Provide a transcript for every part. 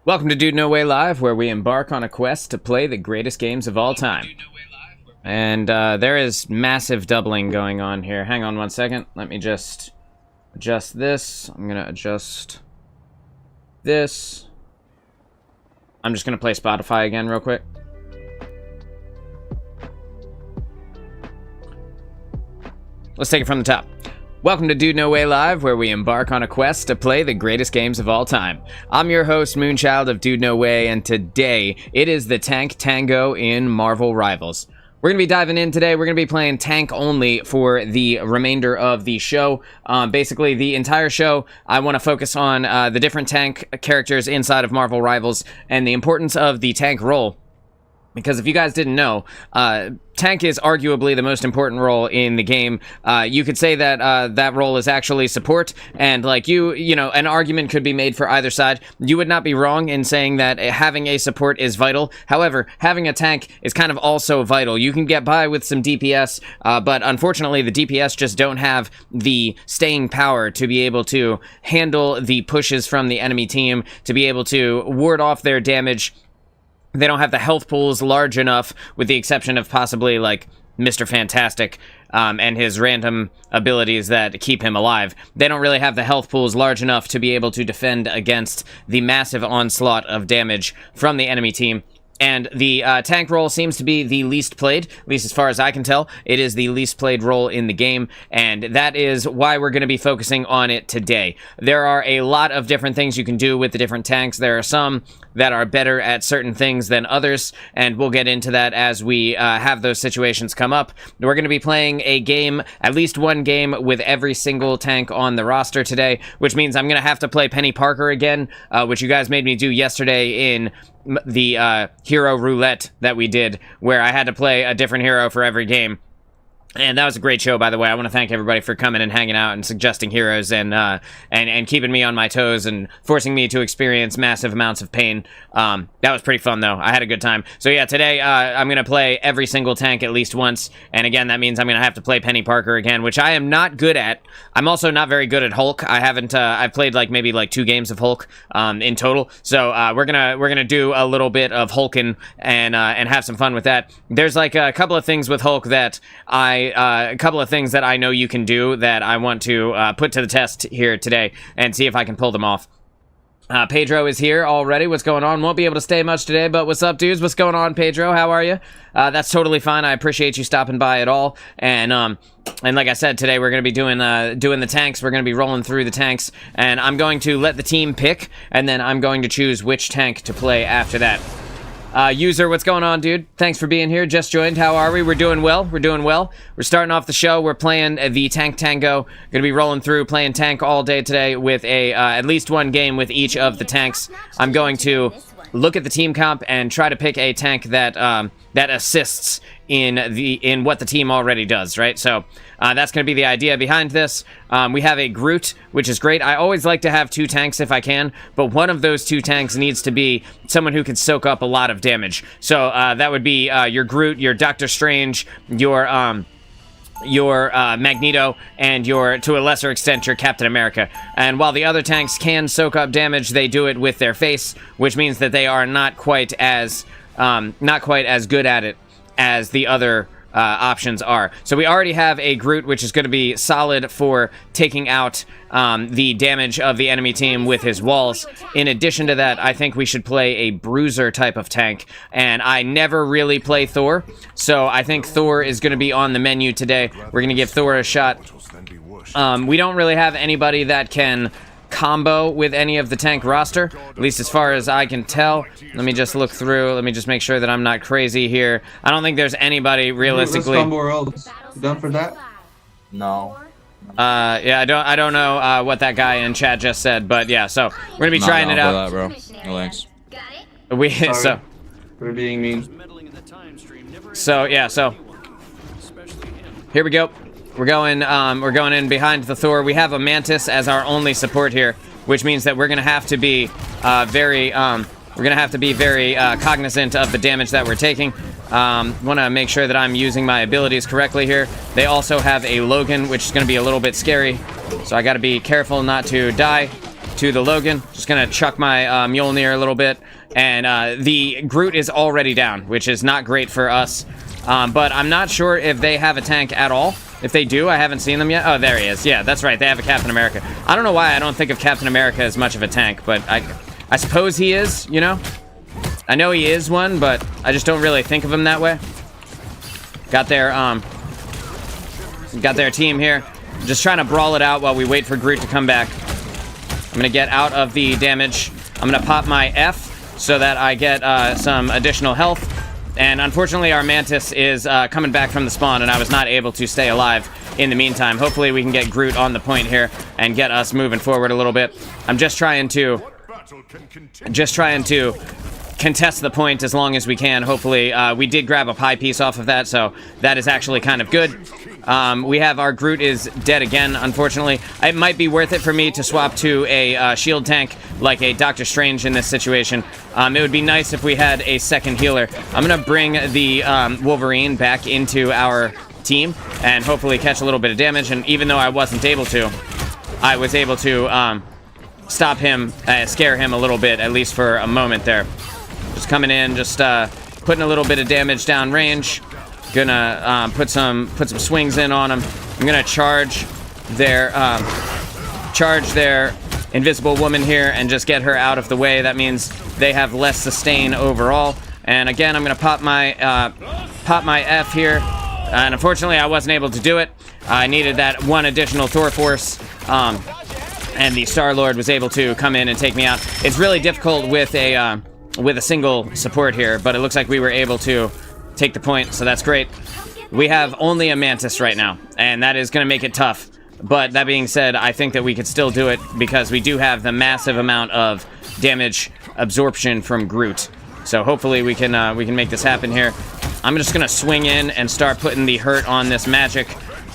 Welcome to Dude No Way Live, where we embark on a quest to play the greatest games of all time. And there is massive doubling going on here. Hang on one second. Let me just adjust this. I'm going to adjust this. I'm just going to play Spotify again real quick. Let's take it from the top. Welcome to Dude No Way Live, where we embark on a quest to play the greatest games of all time. I'm your host, Moonchild of Dude No Way, and today it is the tank Tango in Marvel Rivals. We're going to be diving in today. We're going to be playing tank only for the remainder of the show. Basically, the entire show, I want to focus on the different tank characters inside of Marvel Rivals and the importance of the tank role. Because if you guys didn't know, tank is arguably the most important role in the game. You could say that that role is actually support, and like you know, an argument could be made for either side. You would not be wrong in saying that having a support is vital. However, having a tank is kind of also vital. You can get by with some DPS, but unfortunately the DPS just don't have the staying power to be able to handle the pushes from the enemy team, to be able to ward off their damage. They don't have the health pools large enough, with the exception of possibly, like, Mr. Fantastic and his random abilities that keep him alive. They don't really have the health pools large enough to be able to defend against the massive onslaught of damage from the enemy team. And the tank role seems to be the least played, at least as far as I can tell. It is the least played role in the game, and that is why we're going to be focusing on it today. There are a lot of different things you can do with the different tanks. There are some that are better at certain things than others, and we'll get into that as we have those situations come up. We're going to be playing a game, at least one game, with every single tank on the roster today, which means I'm going to have to play Penny Parker again, which you guys made me do yesterday in the hero roulette that we did, where I had to play a different hero for every game. And that was a great show, by the way. I want to thank everybody for coming and hanging out and suggesting heroes and keeping me on my toes and forcing me to experience massive amounts of pain. That was pretty fun, though. I had a good time. So yeah, today I'm going to play every single tank at least once. And again, that means I'm going to have to play Penny Parker again, which I am not good at. I'm also not very good at Hulk. I haven't. I've played like maybe like 2 games of Hulk in total. So we're gonna do a little bit of Hulking and have some fun with that. There's like a couple of things with Hulk that a couple of things that I know you can do that I want to put to the test here today and see if I can pull them off. Pedro is here already. What's going on? Won't be able to stay much today, but what's up, dudes? What's going on, Pedro? How are you? That's totally fine. I appreciate you stopping by at all. And like I said, today we're going to be doing the tanks. We're going to be rolling through the tanks, and I'm going to let the team pick, and then I'm going to choose which tank to play after that. User, what's going on, dude? Thanks for being here. Just joined. How are we? We're doing well. We're doing well. We're starting off the show. We're playing the tank Tango. Gonna be rolling through playing tank all day today with a at least one game with each of the tanks. I'm going to look at the team comp and try to pick a tank that that assists in what the team already does, right? So that's going to be the idea behind this. We have a Groot, which is great. I always like to have 2 tanks if I can, but one of those 2 tanks needs to be someone who can soak up a lot of damage. So that would be your Groot, your Doctor Strange, your Magneto, and to a lesser extent, your Captain America. And while the other tanks can soak up damage, they do it with their face, which means that they are not quite as good at it as the other options are. So we already have a Groot, which is going to be solid for taking out the damage of the enemy team with his walls. In addition to that, I think we should play a bruiser type of tank, and I never really play Thor, so I think Thor is going to be on the menu today. We're going to give Thor a shot. We don't really have anybody that can combo with any of the tank roster, at least as far as I can tell. Let me just look through. Let me just make sure that I'm not crazy here. I don't think there's anybody realistically. Let's combo else. You done for that? No. Yeah, I don't know what that guy in chat just said, but yeah, so we're gonna be trying it out. That, bro. No thanks. Sorry for being mean. So yeah, so here we go. We're going in behind the Thor. We have a Mantis as our only support here, which means that we're gonna have to be very cognizant of the damage that we're taking. Want to make sure that I'm using my abilities correctly here. They also have a Logan, which is going to be a little bit scary, so I got to be careful not to die. to the Logan. Just gonna chuck my Mjolnir a little bit. And the Groot is already down, which is not great for us. But I'm not sure if they have a tank at all. If they do, I haven't seen them yet. Oh, there he is. Yeah, that's right. They have a Captain America. I don't know why I don't think of Captain America as much of a tank, but I suppose he is, you know? I know he is one, but I just don't really think of him that way. Got their team here. Just trying to brawl it out while we wait for Groot to come back. I'm gonna get out of the damage. I'm gonna pop my F so that I get some additional health. And unfortunately, our Mantis is coming back from the spawn, and I was not able to stay alive in the meantime. Hopefully, we can get Groot on the point here and get us moving forward a little bit. I'm just trying to contest the point as long as we can. Hopefully, we did grab a pie piece off of that, so that is actually kind of good. We have our Groot is dead again, unfortunately. It might be worth it for me to swap to a shield tank like a Doctor Strange in this situation. It would be nice if we had a second healer. I'm going to bring the Wolverine back into our team and hopefully catch a little bit of damage. And even though I wasn't able to, I was able to stop him, scare him a little bit, at least for a moment there. Just coming in, just putting a little bit of damage down range. Gonna put some swings in on them. I'm gonna charge their invisible woman here and just get her out of the way. That means they have less sustain overall. And again, I'm gonna pop my F here. And unfortunately, I wasn't able to do it. I needed that one additional Thor force. And the Star-Lord was able to come in and take me out. It's really difficult with a single support here, but it looks like we were able to take the point, so that's great. We have only a Mantis right now, and that is going to make it tough. But that being said, I think that we could still do it because we do have the massive amount of damage absorption from Groot. So hopefully we can make this happen here. I'm just going to swing in and start putting the hurt on this magic.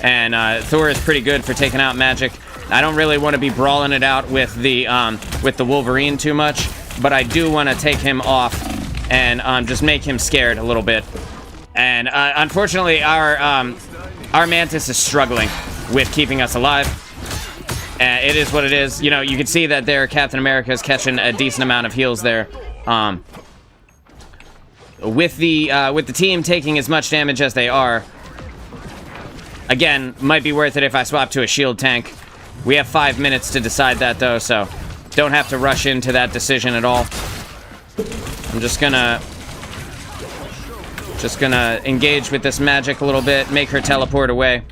And Thor is pretty good for taking out magic. I don't really want to be brawling it out with the Wolverine too much, but I do want to take him off and just make him scared a little bit. And unfortunately, our Mantis is struggling with keeping us alive. It is what it is. You know, you can see that their Captain America is catching a decent amount of heals there. With the team taking as much damage as they are, again, might be worth it if I swap to a shield tank. We have 5 minutes to decide that, though, so don't have to rush into that decision at all. I'm just gonna engage with this magic a little bit, make her teleport away.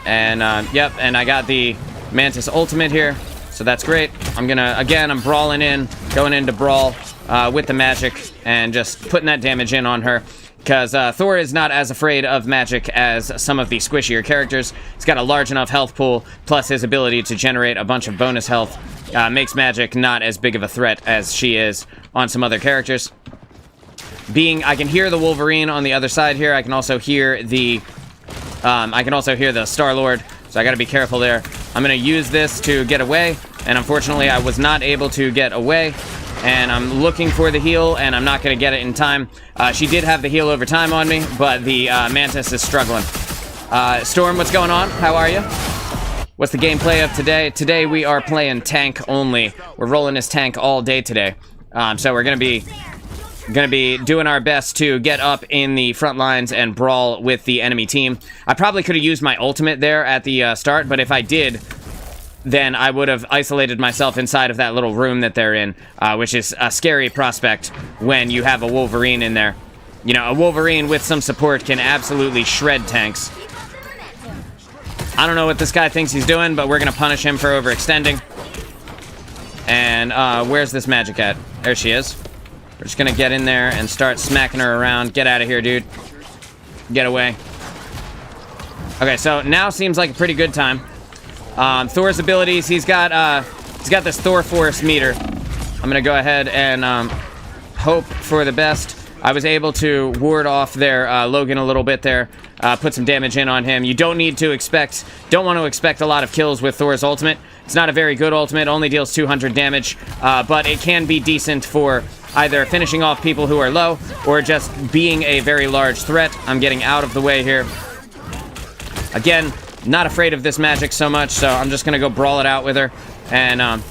And, yep, and I got the Mantis ultimate here, so that's great. I'm brawling in, going into brawl with the magic, and just putting that damage in on her. Because Thor is not as afraid of magic as some of the squishier characters. He's got a large enough health pool, plus his ability to generate a bunch of bonus health makes magic not as big of a threat as she is on some other characters. I can hear the Wolverine on the other side here. I can also hear the Star-Lord, so I gotta be careful there. I'm gonna use this to get away, and unfortunately I was not able to get away. And I'm looking for the heal, and I'm not going to get it in time. She did have the heal over time on me, but the Mantis is struggling. Storm, what's going on? How are you? What's the gameplay of today? Today we are playing tank only. We're rolling this tank all day today. So we're going to be doing our best to get up in the front lines and brawl with the enemy team. I probably could have used my ultimate there at the start, but if I did, then I would have isolated myself inside of that little room that they're in, which is a scary prospect when you have a Wolverine in there. You know, a Wolverine with some support can absolutely shred tanks. I don't know what this guy thinks he's doing, but we're going to punish him for overextending. And where's this magic at? There she is. We're just going to get in there and start smacking her around. Get out of here, dude. Get away. Okay, so now seems like a pretty good time. Thor's abilities, he's got this Thor Force meter. I'm gonna go ahead and hope for the best. I was able to ward off their Logan a little bit there, put some damage in on him. You don't want to expect a lot of kills with Thor's ultimate. It's not a very good ultimate, only deals 200 damage, but it can be decent for either finishing off people who are low or just being a very large threat. I'm getting out of the way here. Again, not afraid of this magic so much, so I'm just gonna go brawl it out with her and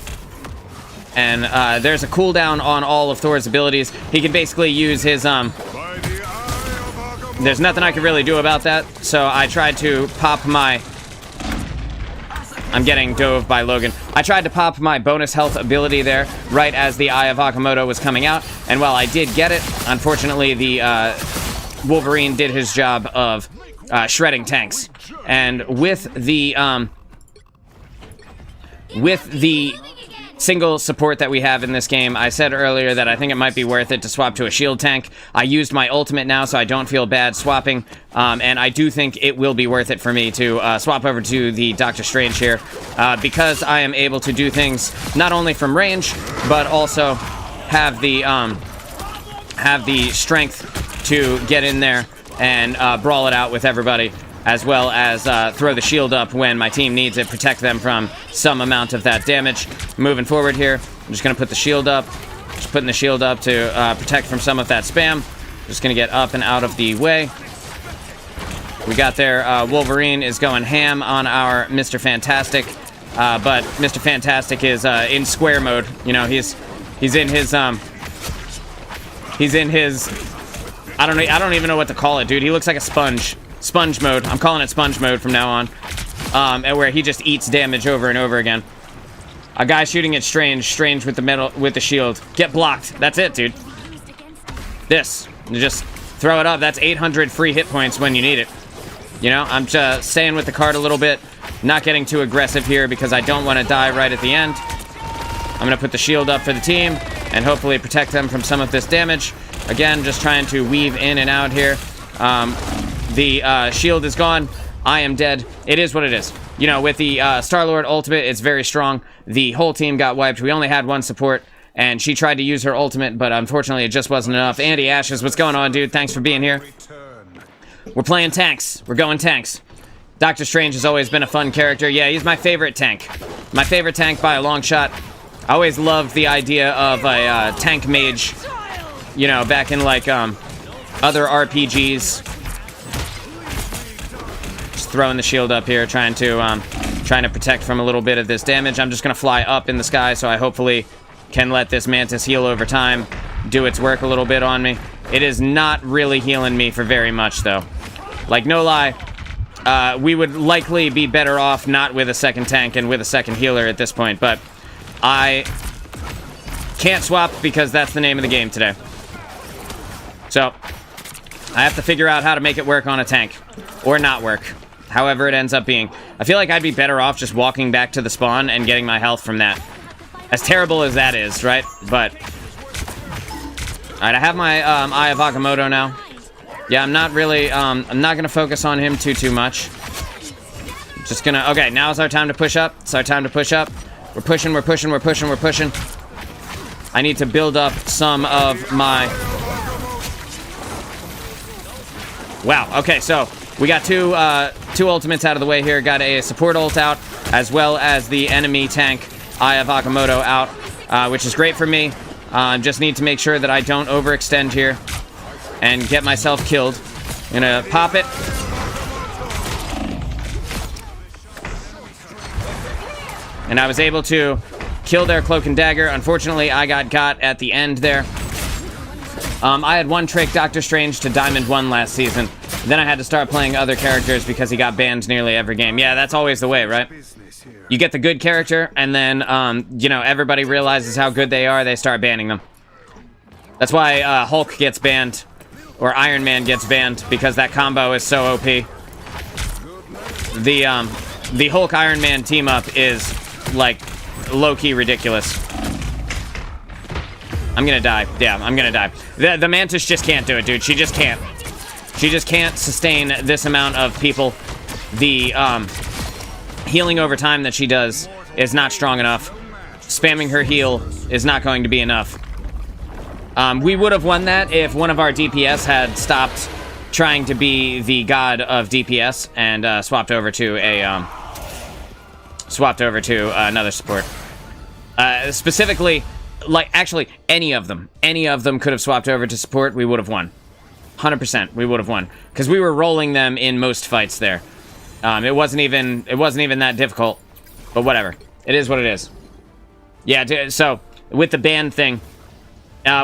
And there's a cooldown on all of Thor's abilities. He can basically use his... There's nothing I can really do about that, so I tried to pop my... I'm getting dove by Logan. I tried to pop my bonus health ability there right as the Eye of Agamotto was coming out, and while I did get it, unfortunately the Wolverine did his job of shredding tanks. And with the single support that we have in this game, I said earlier that I think it might be worth it to swap to a shield tank. I used my ultimate now, so I don't feel bad swapping, and I do think it will be worth it for me to swap over to the Doctor Strange here, because I am able to do things not only from range, but also have the strength to get in there and brawl it out with everybody, as well as throw the shield up when my team needs it, protect them from some amount of that damage. Moving forward here, I'm just going to put the shield up. Just putting the shield up to protect from some of that spam. Just going to get up and out of the way. We got there. Wolverine is going ham on our Mr. Fantastic, but Mr. Fantastic is in square mode. You know, he's in his I don't even know what to call it, dude. He looks like a sponge. Sponge mode. I'm calling it sponge mode from now on. And where he just eats damage over and over again. A guy shooting at Strange with the shield. Get blocked. That's it, dude. This. You just throw it up. That's 800 free hit points when you need it. You know, I'm just staying with the card a little bit. Not getting too aggressive here because I don't want to die right at the end. I'm going to put the shield up for the team and hopefully protect them from some of this damage. Again, just trying to weave in and out here. The shield is gone. I am dead. It is what it is. You know, with the Star-Lord ultimate, it's very strong. The whole team got wiped. We only had one support, and she tried to use her ultimate, but unfortunately it just wasn't enough. Andy Ashes, what's going on, dude? Thanks for being here. We're playing tanks. We're going tanks. Doctor Strange has always been a fun character. Yeah, he's my favorite tank. My favorite tank by a long shot. I always loved the idea of a tank mage, you know, back in, like, other RPGs. Throwing the shield up here, trying to protect from a little bit of this damage. I'm just gonna fly up in the sky, so I hopefully can let this Mantis heal over time, do its work a little bit on me. It is not really healing me for very much, though. Like, no lie, we would likely be better off not with a second tank and with a second healer at this point, but I can't swap because that's the name of the game today. So I have to figure out how to make it work on a tank, or not work. However it ends up being. I feel like I'd be better off just walking back to the spawn and getting my health from that. As terrible as that is, right? But... Alright, I have my Eye of Agamotto now. Yeah, I'm not really... I'm not going to focus on him too much. Just gonna... Okay, now's our time to push up. It's our time to push up. We're pushing. I need to build up some of my... Wow, okay, so... We got two ultimates out of the way here. Got a support ult out, as well as the enemy tank Eye of Agamotto out, which is great for me. Just need to make sure that I don't overextend here and get myself killed. I'm gonna pop it. And I was able to kill their cloak and dagger. Unfortunately, I got at the end there. I had one trick Doctor Strange to Diamond 1 last season. Then I had to start playing other characters because he got banned nearly every game. Yeah, that's always the way, right? You get the good character, and then, you know, everybody realizes how good they are, they start banning them. That's why Hulk gets banned, or Iron Man gets banned, because that combo is so OP. The Hulk-Iron Man team-up is, like, low-key ridiculous. I'm gonna die. Yeah, I'm gonna die. The Mantis just can't do it, dude. She just can't. She just can't sustain this amount of people. The healing over time that she does is not strong enough. Spamming her heal is not going to be enough. We would have won that if one of our DPS had stopped trying to be the god of DPS and swapped over to another support. Specifically, like, actually, any of them could have swapped over to support. We would have won. 100%, we would have won, because we were rolling them in most fights there. It wasn't even that difficult, but whatever. It is what it is. Yeah, so with the ban thing,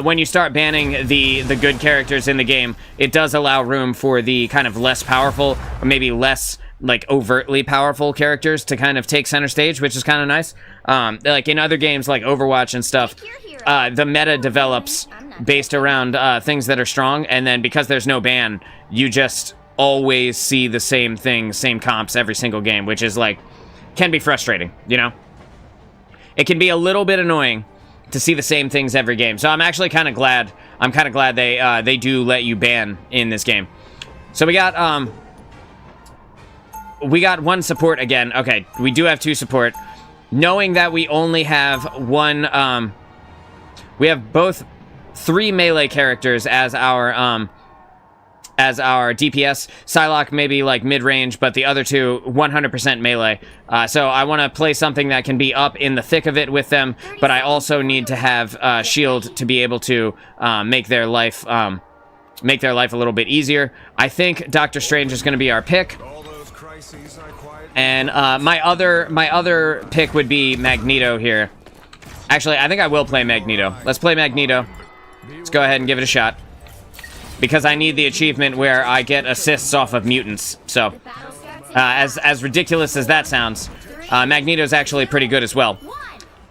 when you start banning the good characters in the game, it does allow room for the kind of less powerful, or maybe less like overtly powerful characters to kind of take center stage, which is kind of nice. Like in other games like Overwatch and stuff, the meta develops based around things that are strong, and then because there's no ban, you just always see the same things, same comps every single game, which is like, can be frustrating, you know? It can be a little bit annoying to see the same things every game. So I'm actually kind of glad. I'm kind of glad they do let you ban in this game. So we got one support again. Okay, we do have 2 support. Knowing that we only have one, we have both 3 melee characters as our DPS. Psylocke maybe like mid-range, but the other 2 100% melee. So I want to play something that can be up in the thick of it with them, but I also need to have shield to be able to make their life a little bit easier. I think Doctor Strange is going to be our pick. And my other pick would be Magneto here. Actually, I think I will play Magneto. Let's play Magneto. Let's go ahead and give it a shot. Because I need the achievement where I get assists off of mutants. So, as ridiculous as that sounds, Magneto's actually pretty good as well.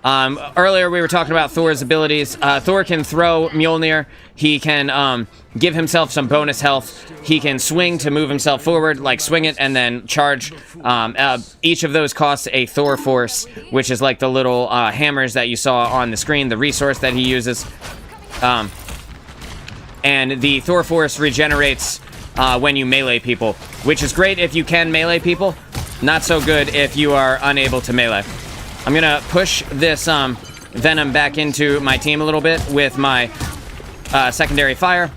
Earlier we were talking about Thor's abilities. Thor can throw Mjolnir. He can give himself some bonus health. He can swing to move himself forward, like swing it and then charge. Each of those costs a Thor Force, which is like the little hammers that you saw on the screen, the resource that he uses. And the Thor Force regenerates when you melee people, which is great if you can melee people. Not so good if you are unable to melee. I'm gonna push this Venom back into my team a little bit with my secondary fire.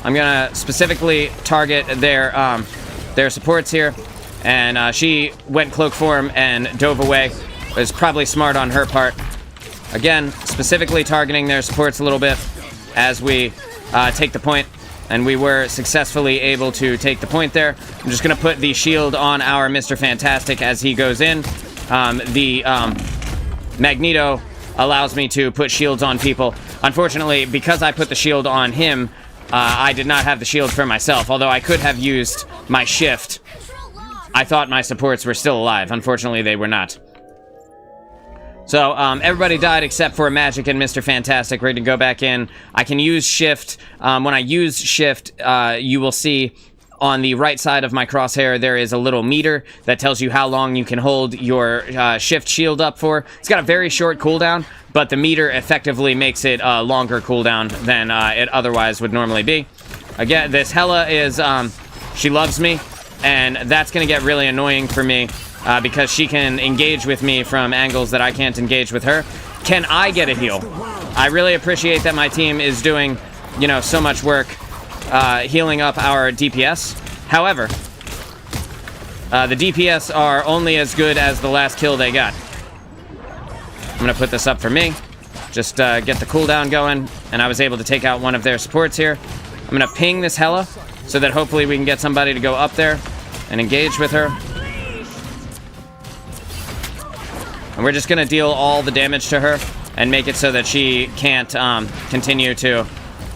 I'm gonna specifically target their supports here, and she went cloak form and dove away. It was probably smart on her part. Again, specifically targeting their supports a little bit as we take the point, and we were successfully able to take the point there. I'm just gonna put the shield on our Mr. Fantastic as he goes in. Magneto allows me to put shields on people. Unfortunately, because I put the shield on him, I did not have the shield for myself, although I could have used my shift. I thought my supports were still alive. Unfortunately, they were not. So, everybody died except for Magic and Mr. Fantastic. Ready to go back in. I can use shift. When I use shift, you will see on the right side of my crosshair, there is a little meter that tells you how long you can hold your shift shield up for. It's got a very short cooldown, but the meter effectively makes it a longer cooldown than it otherwise would normally be. Again, this Hela is, she loves me, and that's going to get really annoying for me because she can engage with me from angles that I can't engage with her. Can I get a heal? I really appreciate that my team is doing, you know, so much work healing up our DPS. However, the DPS are only as good as the last kill they got. I'm gonna put this up for me. Just get the cooldown going, and I was able to take out one of their supports here. I'm gonna ping this Hela so that hopefully we can get somebody to go up there and engage with her. And we're just gonna deal all the damage to her and make it so that she can't continue to...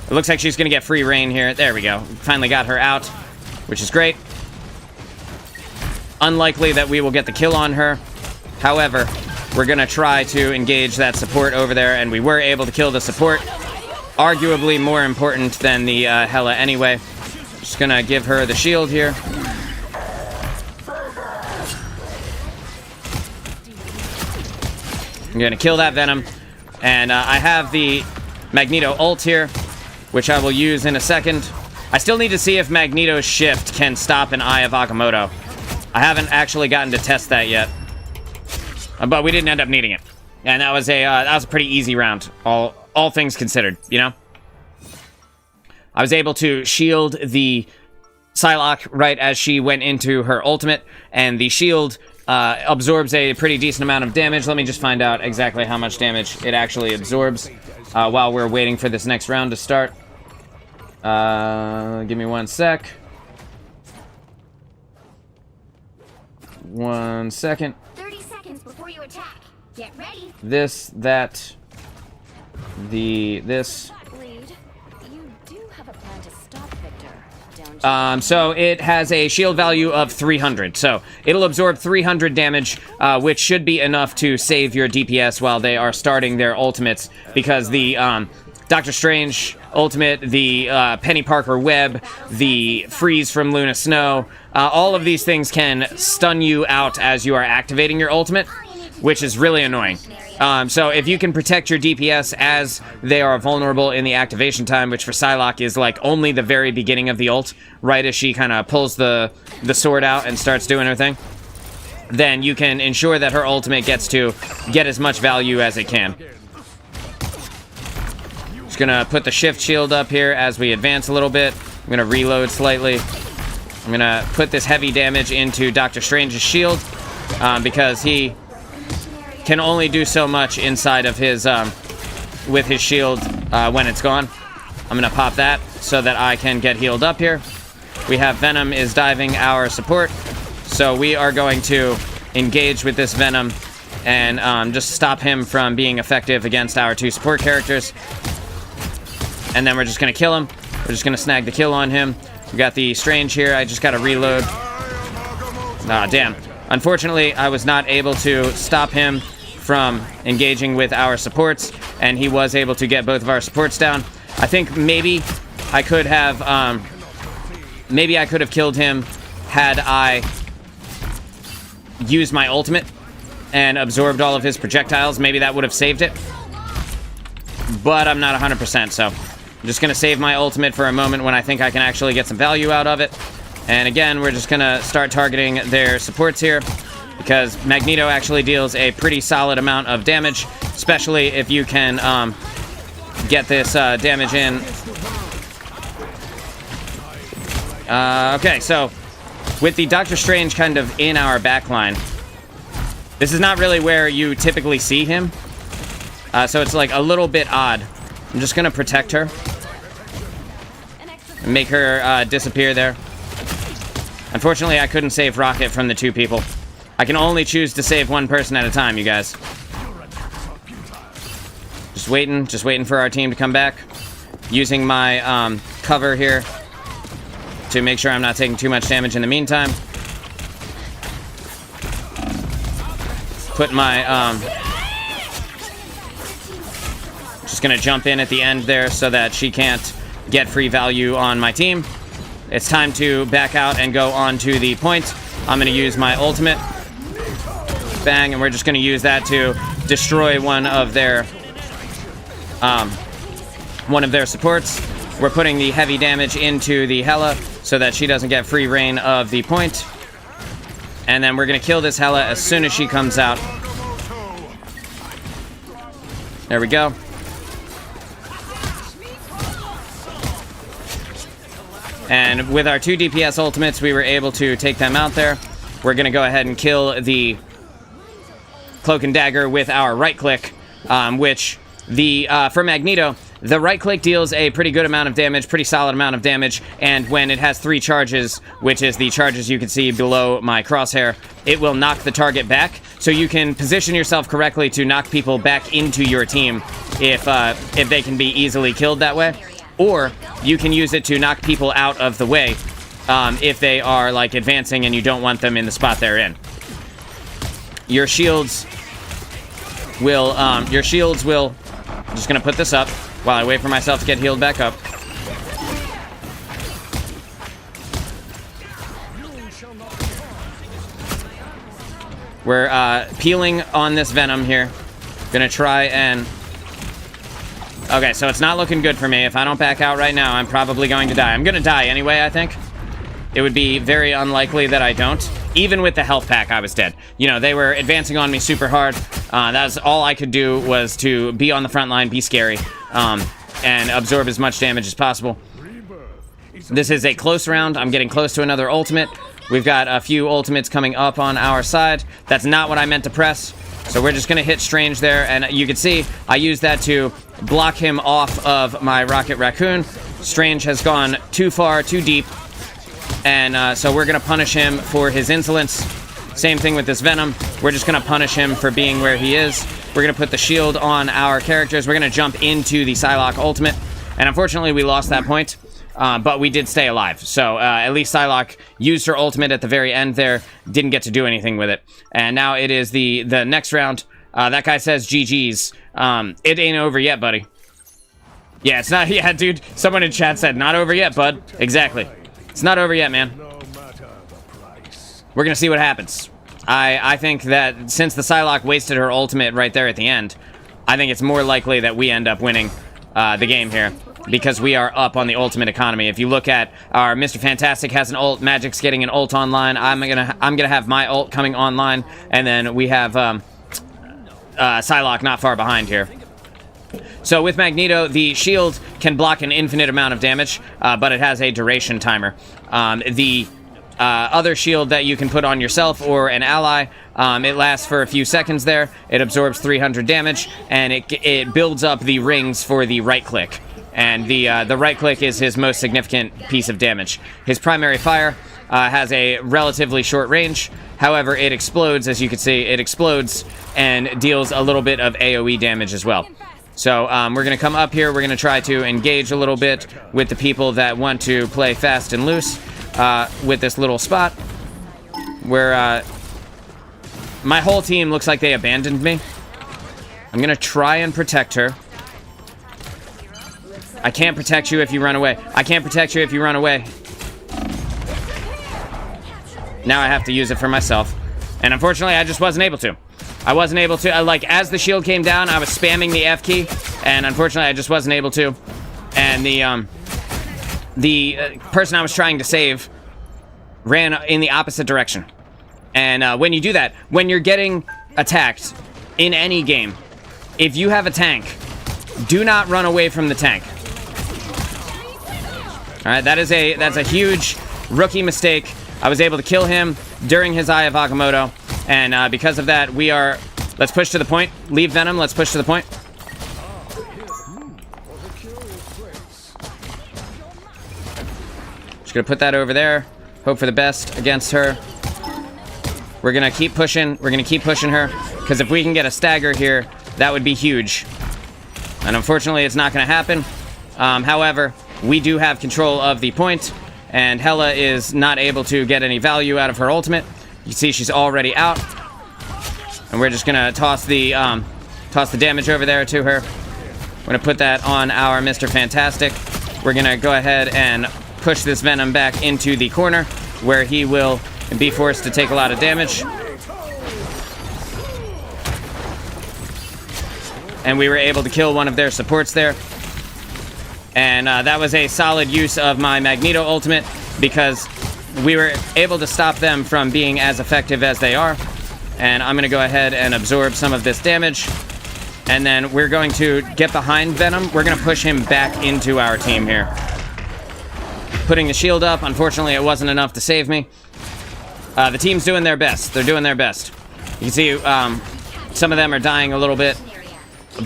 It looks like she's gonna get free reign here. There we go. Finally got her out, which is great. Unlikely that we will get the kill on her. However, we're gonna try to engage that support over there, and we were able to kill the support. Arguably more important than the Hela anyway. Just gonna give her the shield here. I'm gonna kill that Venom. And I have the Magneto ult here, which I will use in a second. I still need to see if Magneto's shift can stop an Eye of Agamotto. I haven't actually gotten to test that yet. But we didn't end up needing it. And that was a pretty easy round, all things considered, you know? I was able to shield the Psylocke right as she went into her ultimate, and the shield absorbs a pretty decent amount of damage. Let me just find out exactly how much damage it actually absorbs while we're waiting for this next round to start. Give me 1 sec. 1 second. 30 seconds before you attack. Get ready. This, that, this. Bleed, you do have a plan to stop Victor, don't you? So it has a shield value of 300. So it'll absorb 300 damage, which should be enough to save your DPS while they are starting their ultimates, because the Doctor Strange ultimate, the Penny Parker web, the freeze from Luna Snow, all of these things can stun you out as you are activating your ultimate, which is really annoying. So if you can protect your DPS as they are vulnerable in the activation time, which for Psylocke is like only the very beginning of the ult, right as she kind of pulls the sword out and starts doing her thing, then you can ensure that her ultimate gets to get as much value as it can. Just gonna put the shift shield up here as we advance a little bit. I'm gonna reload slightly. I'm gonna put this heavy damage into Doctor Strange's shield, because he can only do so much inside of his, with his shield when it's gone. I'm gonna pop that so that I can get healed up here. We have Venom is diving our support, so we are going to engage with this Venom and just stop him from being effective against our two support characters. And then we're just gonna kill him. We're just gonna snag the kill on him. We got the Strange here. I just gotta reload. Ah, damn. Unfortunately, I was not able to stop him from engaging with our supports, and he was able to get both of our supports down. I think maybe I could have killed him had I used my ultimate and absorbed all of his projectiles. Maybe that would have saved it, but I'm not 100%, so I'm just gonna save my ultimate for a moment when I think I can actually get some value out of it. And again, we're just gonna start targeting their supports here, because Magneto actually deals a pretty solid amount of damage, especially if you can get this damage in. Okay, so with the Doctor Strange kind of in our backline, this is not really where you typically see him, so it's like a little bit odd. I'm just gonna protect her and make her disappear there. Unfortunately, I couldn't save Rocket from the two people. I can only choose to save one person at a time, you guys. Just waiting for our team to come back. Using my cover here to make sure I'm not taking too much damage in the meantime. Put my just gonna jump in at the end there so that she can't get free value on my team. It's time to back out and go on to the point. I'm gonna use my ultimate. Bang, and we're just gonna use that to destroy one of their supports. We're putting the heavy damage into the Hela so that she doesn't get free reign of the point. And then we're gonna kill this Hela as soon as she comes out. There we go. And with our two DPS ultimates, we were able to take them out there. We're gonna go ahead and kill the Cloak and Dagger with our right click, which for Magneto, the right click deals a pretty good amount of damage, pretty solid amount of damage, and when it has 3 charges, which is the charges you can see below my crosshair, it will knock the target back. So you can position yourself correctly to knock people back into your team if they can be easily killed that way. Or you can use it to knock people out of the way if they are like advancing and you don't want them in the spot they're in. Your shields will, I'm just gonna put this up while I wait for myself to get healed back up. We're peeling on this Venom here. Gonna try and... Okay, so it's not looking good for me. If I don't back out right now, I'm probably going to die. I'm gonna die anyway, I think. It would be very unlikely that I don't. Even with the health pack, I was dead. You know, they were advancing on me super hard. That's all I could do was to be on the front line, be scary, and absorb as much damage as possible. This is a close round. I'm getting close to another ultimate. We've got a few ultimates coming up on our side. That's not what I meant to press. So we're just going to hit Strange there. And you can see I used that to block him off of my Rocket Raccoon. Strange has gone too far, too deep. And so we're going to punish him for his insolence. Same thing with this Venom. We're just going to punish him for being where he is. We're going to put the shield on our characters. We're going to jump into the Psylocke ultimate. And unfortunately, we lost that point. But we did stay alive. So at least Psylocke used her ultimate at the very end there. Didn't get to do anything with it. And now it is the next round. That guy says GG's. It ain't over yet, buddy. Yeah, it's not. Yeah, dude. Someone in chat said, not over yet, bud. Exactly. It's not over yet, man. We're going to see what happens. I think that since the Psylocke wasted her ultimate right there at the end, I think it's more likely that we end up winning the game here. Because we are up on the ultimate economy. If you look at our Mr. Fantastic has an ult, Magic's getting an ult online. I'm gonna have my ult coming online, and then we have Psylocke not far behind here. So with Magneto, the shield can block an infinite amount of damage, but it has a duration timer. The other shield that you can put on yourself or an ally, it lasts for a few seconds there. It absorbs 300 damage, and it builds up the rings for the right click. And the right click is his most significant piece of damage. His primary fire has a relatively short range. However, it explodes, as you can see, it explodes and deals a little bit of AoE damage as well. So we're going to come up here. We're going to try to engage a little bit with the people that want to play fast and loose with this little spot where my whole team looks like they abandoned me. I'm going to try and protect her. I can't protect you if you run away. I can't protect you if you run away. Now I have to use it for myself. And unfortunately, I just wasn't able to. I wasn't able to. Like, as the shield came down, I was spamming the F key. And unfortunately, I just wasn't able to. And the person I was trying to save ran in the opposite direction. And when you do that, when you're getting attacked in any game, if you have a tank, do not run away from the tank. All right, that's a huge rookie mistake. I was able to kill him during his Eye of Agamotto, and because of that, we are... Let's push to the point. Leave Venom. Let's push to the point. Just gonna put that over there. Hope for the best against her. We're gonna keep pushing. We're gonna keep pushing her, because if we can get a stagger here, that would be huge. And unfortunately, it's not gonna happen. However, we do have control of the point, and Hela is not able to get any value out of her ultimate. You see she's already out. And we're just gonna toss the damage over there to her. We're gonna put that on our Mr. Fantastic. We're gonna go ahead and push this Venom back into the corner, where he will be forced to take a lot of damage. And we were able to kill one of their supports there. And that was a solid use of my Magneto ultimate, because we were able to stop them from being as effective as they are. And I'm going to go ahead and absorb some of this damage. And then we're going to get behind Venom. We're going to push him back into our team here. Putting the shield up. Unfortunately, it wasn't enough to save me. The team's doing their best. They're doing their best. You can see some of them are dying a little bit.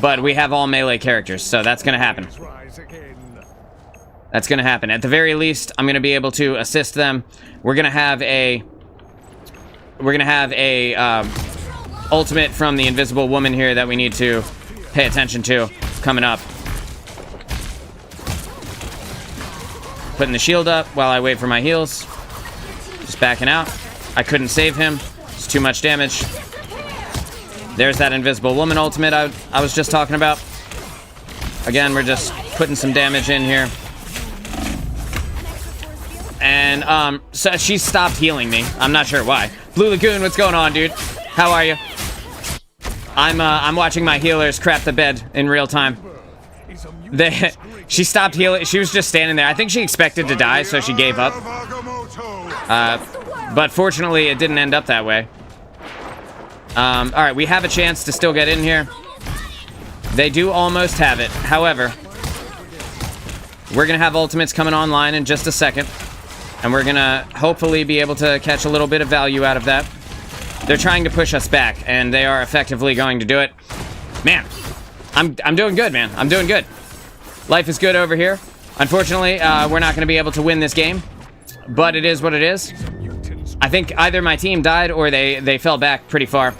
But we have all melee characters, so that's going to happen. That's going to happen. At the very least, I'm going to be able to assist them. We're going to have a ultimate from the Invisible Woman here that we need to pay attention to coming up. Putting the shield up while I wait for my heals. Just backing out. I couldn't save him. It's too much damage. There's that Invisible Woman ultimate I was just talking about. Again, we're just putting some damage in here. And so she stopped healing me. I'm not sure why. Blue Lagoon, what's going on, dude? How are you? I'm watching my healers crap the bed in real time. She stopped healing. She was just standing there. I think she expected to die, so she gave up. But fortunately, it didn't end up that way. All right, we have a chance to still get in here. They do almost have it. However, we're going to have ultimates coming online in just a second. And we're going to hopefully be able to catch a little bit of value out of that. They're trying to push us back, and they are effectively going to do it. Man, I'm doing good, man. I'm doing good. Life is good over here. Unfortunately, we're not going to be able to win this game. But it is what it is. I think either my team died or they fell back pretty far.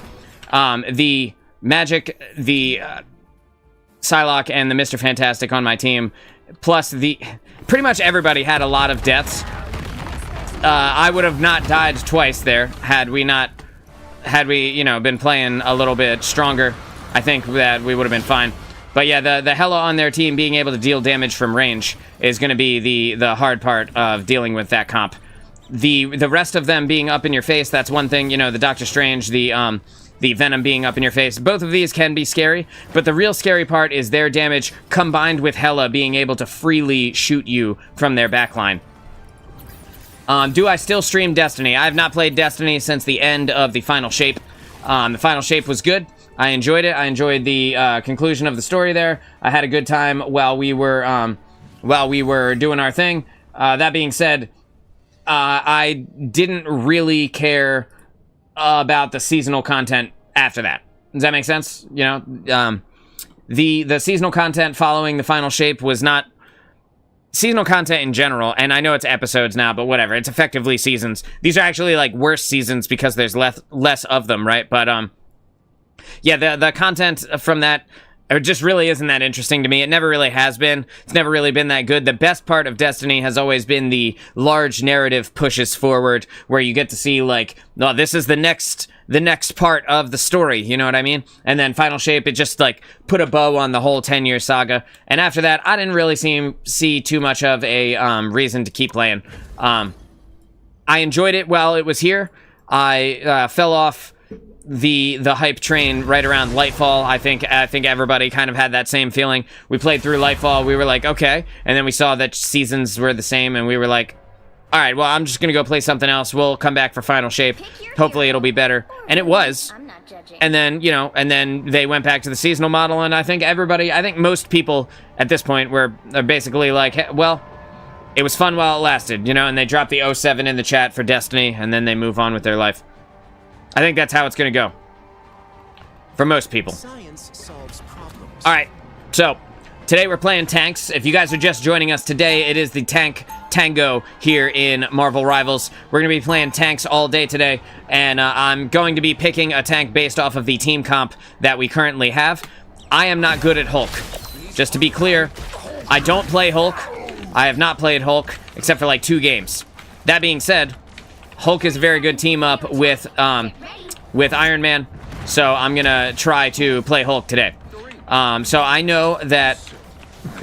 The Magic, the Psylocke, and the Mr. Fantastic on my team, plus pretty much everybody had a lot of deaths. I would have not died twice there had we, you know, been playing a little bit stronger. I think that we would have been fine. But yeah, the Hela on their team being able to deal damage from range is going to be the hard part of dealing with that comp. The rest of them being up in your face, that's one thing. You know, the Doctor Strange, the Venom being up in your face. Both of these can be scary, but the real scary part is their damage combined with Hela being able to freely shoot you from their backline. Do I still stream Destiny? I have not played Destiny since the end of the Final Shape. The Final Shape was good. I enjoyed it. I enjoyed the conclusion of the story there. I had a good time while we were doing our thing. That being said, I didn't really care about the seasonal content after that. Does that make sense? You know, the seasonal content following the Final Shape was not seasonal content in general, and I know it's episodes now, but whatever. It's effectively seasons. These are actually like worse seasons because there's less of them, right? But yeah, the content from that just really isn't that interesting to me. It never really has been. It's never really been that good. The best part of Destiny has always been the large narrative pushes forward, where you get to see, like, no, this is the next part of the story, you know what I mean? And then Final Shape, it just, like, put a bow on the whole 10-year saga. And after that, I didn't really see too much of a reason to keep playing. I enjoyed it while it was here. I fell off the hype train right around Lightfall. I think everybody kind of had that same feeling. We played through Lightfall, we were like, okay, and then we saw that seasons were the same, and we were like, all right, well, I'm just gonna go play something else. We'll come back for Final Shape. Hopefully it'll be better. And it was. And then, you know, and then they went back to the seasonal model, and I think most people at this point are basically like, hey, well, it was fun while it lasted, you know, and they drop the 07 in the chat for Destiny, and then they move on with their life. I think that's how it's going to go. For most people. Alright, so today we're playing tanks. If you guys are just joining us today, it is the Tango here in Marvel Rivals. We're going to be playing tanks all day today, and I'm going to be picking a tank based off of the team comp that we currently have. I am not good at Hulk. Just to be clear, I don't play Hulk. I have not played Hulk, except for like 2 games. That being said, Hulk is a very good team up with Iron Man, so I'm gonna try to play Hulk today. So I know that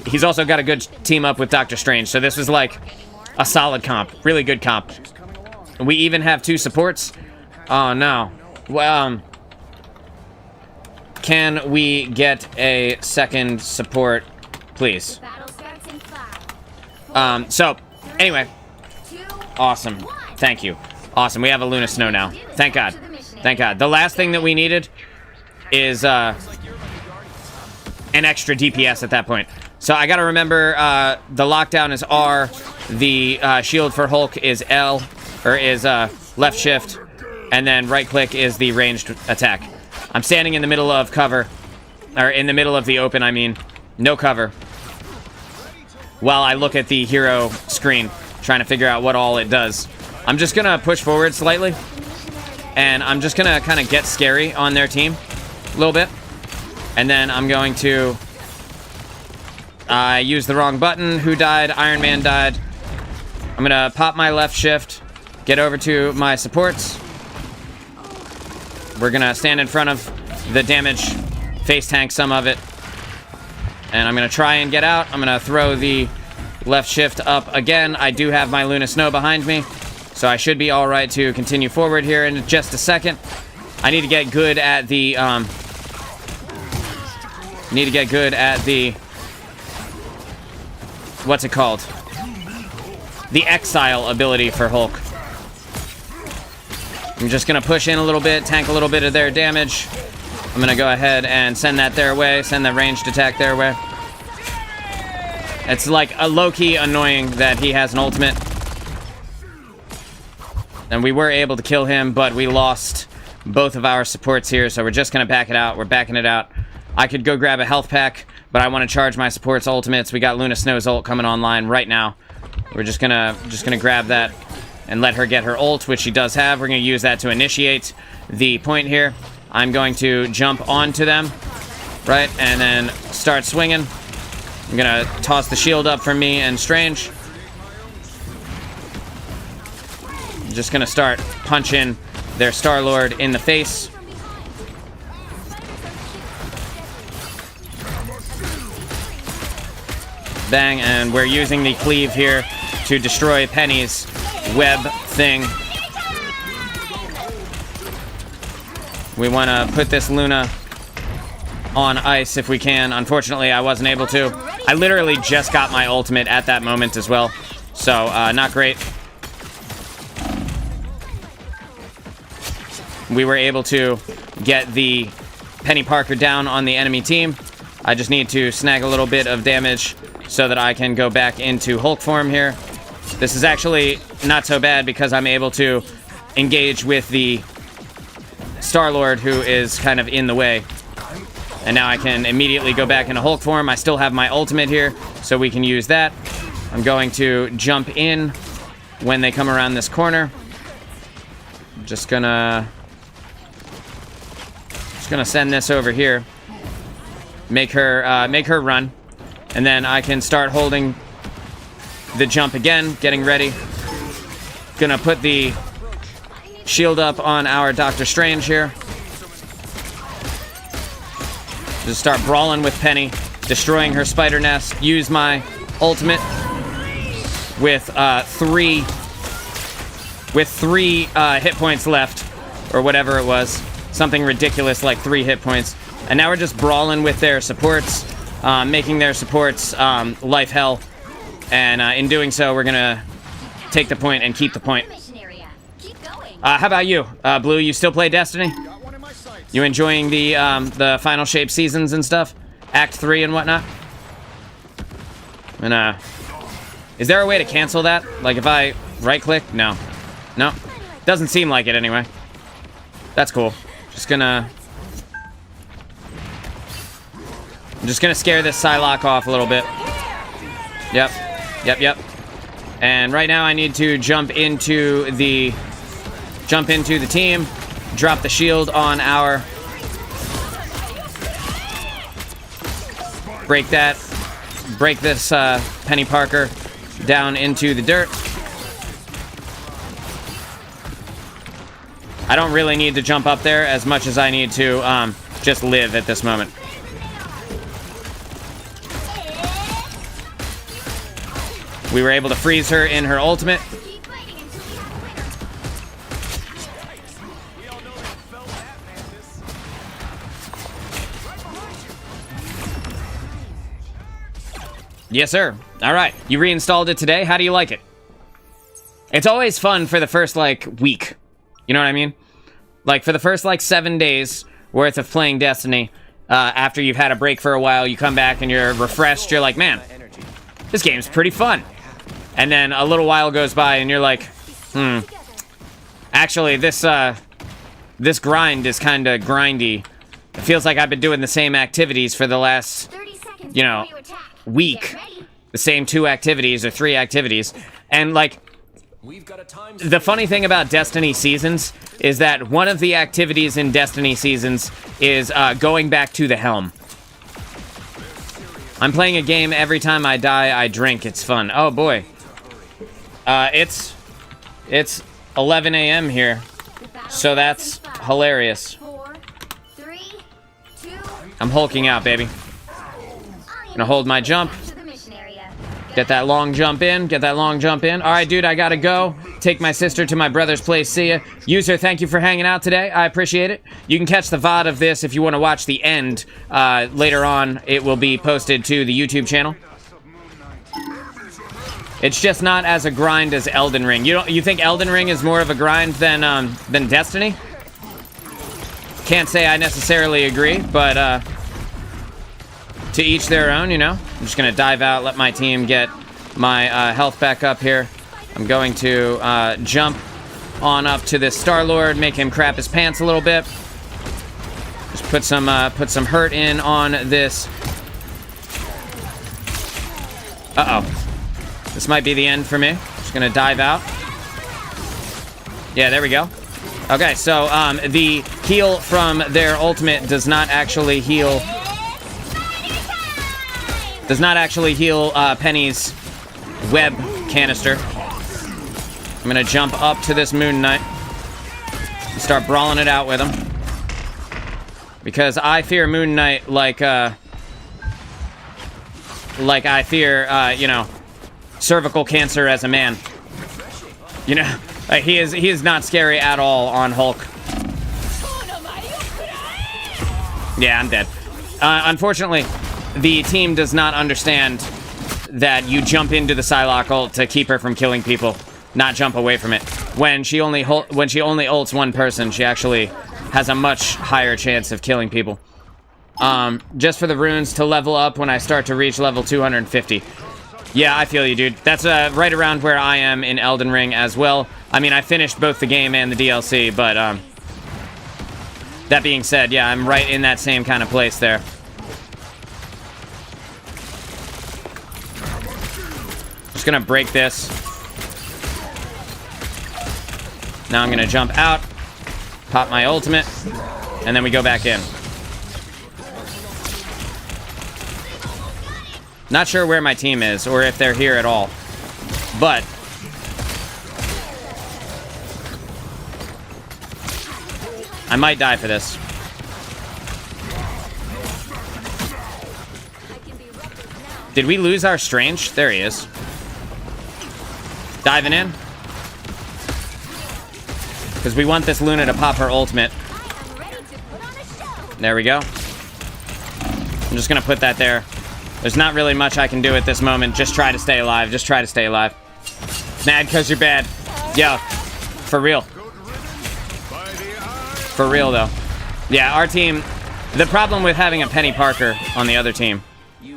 he's also got a good team up with Doctor Strange, so this was like a solid comp, really good comp. We even have 2 supports. Oh no. Well, can we get a second support, please? So anyway, awesome. Thank you. Awesome. We have a Luna Snow now. Thank God. Thank God. The last thing that we needed is an extra DPS at that point. So I gotta remember the lockdown is R, the shield for Hulk is L, or is left shift, and then right click is the ranged attack. I'm standing in the middle of cover, or in the middle of the open, I mean. No cover. While I look at the hero screen, trying to figure out what all it does. I'm just gonna push forward slightly, and I'm just gonna kind of get scary on their team a little bit, and then I'm going to I used the wrong button. Who died? Iron Man died. I'm gonna pop my left shift, get over to my supports. We're gonna stand in front of the damage, face tank some of it, and I'm gonna try and get out. I'm gonna throw the left shift up again. I do have my Luna Snow behind me, so I should be all right to continue forward here in just a second. I need to get good at the what's it called? The Exile ability for Hulk. I'm just gonna push in a little bit, tank a little bit of their damage. I'm gonna go ahead and send that their way, send the ranged attack their way. It's like a low-key annoying that he has an ultimate. And we were able to kill him, but we lost both of our supports here, so we're just gonna back it out. We're backing it out. I could go grab a health pack, but I want to charge my supports' ultimates. We got Luna Snow's ult coming online right now. We're just gonna grab that and let her get her ult, which she does have. We're gonna use that to initiate the point here. I'm going to jump onto them, right, and then start swinging. I'm gonna toss the shield up for me and Strange. I'm just gonna start punching their Star-Lord in the face. Bang, and we're using the cleave here to destroy Penny's web thing. We want to put this Luna on ice if we can. Unfortunately, I wasn't able to. I literally just got my ultimate at that moment as well, so not great. We were able to get the Penny Parker down on the enemy team. I just need to snag a little bit of damage so that I can go back into Hulk form here. This is actually not so bad because I'm able to engage with the Star-Lord, who is kind of in the way. And now I can immediately go back into Hulk form. I still have my ultimate here, so we can use that. I'm going to jump in when they come around this corner. Just gonna send this over here. Make her run. And then I can start holding the jump again, getting ready. Gonna put the shield up on our Doctor Strange here. Just start brawling with Penny, destroying her spider nest. Use my ultimate with three hit points left, or whatever it was. Something ridiculous like 3 hit points. And now we're just brawling with their supports, making their supports life hell. And in doing so, we're gonna take the point and keep the point. How about you, Blue? You still play Destiny? You enjoying the Final Shape seasons and stuff? Act 3 and whatnot? And is there a way to cancel that? Like if I right-click? No. No. Doesn't seem like it anyway. That's cool. I'm just gonna scare this Psylocke off a little bit. Yep. And right now I need to jump into the team, drop the shield on our... Break this Penny Parker down into the dirt. I don't really need to jump up there as much as I need to just live at this moment. We were able to freeze her in her ultimate. Yes, sir. All right. You reinstalled it today. How do you like it? It's always fun for the first, like, week. You know what I mean? Like, for the first, like, 7 days worth of playing Destiny, after you've had a break for a while, you come back and you're refreshed. You're like, man, this game's pretty fun. And then a little while goes by and you're like, actually, this grind is kind of grindy. It feels like I've been doing the same activities for the last, you know, week. The same 2 activities or 3 activities. And, like, the funny thing about Destiny Seasons is that one of the activities in Destiny Seasons is going back to the helm. I'm playing a game every time I die, I drink. It's fun. Oh, boy. It's 11 a.m. here, so that's hilarious. I'm hulking out, baby. Gonna hold my jump. Get that long jump in. All right, dude, I gotta go. Take my sister to my brother's place. See ya. User, thank you for hanging out today. I appreciate it. You can catch the VOD of this if you want to watch the end. Later on, it will be posted to the YouTube channel. It's just not as a grind as Elden Ring. You think Elden Ring is more of a grind than Destiny? Can't say I necessarily agree, but to each their own, you know. I'm just gonna dive out, let my team get my health back up here. I'm going to jump on up to this Star-Lord, make him crap his pants a little bit. Just put some hurt in on this. Uh-oh. This might be the end for me. Just gonna dive out. Yeah, there we go. Okay, so the heal from their ultimate does not actually heal. Does not actually heal Penny's web canister. I'm gonna jump up to this Moon Knight and start brawling it out with him, because I fear Moon Knight like I fear you know, cervical cancer as a man. You know, he is not scary at all on Hulk. Yeah, I'm dead. Unfortunately, the team does not understand that you jump into the Psylocke ult to keep her from killing people, not jump away from it. When she only ults one person, she actually has a much higher chance of killing people. Just for the runes to level up when I start to reach level 250. Yeah, I feel you, dude. That's right around where I am in Elden Ring as well. I mean, I finished both the game and the DLC, but that being said, yeah, I'm right in that same kind of place there. Just gonna break this. Now I'm gonna jump out, pop my ultimate, and then we go back in. Not sure where my team is, or if they're here at all, but I might die for this. Did we lose our Strange? There he is. Diving in. Because we want this Luna to pop her ultimate. There we go. I'm just going to put that there. There's not really much I can do at this moment. Just try to stay alive. Just try to stay alive. Mad because you're bad. Yo, for real. For real, though. Yeah, our team... The problem with having a Penny Parker on the other team...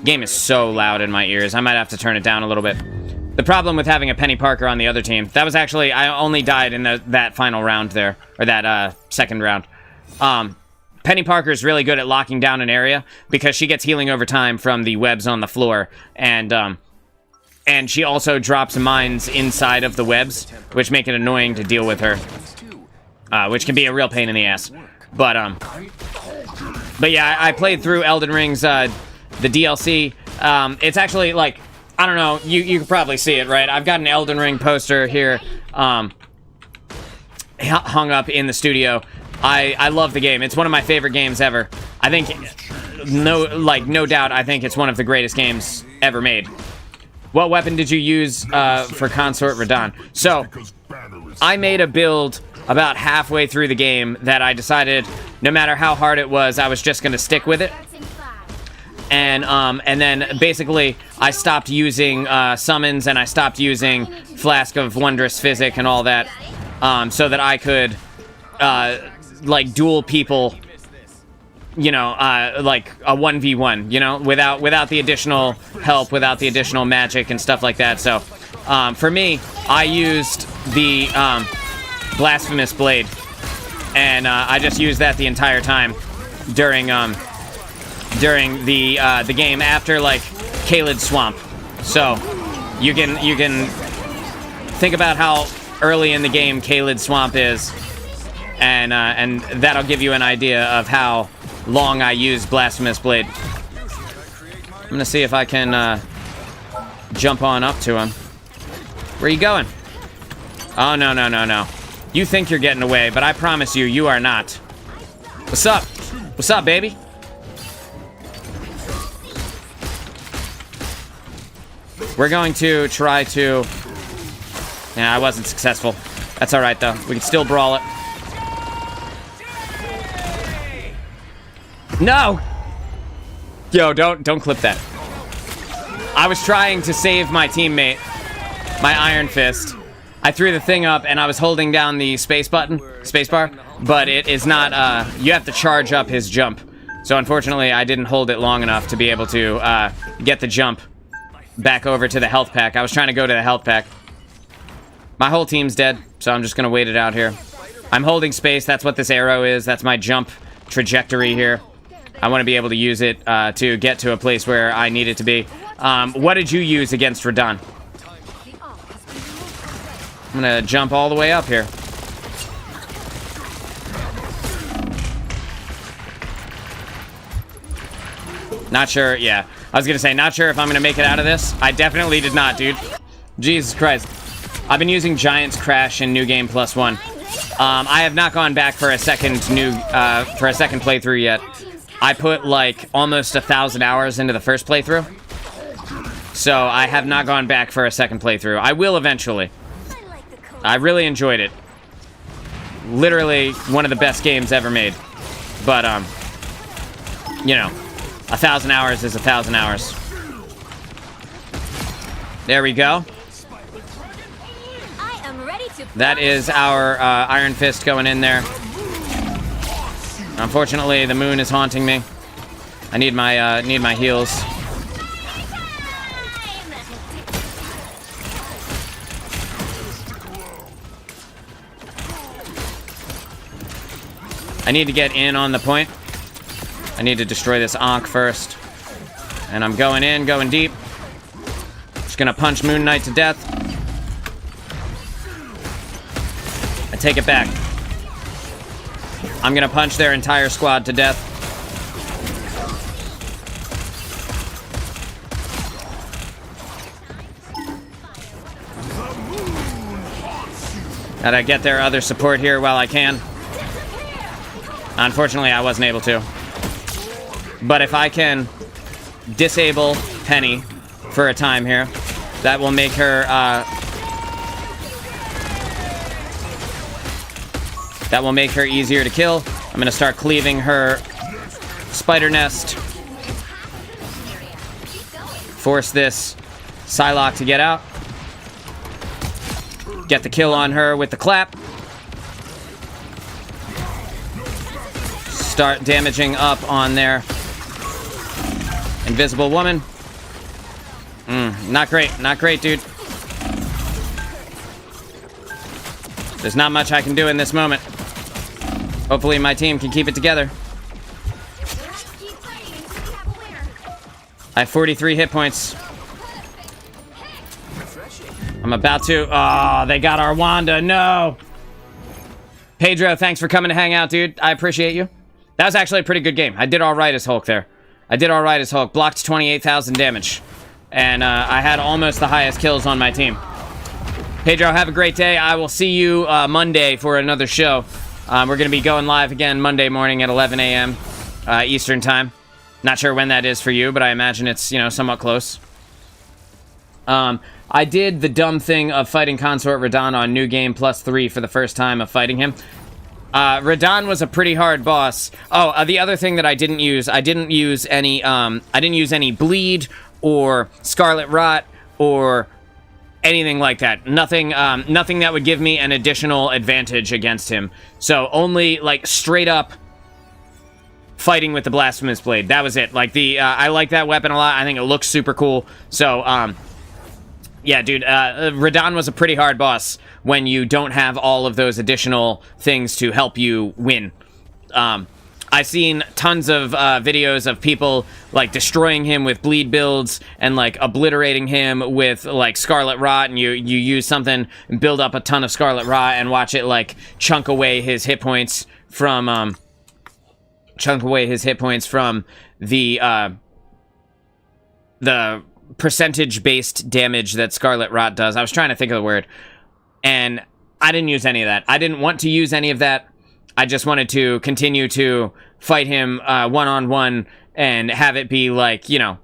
Game is so loud in my ears. I might have to turn it down a little bit. The problem with having a Penny Parker on the other team... That was actually... I only died in that final round there. Or that second round. Penny Parker is really good at locking down an area because she gets healing over time from the webs on the floor, and she also drops mines inside of the webs, which make it annoying to deal with her, which can be a real pain in the ass. But yeah, I played through Elden Ring's the DLC. It's actually like, I don't know, you can probably see it, right? I've got an Elden Ring poster here, hung up in the studio. I love the game. It's one of my favorite games ever. I think, no doubt, I think it's one of the greatest games ever made. What weapon did you use for Consort Radahn? So, I made a build about halfway through the game that I decided, no matter how hard it was, I was just going to stick with it. And then, basically, I stopped using summons, and I stopped using Flask of Wondrous Physic and all that, so that I could... like duel people, you know, like a 1v1, you know, without the additional help, without the additional magic and stuff like that. So, for me, I used the Blasphemous Blade, and I just used that the entire time during the game after like Caelid Swamp. So, you can think about how early in the game Caelid Swamp is. And that'll give you an idea of how long I use Blasphemous Blade. I'm gonna see if I can jump on up to him. Where are you going? Oh, no, no, no, no. You think you're getting away, but I promise you, you are not. What's up? What's up, baby? We're going to try to... Nah, I wasn't successful. That's alright, though. We can still brawl it. No! Yo, don't clip that. I was trying to save my teammate, my Iron Fist. I threw the thing up and I was holding down the spacebar, but it is not, you have to charge up his jump. So unfortunately, I didn't hold it long enough to be able to, get the jump back over to the health pack. I was trying to go to the health pack. My whole team's dead, so I'm just gonna wait it out here. I'm holding space, that's what this arrow is, that's my jump trajectory here. I want to be able to use it to get to a place where I need it to be. What did you use against Radahn? I'm going to jump all the way up here. Not sure, yeah. I was gonna say, not sure if I'm gonna make it out of this. I definitely did not, dude. Jesus Christ. I've been using Giant's Crash in New Game +1. I have not gone back for a second playthrough yet. I put like almost 1,000 hours into the first playthrough. So I have not gone back for a second playthrough. I will eventually. I really enjoyed it. Literally one of the best games ever made. But, you know, 1,000 hours is 1,000 hours. There we go. That is our Iron Fist going in there. Unfortunately, the moon is haunting me. I need my heals. I need to get in on the point. I need to destroy this Ankh first. And I'm going in, going deep. Just gonna punch Moon Knight to death. I take it back. I'm gonna punch their entire squad to death. Gotta get their other support here while I can. Unfortunately, I wasn't able to. But if I can disable Penny for a time here, that will make her, that will make her easier to kill. I'm gonna start cleaving her spider nest. Force this Psylocke to get out. Get the kill on her with the clap. Start damaging up on their invisible woman. Not great, dude. There's not much I can do in this moment. Hopefully my team can keep it together. I have 43 hit points. I'm about to... Oh, they got our Wanda. No! Pedro, thanks for coming to hang out, dude. I appreciate you. That was actually a pretty good game. I did all right as Hulk there. I did all right as Hulk. Blocked 28,000 damage. And I had almost the highest kills on my team. Pedro, have a great day. I will see you Monday for another show. We're going to be going live again Monday morning at 11 a.m. Eastern time. Not sure when that is for you, but I imagine it's, you know, somewhat close. I did the dumb thing of fighting Consort Radahn on New Game +3 for the first time of fighting him. Radahn was a pretty hard boss. Oh, the other thing that I didn't use any bleed or Scarlet Rot or anything like that. Nothing that would give me an additional advantage against him. So only like straight up fighting with the Blasphemous Blade. That was it. Like I like that weapon a lot. I think it looks super cool. So yeah, dude, Radahn was a pretty hard boss when you don't have all of those additional things to help you win. I've seen tons of videos of people, like, destroying him with bleed builds and, like, obliterating him with, like, Scarlet Rot, and you use something and build up a ton of Scarlet Rot and watch it, like, chunk away his hit points from the percentage-based damage that Scarlet Rot does. I was trying to think of the word. And I didn't use any of that. I didn't want to use any of that. I just wanted to continue to fight him one-on-one and have it be like, you know,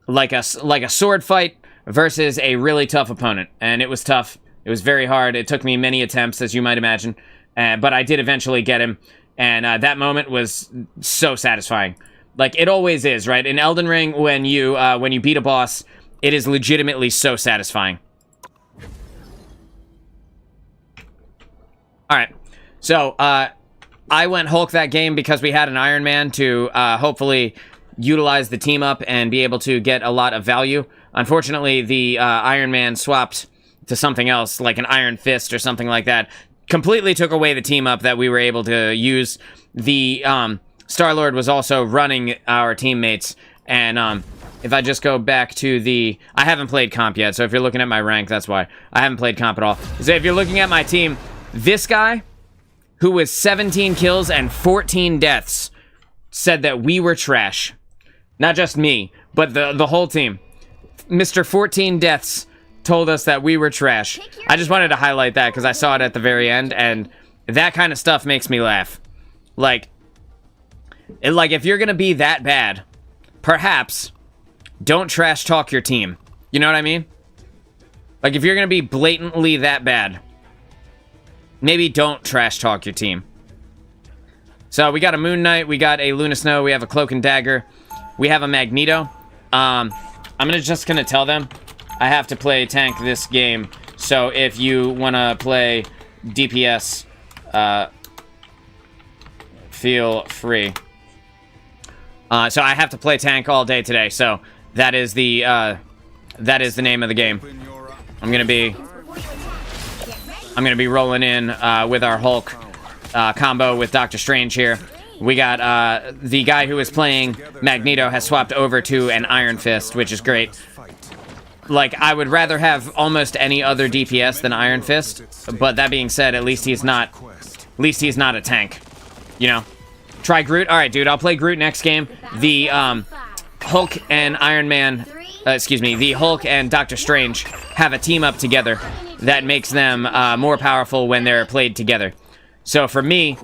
like a sword fight versus a really tough opponent. And it was tough. It was very hard. It took me many attempts, as you might imagine. But I did eventually get him. And that moment was so satisfying. Like, it always is, right? In Elden Ring, when you beat a boss, it is legitimately so satisfying. Alright, so, I went Hulk that game because we had an Iron Man to hopefully utilize the team up and be able to get a lot of value. Unfortunately, the Iron Man swapped to something else, like an Iron Fist or something like that. Completely took away the team up that we were able to use. The Star-Lord was also running our teammates, and if I just go back to the... I haven't played comp yet, so if you're looking at my rank, that's why. I haven't played comp at all. So if you're looking at my team, this guy, who was 17 kills and 14 deaths, said that we were trash. Not just me, but the whole team. Mr. 14 Deaths told us that we were trash. I just wanted to highlight that because I saw it at the very end, and that kind of stuff makes me laugh. Like, if you're gonna be that bad, perhaps don't trash talk your team. You know what I mean? Like, if you're gonna be blatantly that bad, maybe don't trash talk your team. So we got a Moon Knight, we got a Luna Snow, we have a Cloak and Dagger, we have a Magneto. I'm just gonna tell them I have to play tank this game. So if you wanna play DPS, feel free. So I have to play tank all day today. So that is the name of the game. I'm gonna be rolling in with our Hulk combo with Doctor Strange here. We got the guy who is playing Magneto has swapped over to an Iron Fist, which is great. Like, I would rather have almost any other DPS than Iron Fist, but that being said, at least he's not a tank, you know. Try Groot. All right, dude, I'll play Groot next game. The Hulk and Iron Man, the Hulk and Doctor Strange have a team up together that makes them more powerful when they're played together. So for me,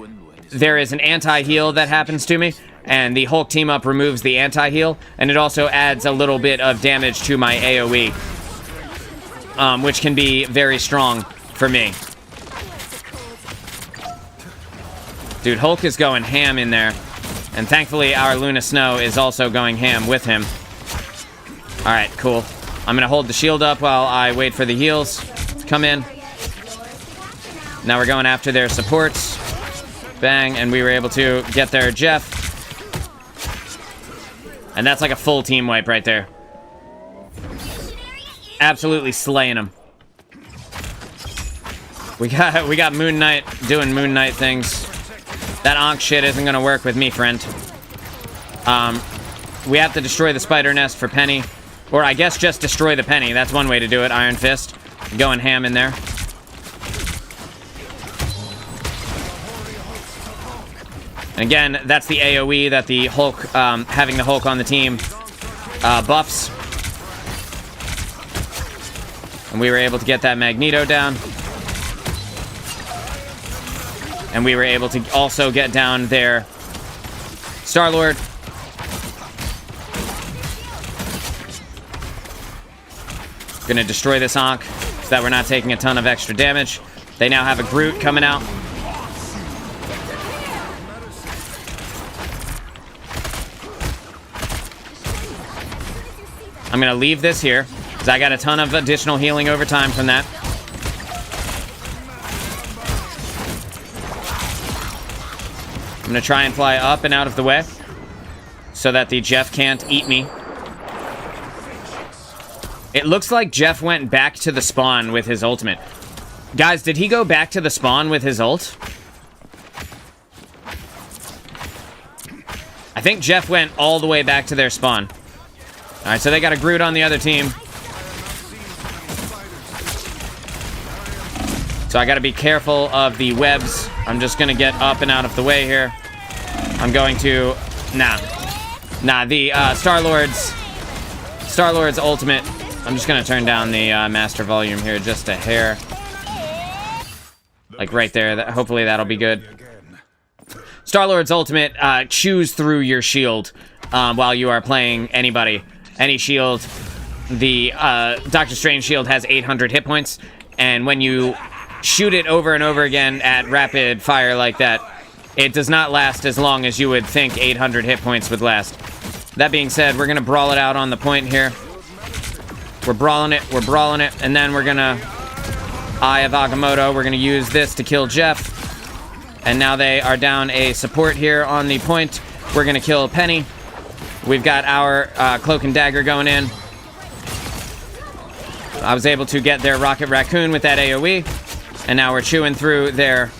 there is an anti-heal that happens to me, and the Hulk team up removes the anti-heal, and it also adds a little bit of damage to my AoE, which can be very strong for me. Dude, Hulk is going ham in there, and thankfully our Luna Snow is also going ham with him. Alright, cool. I'm gonna hold the shield up while I wait for the heals to come in. Now we're going after their supports. Bang, and we were able to get their Jeff. And that's like a full team wipe right there. Absolutely slaying them. We got Moon Knight doing Moon Knight things. That Ankh shit isn't gonna work with me, friend. We have to destroy the spider nest for Penny. Or I guess just destroy the Penny. That's one way to do it, Iron Fist. Going ham in there. And again, that's the AoE that the Hulk, having the Hulk on the team, buffs. And we were able to get that Magneto down. And we were able to also get down their Star-Lord. Gonna destroy this Ankh so that we're not taking a ton of extra damage. They now have a Groot coming out. I'm gonna leave this here, because I got a ton of additional healing over time from that. I'm gonna try and fly up and out of the way, so that the Jeff can't eat me. It looks like Jeff went back to the spawn with his ultimate. Guys, did he go back to the spawn with his ult? I think Jeff went all the way back to their spawn. Alright, so they got a Groot on the other team. So I gotta be careful of the webs. I'm just gonna get up and out of the way here. I'm going to... Nah, the Star-Lord's ultimate. I'm just gonna turn down the master volume here just a hair. Like right there. Hopefully that'll be good. Star-Lord's ultimate chews through your shield while you are playing anybody. Any shield. The Doctor Strange shield has 800 hit points, and when you shoot it over and over again at rapid fire like that, it does not last as long as you would think 800 hit points would last. That being said, we're gonna brawl it out on the point here. We're brawling it, and then we're gonna Eye of Agamotto. We're gonna use this to kill Jeff. And now they are down a support here on the point. We're gonna kill Penny. We've got our Cloak and Dagger going in. I was able to get their Rocket Raccoon with that AoE. And now we're chewing through their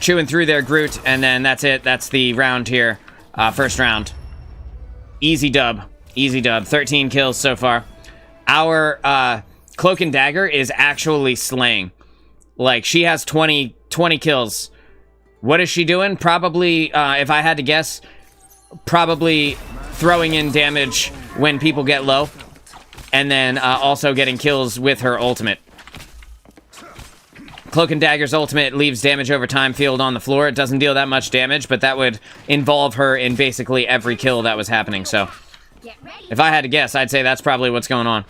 Groot, and then that's it. That's the round here. First round. Easy dub. 13 kills so far. Our Cloak and Dagger is actually slaying. Like, she has 20 kills. What is she doing? Probably, if I had to guess, probably throwing in damage when people get low, and then also getting kills with her ultimate. Cloak and Dagger's ultimate leaves damage over time field on the floor. It doesn't deal that much damage, but that would involve her in basically every kill that was happening. So if I had to guess, I'd say that's probably what's going on.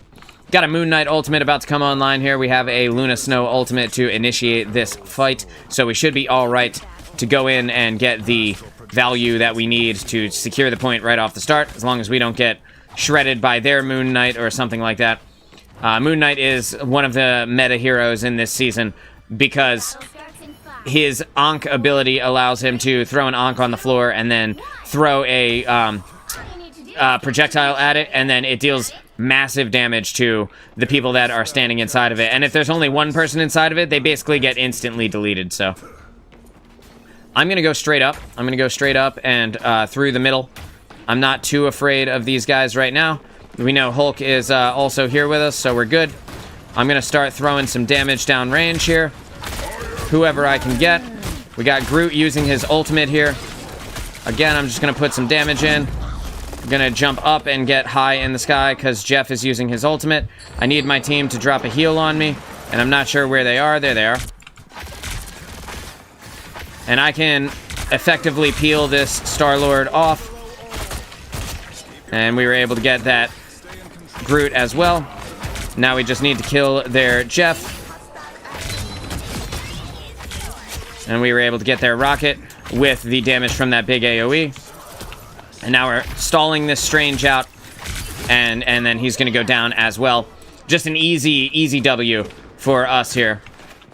Got a Moon Knight ultimate about to come online here. We have a Luna Snow ultimate to initiate this fight, so we should be all right to go in and get the value that we need to secure the point right off the start, as long as we don't get shredded by their Moon Knight or something like that. Moon Knight is one of the meta heroes in this season, because his Ankh ability allows him to throw an Ankh on the floor and then throw a projectile at it, and then it deals massive damage to the people that are standing inside of it. And if there's only one person inside of it, they basically get instantly deleted. So I'm going to go straight up. I'm going to go straight up and through the middle. I'm not too afraid of these guys right now. We know Hulk is also here with us, so we're good. I'm going to start throwing some damage down range here. Whoever I can get. We got Groot using his ultimate here. Again, I'm just going to put some damage in. I'm going to jump up and get high in the sky because Jeff is using his ultimate. I need my team to drop a heal on me, and I'm not sure where they are. There they are. And I can effectively peel this Star-Lord off. And we were able to get that Groot as well. Now we just need to kill their Jeff. And we were able to get their Rocket with the damage from that big AoE. And now we're stalling this Strange out. And then he's going to go down as well. Just an easy W for us here.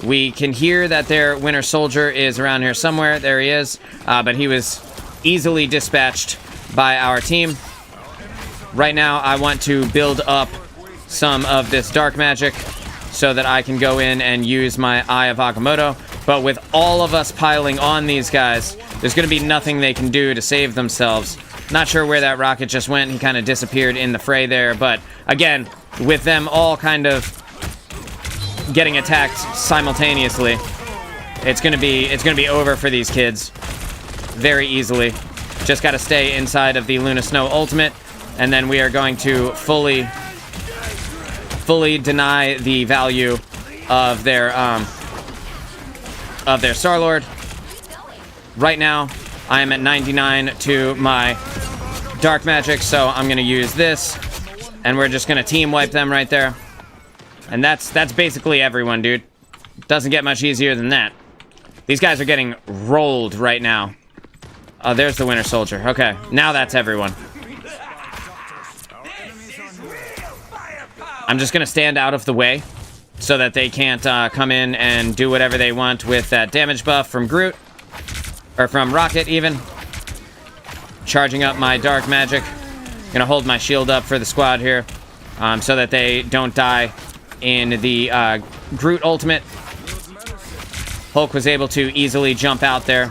We can hear that their Winter Soldier is around here somewhere. There he is. But he was easily dispatched by our team. Right now, I want to build up some of this dark magic so that I can go in and use my Eye of Agamotto. But with all of us piling on these guys, there's going to be nothing they can do to save themselves. Not sure where that Rocket just went. He kind of disappeared in the fray there. But again, with them all kind of getting attacked simultaneously, it's going to be over for these kids very easily. Just got to stay inside of the Luna Snow ultimate, and then we are going to fully deny the value of their Star-Lord. Right now, I am at 99 to my dark magic, so I'm gonna use this, and we're just gonna team wipe them right there. And that's basically everyone, dude. Doesn't get much easier than that. These guys are getting rolled right now. Oh, there's the Winter Soldier. Okay, now that's everyone. I'm just going to stand out of the way so that they can't come in and do whatever they want with that damage buff from Groot. Or from Rocket, even. Charging up my dark magic. Going to hold my shield up for the squad here so that they don't die in the Groot ultimate. Hulk was able to easily jump out there.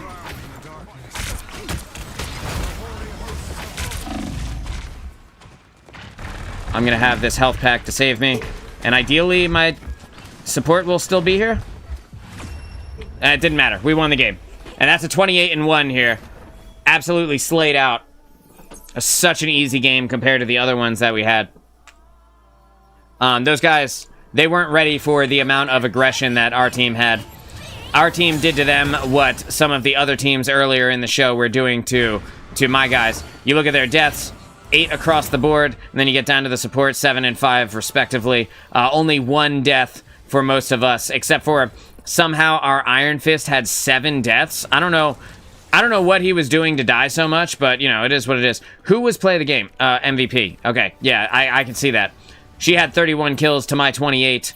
I'm going to have this health pack to save me. And ideally, my support will still be here. It didn't matter. We won the game. And that's a 28-1 here. Absolutely slayed out. Such an easy game compared to the other ones that we had. Those guys, they weren't ready for the amount of aggression that our team had. Our team did to them what some of the other teams earlier in the show were doing to my guys. You look at their deaths. 8 across the board, and then you get down to the support, 7 and 5 respectively. Only 1 death for most of us, except for somehow our Iron Fist had 7 deaths. I don't know what he was doing to die so much, but you know, it is what it is. Who was play the game? MVP. Okay, yeah, I can see that. She had 31 kills to my 28.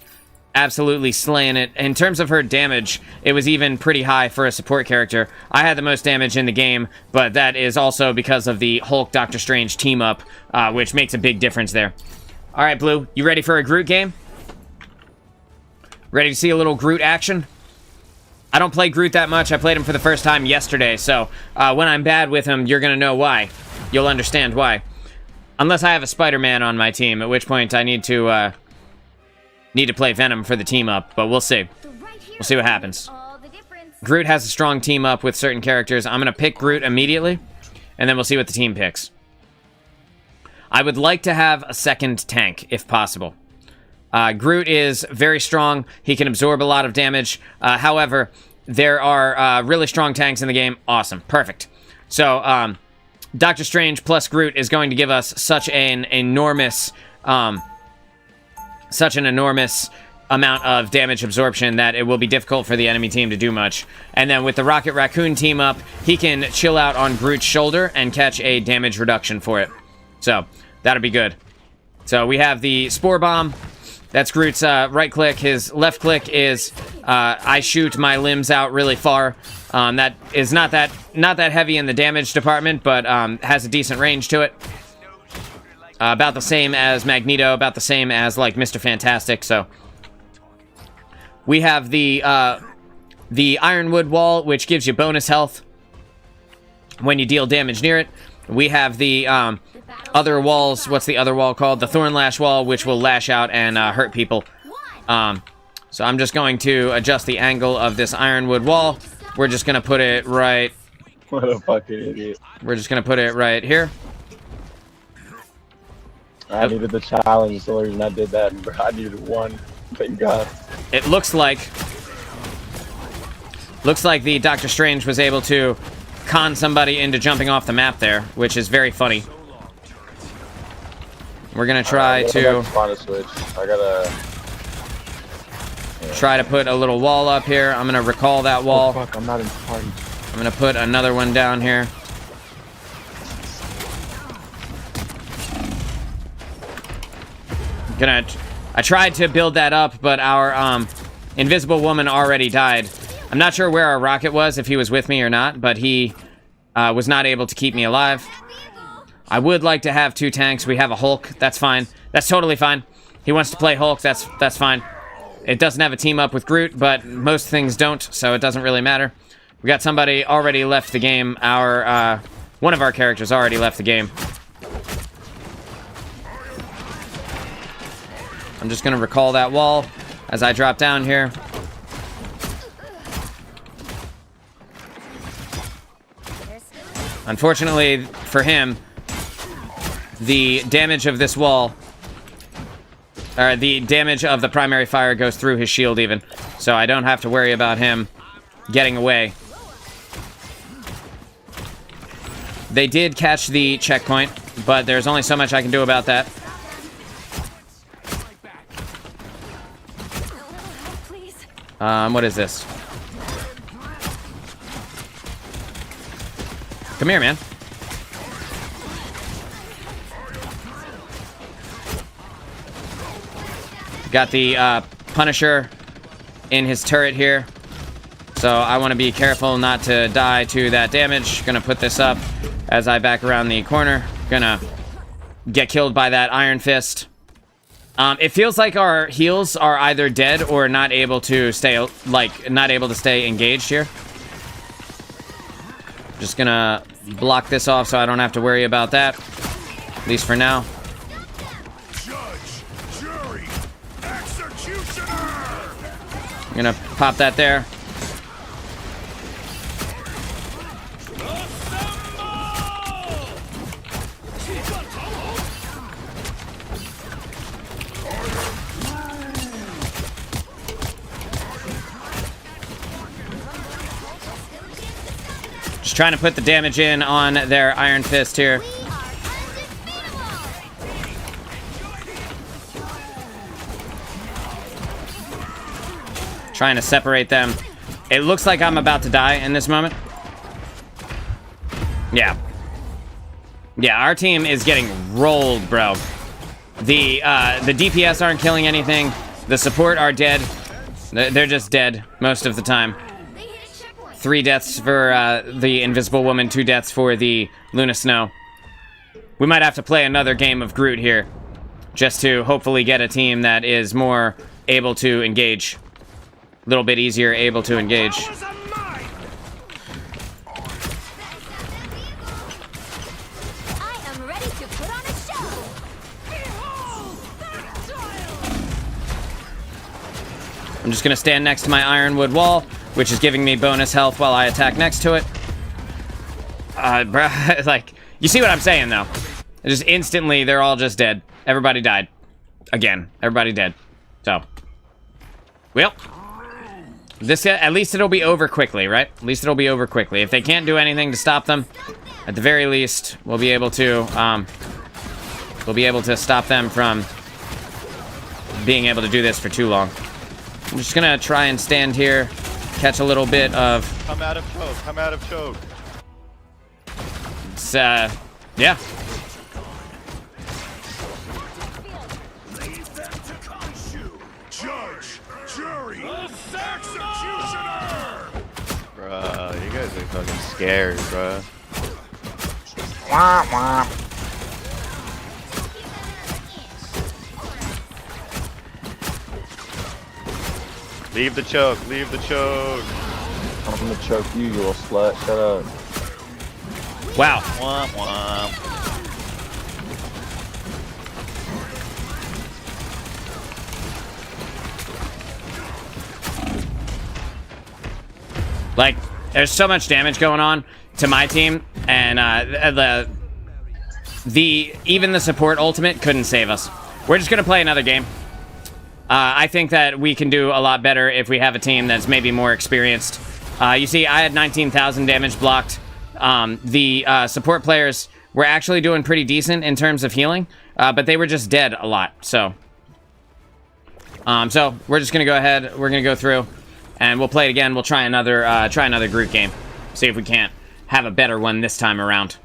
Absolutely slaying it. In terms of her damage, it was even pretty high for a support character. I had the most damage in the game, but that is also because of the Hulk-Doctor Strange team-up, which makes a big difference there. All right, Blue, you ready for a Groot game? Ready to see a little Groot action? I don't play Groot that much. I played him for the first time yesterday, so when I'm bad with him, you're going to know why. You'll understand why. Unless I have a Spider-Man on my team, at which point I need to play Venom for the team-up, but we'll see. We'll see what happens. Groot has a strong team-up with certain characters. I'm going to pick Groot immediately, and then we'll see what the team picks. I would like to have a second tank, if possible. Groot is very strong. He can absorb a lot of damage. However, there are really strong tanks in the game. Awesome. Perfect. So, Doctor Strange plus Groot is going to give us such an enormous amount of damage absorption that it will be difficult for the enemy team to do much. And then with the Rocket Raccoon team up, he can chill out on Groot's shoulder and catch a damage reduction for it. So, that'll be good. So, we have the Spore Bomb. That's Groot's right click. His left click is I shoot my limbs out really far. That is not that heavy in the damage department, but has a decent range to it. About the same as Magneto, about the same as like Mr. Fantastic. So we have the Ironwood Wall, which gives you bonus health when you deal damage near it. We have the other walls. What's the other wall called? The Thornlash Wall, which will lash out and hurt people. So I'm just going to adjust the angle of this Ironwood Wall. We're just going to put it right... What a fucking idiot. We're just going to put it right here. I needed the challenge, so the reason I did that, bro. I needed one. Thank God. It looks like the Doctor Strange was able to con somebody into jumping off the map there, which is very funny. We're gonna try to try to put a little wall up here. I'm gonna recall that wall. Oh, fuck, I'm not in party. I'm gonna put another one down here. I tried to build that up, but our invisible woman already died. I'm not sure where our rocket was, if he was with me or not, but he was not able to keep me alive. I would like to have 2 tanks. We have a Hulk. That's fine. That's totally fine. He wants to play Hulk. That's fine. It doesn't have a team up with Groot, but most things don't, so it doesn't really matter. We got somebody already left the game. One of our characters already left the game. I'm just gonna recall that wall as I drop down here. Unfortunately for him, the damage of this wall, or the damage of the primary fire goes through his shield even, so I don't have to worry about him getting away. They did catch the checkpoint, but there's only so much I can do about that. What is this? Come here, man. Got the Punisher in his turret here. So I want to be careful not to die to that damage. Gonna put this up as I back around the corner. Gonna get killed by that Iron Fist. It feels like our heals are either dead or not able to stay, engaged here. Just gonna block this off so I don't have to worry about that. At least for now. I'm gonna pop that there. Just trying to put the damage in on their Iron Fist here. Trying to separate them. It looks like I'm about to die in this moment. Yeah. Yeah, our team is getting rolled, bro. The DPS aren't killing anything. The support are dead. They're just dead most of the time. 3 deaths for the Invisible Woman, 2 deaths for the Luna Snow. We might have to play another game of Groot here, just to hopefully get a team that is more able to engage. A little bit easier able to engage. I'm just gonna stand next to my Ironwood Wall, which is giving me bonus health while I attack next to it. Bro, like, you see what I'm saying, though. Just instantly, they're all just dead. Everybody died. Again, everybody dead. So, well, this at least it'll be over quickly, right? At least it'll be over quickly. If they can't do anything to stop them, at the very least, we'll be able to stop them from being able to do this for too long. I'm just gonna try and stand here, catch a little bit of. Come out of choke. Come out of choke. It's yeah. Bruh, you guys are fucking scared, bruh. Wah, wah. Leave the choke, leave the choke. I'm gonna choke you, you little slut. Shut up. Wow. Womp womp. Like, there's so much damage going on to my team, and even the support ultimate couldn't save us. We're just gonna play another game. I think that we can do a lot better if we have a team that's maybe more experienced. You see, I had 19,000 damage blocked. The support players were actually doing pretty decent in terms of healing, but they were just dead a lot. So we're just gonna go ahead. We're gonna go through, and we'll play it again. We'll try another group game. See if we can't have a better one this time around.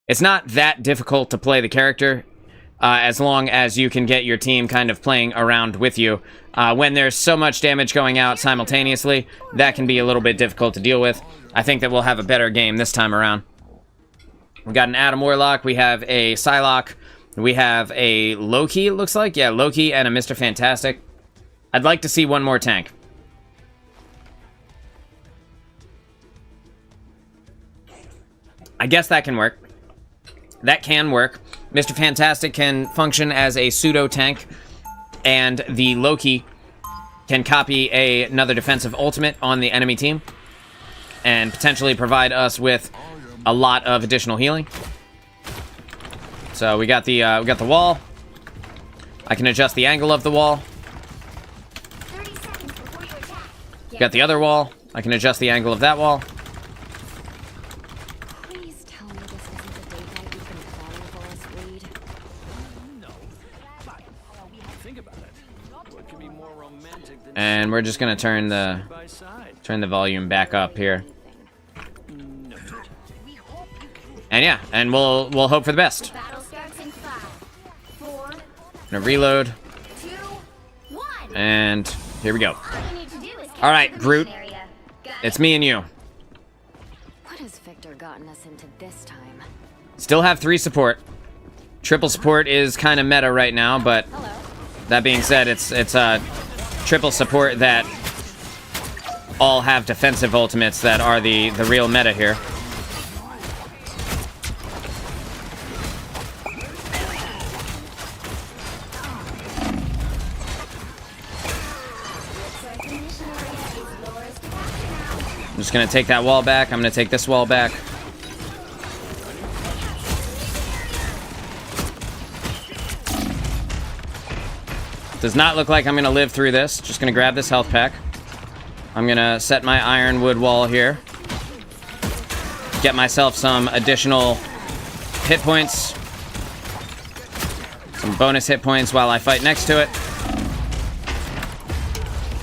It's not that difficult to play the character, as long as you can get your team kind of playing around with you. When there's so much damage going out simultaneously, that can be a little bit difficult to deal with. I think that we'll have a better game this time around. We've got an Adam Warlock, we have a Psylocke, we have a Loki, it looks like. Yeah, Loki and a Mr. Fantastic. I'd like to see one more tank. I guess that can work. That can work. Mr. Fantastic can function as a pseudo-tank, and the Loki can copy another defensive ultimate on the enemy team, and potentially provide us with a lot of additional healing. So we got the wall. I can adjust the angle of the wall. Got the other wall. I can adjust the angle of that wall. Please tell me this isn't the date night you've been planning for us, Reed. And we're just gonna turn the volume back up here. And yeah, and we'll hope for the best. Battle starts in 5, 4, Gonna reload, 2, 1. and here we go. All you need to do is get All right, to the Groot. mission area. Got It's it? me and you. What has Victor gotten us into this time? Still have 3 support. Triple support is kind of meta right now, but Hello. that being said, it's triple support that all have defensive ultimates that are the real meta here. I'm just gonna take that wall back. I'm gonna take this wall back. Does not look like I'm gonna live through this. Just gonna grab this health pack. I'm gonna set my ironwood wall here. Get myself some additional hit points. Some bonus hit points while I fight next to it.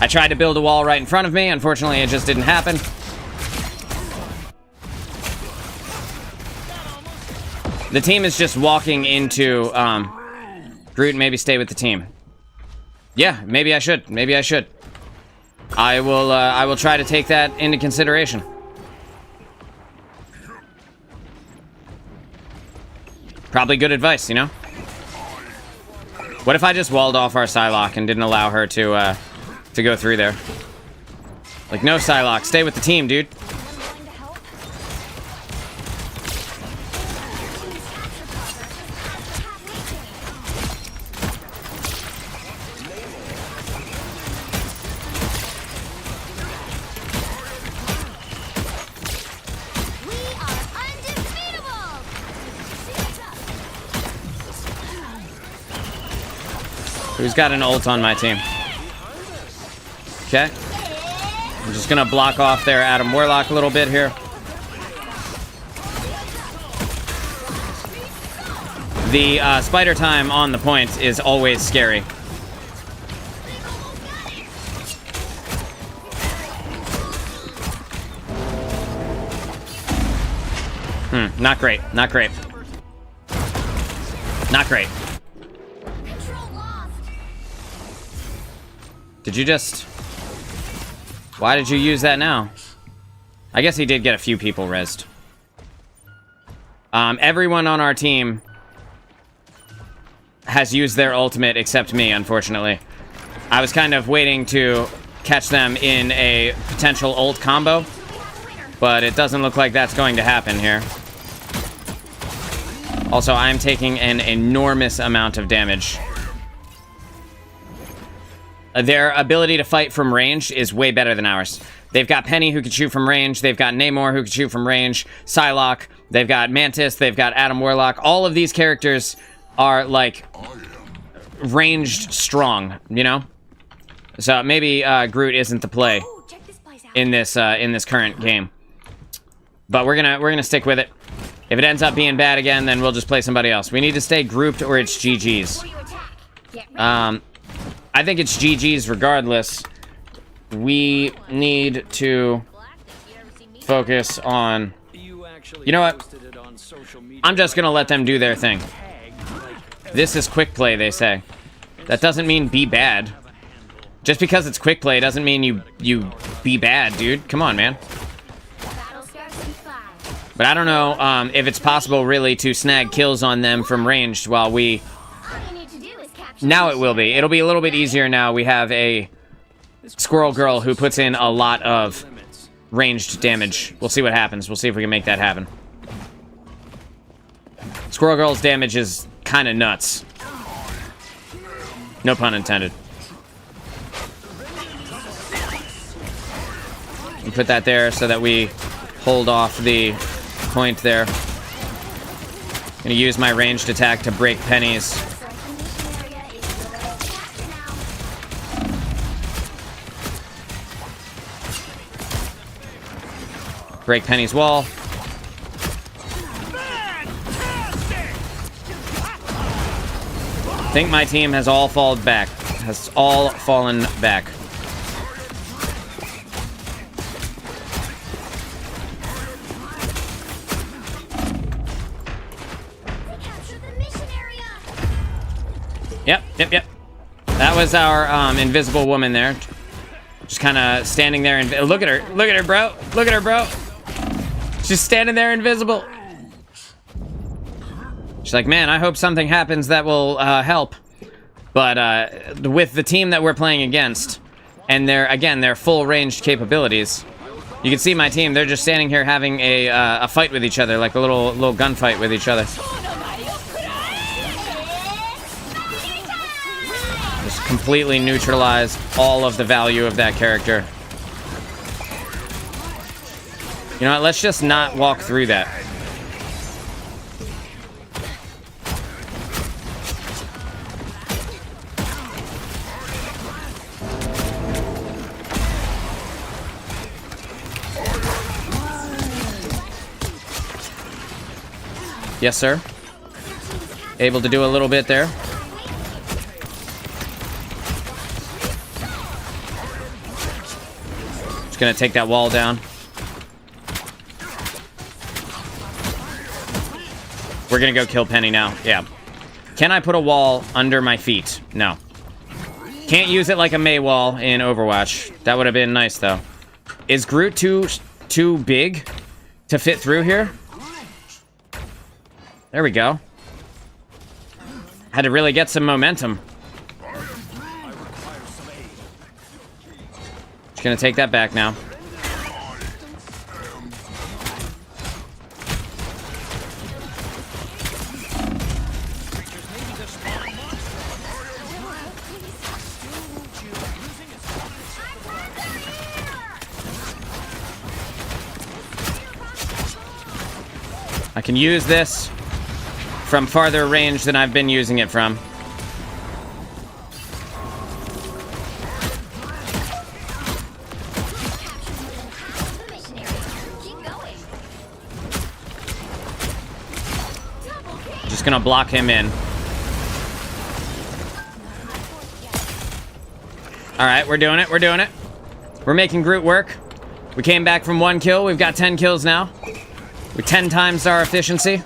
I tried to build a wall right in front of me. Unfortunately, it just didn't happen. The team is just walking into Groot. Maybe stay with the team. Yeah, maybe I should. Maybe I should. I will try to take that into consideration. Probably good advice, you know? What if I just walled off our Psylocke and didn't allow her to go through there? Like, no, Psylocke, stay with the team, dude. Who's got an ult on my team? Okay. I'm just gonna block off their Adam Warlock a little bit here. The spider time on the point is always scary. Not great. Not great. Not great. Did you just... Why did you use that now? I guess he did get a few people rezzed. Everyone on our team has used their ultimate except me, unfortunately. I was kind of waiting to catch them in a potential ult combo, but it doesn't look like that's going to happen here. Also, I'm taking an enormous amount of damage. Their ability to fight from range is way better than ours. They've got Penny who can shoot from range. They've got Namor who can shoot from range. Psylocke. They've got Mantis. They've got Adam Warlock. All of these characters are, like, ranged strong, you know? So maybe Groot isn't the play in this current game. But we're gonna stick with it. If it ends up being bad again, then we'll just play somebody else. We need to stay grouped or it's GG's. I think it's GG's regardless. We need to focus on... You know what? I'm just gonna let them do their thing. This is quick play, they say. That doesn't mean be bad. Just because it's quick play doesn't mean you be bad, dude. Come on, man. But I don't know if it's possible, really, to snag kills on them from ranged while we... Now it will be. It'll be a little bit easier now. We have a Squirrel Girl who puts in a lot of ranged damage. We'll see what happens. We'll see if we can make that happen. Squirrel Girl's damage is kind of nuts. No pun intended. And put that there so that we hold off the point there. Gonna use my ranged attack to break Penny's. Break Penny's wall. I think my team has all fallen back. Has all fallen back. Yep. That was our invisible woman there. Just kind of standing there and look at her. Look at her, bro. Look at her, bro. She's standing there invisible. She's like, man, I hope something happens that will help. But with the team that we're playing against, and their full ranged capabilities, you can see my team. They're just standing here having a fight with each other, like a little gunfight with each other. Just completely neutralize all of the value of that character. You know what? Let's just not walk through that. Yes, sir. Able to do a little bit there. Just gonna take that wall down. We're gonna go kill Penny now. Yeah. Can I put a wall under my feet? No. Can't use it like a Mei wall in Overwatch. That would have been nice, though. Is Groot too big to fit through here? There we go. Had to really get some momentum. Just gonna take that back now. I can use this from farther range than I've been using it from. Just gonna block him in. Alright, we're doing it. We're doing it. We're making Groot work. We came back from 1 kill. We've got 10 kills now. We 10 times our efficiency.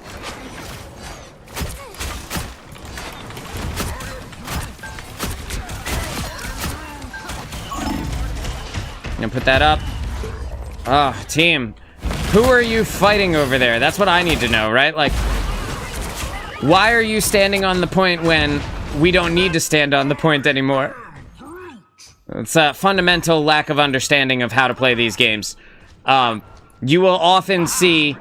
Gonna put that up. Oh, team. Who are you fighting over there? That's what I need to know, right? Like, why are you standing on the point when we don't need to stand on the point anymore? It's a fundamental lack of understanding of how to play these games. You will often see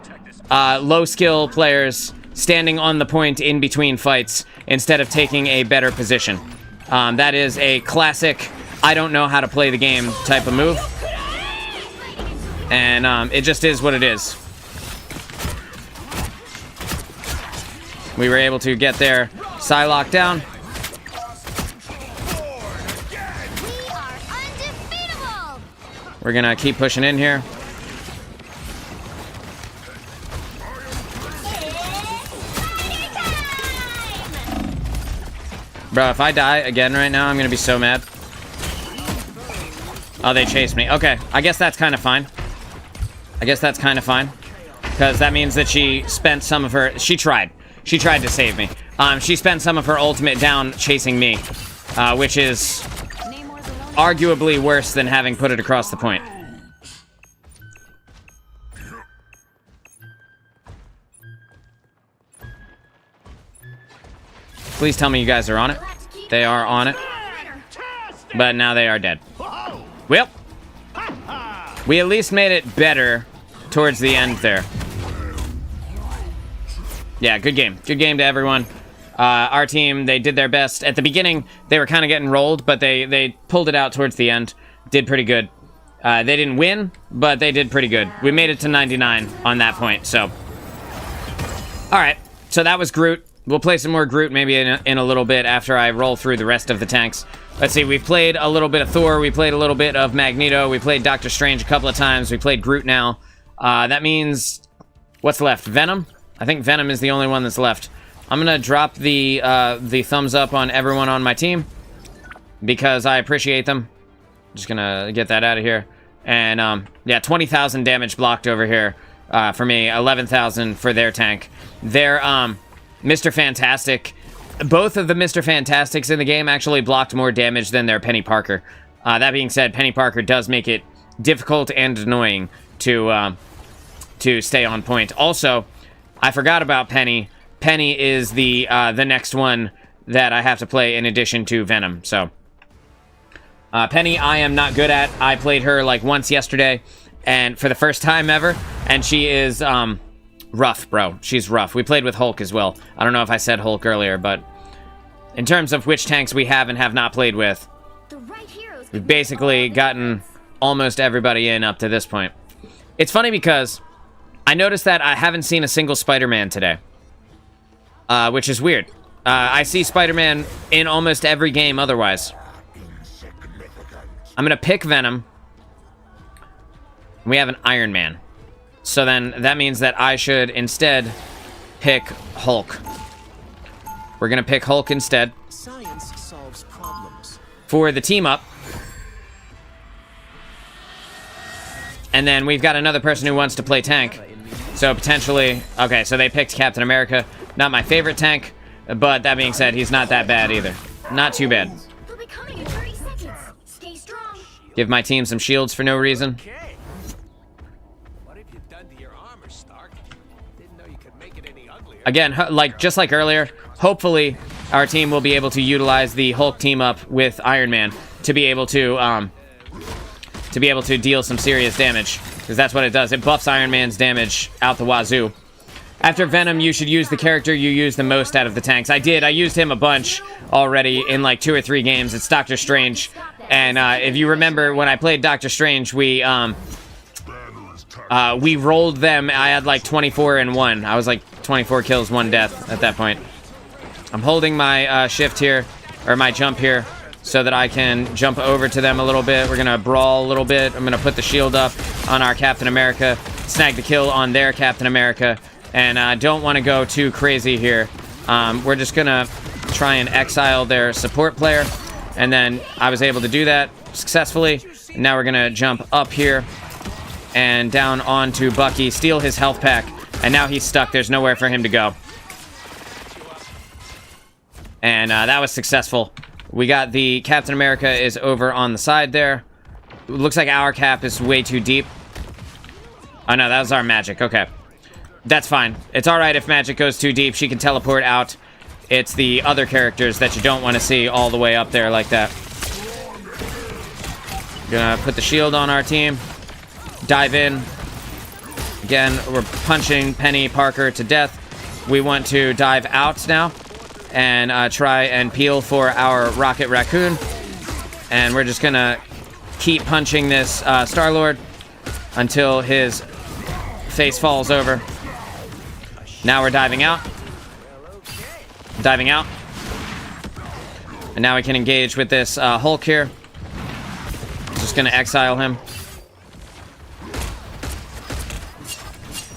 low-skill players standing on the point in between fights instead of taking a better position. That is a classic I don't know how to play the game type of move. And it just is what it is. We were able to get their Psylocke down. We're gonna keep pushing in here. Bro, if I die again right now, I'm gonna be so mad. Oh, they chased me. Okay, I guess that's kind of fine. I guess that's kind of fine. Because that means that she spent some of her... She tried to save me. She spent some of her ultimate down chasing me. Which is arguably worse than having put it across the point. Please tell me you guys are on it. They are on it. But now they are dead. Well, we at least made it better towards the end there. Yeah, good game. Good game to everyone. Our team, they did their best. At the beginning, they were kind of getting rolled, but they pulled it out towards the end. Did pretty good. They didn't win, but they did pretty good. We made it to 99 on that point, so. Alright, so that was Groot. We'll play some more Groot maybe in a little bit after I roll through the rest of the tanks. Let's see, we've played a little bit of Thor, we played a little bit of Magneto, we played Doctor Strange a couple of times, we played Groot now. That means, what's left? Venom? I think Venom is the only one that's left. I'm gonna drop the thumbs up on everyone on my team, because I appreciate them. Just gonna get that out of here. And, yeah, 20,000 damage blocked over here for me, 11,000 for their tank. Their, Mr. Fantastic... Both of the Mr. Fantastics in the game actually blocked more damage than their Penny Parker. That being said, Penny Parker does make it difficult and annoying to stay on point. Also, I forgot about Penny. Penny is the next one that I have to play in addition to Venom. So, Penny I am not good at. I played her like once yesterday, and for the first time ever, and she is rough, bro. She's rough. We played with Hulk as well. I don't know if I said Hulk earlier, but in terms of which tanks we have and have not played with, we've basically gotten almost everybody in up to this point. It's funny because I noticed that I haven't seen a single Spider-Man today, which is weird. I see Spider-Man in almost every game otherwise. I'm gonna pick Venom. We have an Iron Man. So then that means that I should instead pick Hulk. We're gonna pick Hulk instead. Science solves problems. For the team up. And then we've got another person who wants to play tank. So potentially, okay, so they picked Captain America. Not my favorite tank, but that being said, he's not that bad either. Not too bad. Give my team some shields for no reason. Again, like just like earlier, hopefully our team will be able to utilize the Hulk team up with Iron Man to be able to deal some serious damage, because that's what it does. It buffs Iron Man's damage out the wazoo. After Venom, you should use the character you use the most out of the tanks. I did. I used him a bunch already in like 2 or 3 games. It's Doctor Strange, and if you remember when I played Doctor Strange, we rolled them. I had like 24 and 1. I was like 24 kills, 1 death at that point. I'm holding my shift here, or my jump here, so that I can jump over to them a little bit. We're gonna brawl a little bit. I'm gonna put the shield up on our Captain America, snag the kill on their Captain America, and I don't want to go too crazy here. We're just gonna try and exile their support player, and then I was able to do that successfully. Now we're gonna jump up here and down onto Bucky, steal his health pack, and now he's stuck. There's nowhere for him to go. And that was successful. We got the Captain America is over on the side there. It looks like our cap is way too deep. Oh no, that was our magic. Okay. That's fine. It's alright if magic goes too deep. She can teleport out. It's the other characters that you don't want to see all the way up there like that. Gonna put the shield on our team. Dive in. Again, we're punching Penny Parker to death. We want to dive out now and try and peel for our Rocket Raccoon. And we're just gonna keep punching this Star-Lord until his face falls over. Now we're diving out. Diving out. And now we can engage with this Hulk here. Just gonna exile him.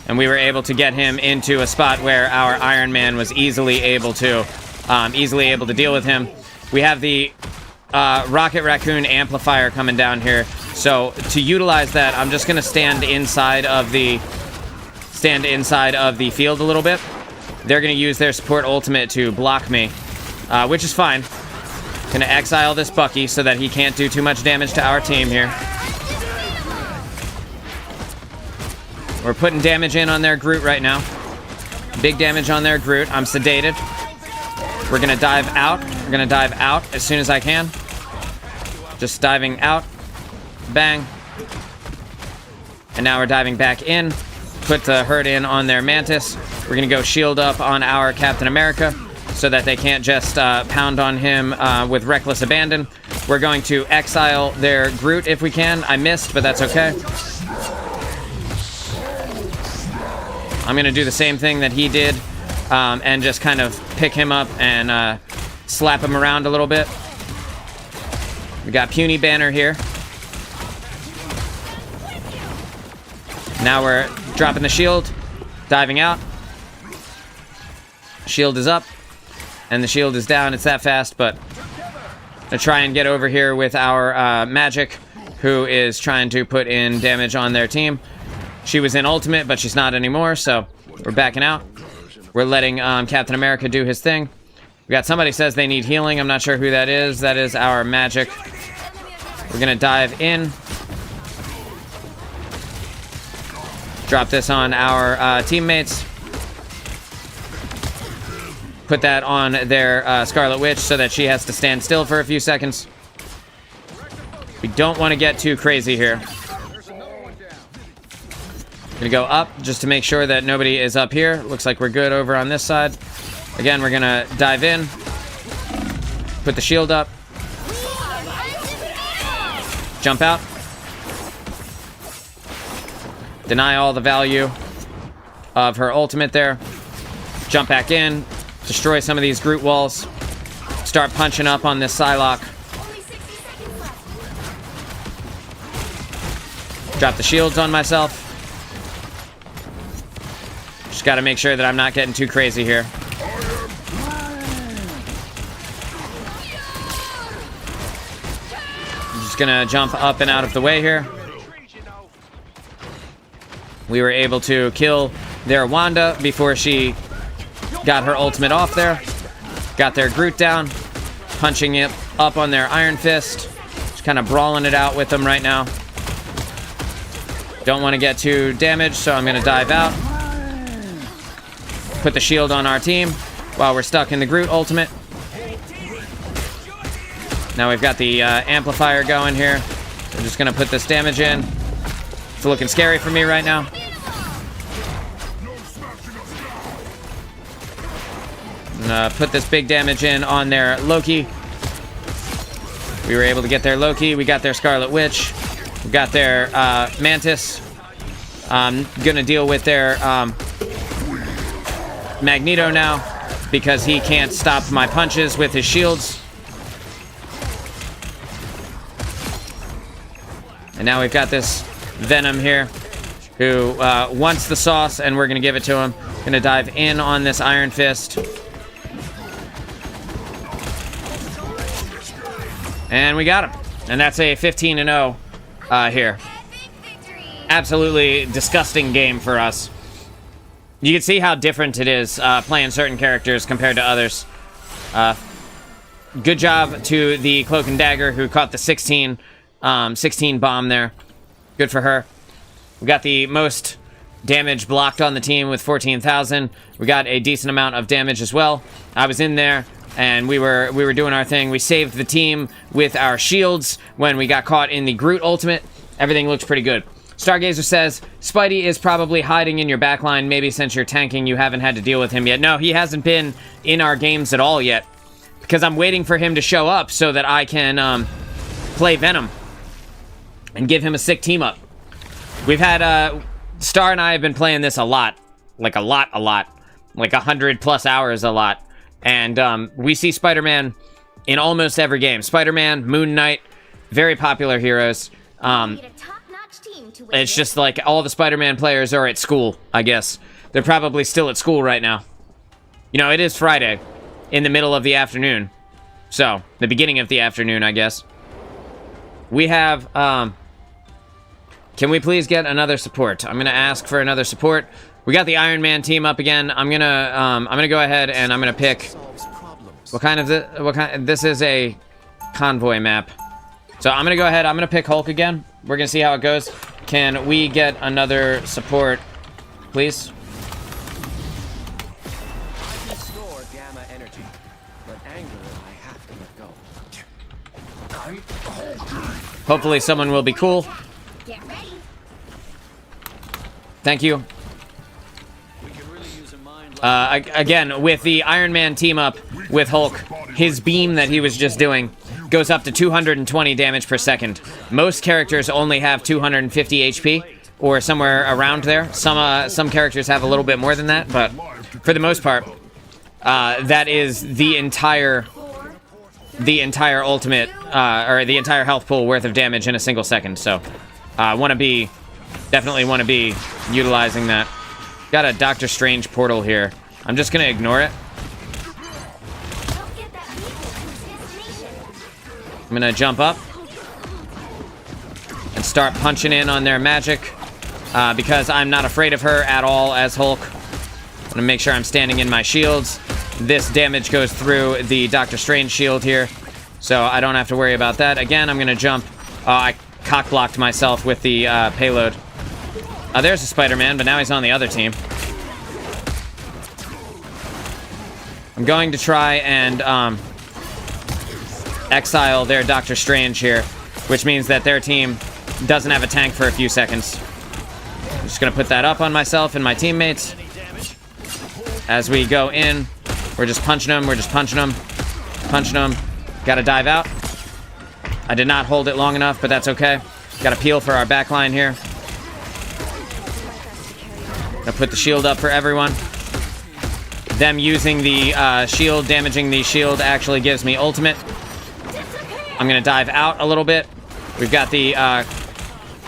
And we were able to get him into a spot where our Iron Man was easily able to deal with him. We have the Rocket Raccoon amplifier coming down here. So to utilize that, I'm just gonna stand inside of the field a little bit. They're gonna use their support ultimate to block me, which is fine. Gonna exile this Bucky so that he can't do too much damage to our team here. We're putting damage in on their Groot right now. Big damage on their Groot. I'm sedated. We're gonna dive out. We're gonna dive out as soon as I can. Just diving out. Bang. And now we're diving back in. Put the hurt in on their Mantis. We're gonna go shield up on our Captain America so that they can't just pound on him with reckless abandon. We're going to exile their Groot if we can. I missed, but that's okay. I'm gonna do the same thing that he did and just kind of pick him up and slap him around a little bit. We got Puny Banner here. Now we're dropping the shield, diving out. Shield is up, and the shield is down. It's that fast, but I'm gonna try and get over here with our Magic, who is trying to put in damage on their team. She was in ultimate, but she's not anymore, so we're backing out. We're letting Captain America do his thing. We got somebody says they need healing. I'm not sure who that is. That is our Magic. We're gonna dive in. Drop this on our teammates. Put that on their Scarlet Witch so that she has to stand still for a few seconds. We don't want to get too crazy here. Gonna go up just to make sure that nobody is up here. Looks like we're good over on this side. Again, we're gonna dive in. Put the shield up. Jump out. Deny all the value of her ultimate there. Jump back in. Destroy some of these Groot walls. Start punching up on this Psylocke. Drop the shields on myself. Just gotta make sure that I'm not getting too crazy here. I'm just gonna jump up and out of the way here. We were able to kill their Wanda before she got her ultimate off there. Got their Groot down. Punching it up on their Iron Fist. Just kind of brawling it out with them right now. Don't want to get too damaged, so I'm going to dive out. Put the shield on our team while we're stuck in the Groot ultimate. Now we've got the amplifier going here. We're just going to put this damage in. It's looking scary for me right now. Put this big damage in on their Loki. We were able to get their Loki. We got their Scarlet Witch. We got their Mantis. I'm gonna deal with their Magneto now because he can't stop my punches with his shields. And now we've got this Venom here who wants the sauce, and we're gonna give it to him. Gonna dive in on this Iron Fist. And we got him. And that's a 15-0 here. Absolutely disgusting game for us. You can see how different it is playing certain characters compared to others. Good job to the Cloak and Dagger who caught the 16 bomb there. Good for her. We got the most damage blocked on the team with 14,000. We got a decent amount of damage as well. I was in there and we were doing our thing. We saved the team with our shields when we got caught in the Groot ultimate. Everything looks pretty good. Stargazer says, Spidey is probably hiding in your backline. Maybe since you're tanking, you haven't had to deal with him yet. No, he hasn't been in our games at all yet. Because I'm waiting for him to show up so that I can play Venom and give him a sick team up. We've had, Star and I have been playing this a lot. Like a lot. Like 100+ hours a lot. And we see Spider-Man in almost every game. Spider-Man, Moon Knight, very popular heroes. It's just like all the Spider-Man players are at school, I guess. They're probably still at school right now. You know, it is Friday in the middle of the afternoon. So, the beginning of the afternoon, I guess. We have, can we please get another support? I'm gonna ask for another support. We got the Iron Man team up again. I'm gonna go ahead and I'm gonna pick this is a convoy map. So I'm gonna go ahead, I'm gonna pick Hulk again. We're gonna see how it goes. Can we get another support, please? Hopefully someone will be cool. Thank you. Again, with the Iron Man team up with Hulk, his beam that he was just doing goes up to 220 damage per second. Most characters only have 250 HP, or somewhere around there. Some characters have a little bit more than that, but for the most part, that is the entire ultimate, or the entire health pool worth of damage in a single second. So, definitely want to be utilizing that. Got a Doctor Strange portal here. I'm just gonna ignore it. I'm gonna jump up and start punching in on their magic because I'm not afraid of her at all as Hulk. I'm gonna make sure I'm standing in my shields. This damage goes through the Doctor Strange shield here, so I don't have to worry about that. Again, I'm gonna jump. I cock-blocked myself with the payload. There's a Spider-Man, but now he's on the other team. I'm going to try and exile their Doctor Strange here, which means that their team doesn't have a tank for a few seconds. I'm just gonna put that up on myself and my teammates. As we go in, we're just punching them, punching them. Gotta dive out. I did not hold it long enough, but that's okay. Gotta peel for our backline here. Gonna put the shield up for everyone. Them using the shield, damaging the shield actually gives me ultimate. I'm gonna dive out a little bit. We've got the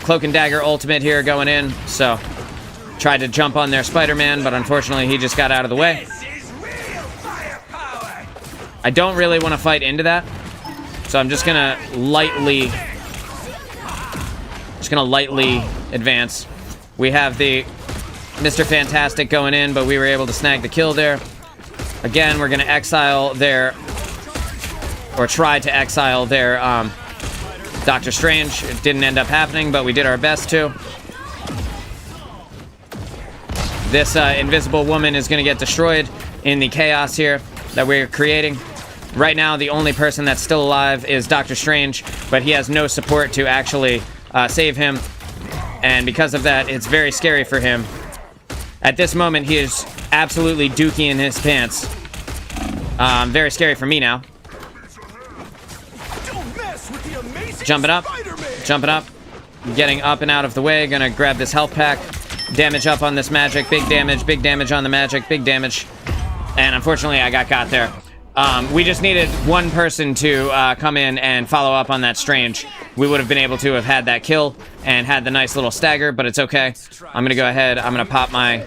Cloak and Dagger ultimate here going in, so tried to jump on their Spider-Man, but unfortunately he just got out of the way. I don't really want to fight into that, so I'm just gonna lightly advance. We have the Mr. Fantastic going in, but we were able to snag the kill there. Again, we're gonna exile their, or try to exile their Doctor Strange. It didn't end up happening, but we did our best to. This invisible woman is gonna get destroyed in the chaos here that we're creating. Right now, the only person that's still alive is Doctor Strange, but he has no support to actually save him. And because of that, it's very scary for him. At this moment, he is absolutely dookie in his pants. Very scary for me now. Jumping up. Getting up and out of the way. Gonna grab this health pack. Damage up on this magic. Big damage on the magic. Big damage. And unfortunately, I got there. We just needed one person to come in and follow up on that Strange. We would have been able to have had that kill and had the nice little stagger, but it's okay. I'm gonna go ahead. I'm gonna pop my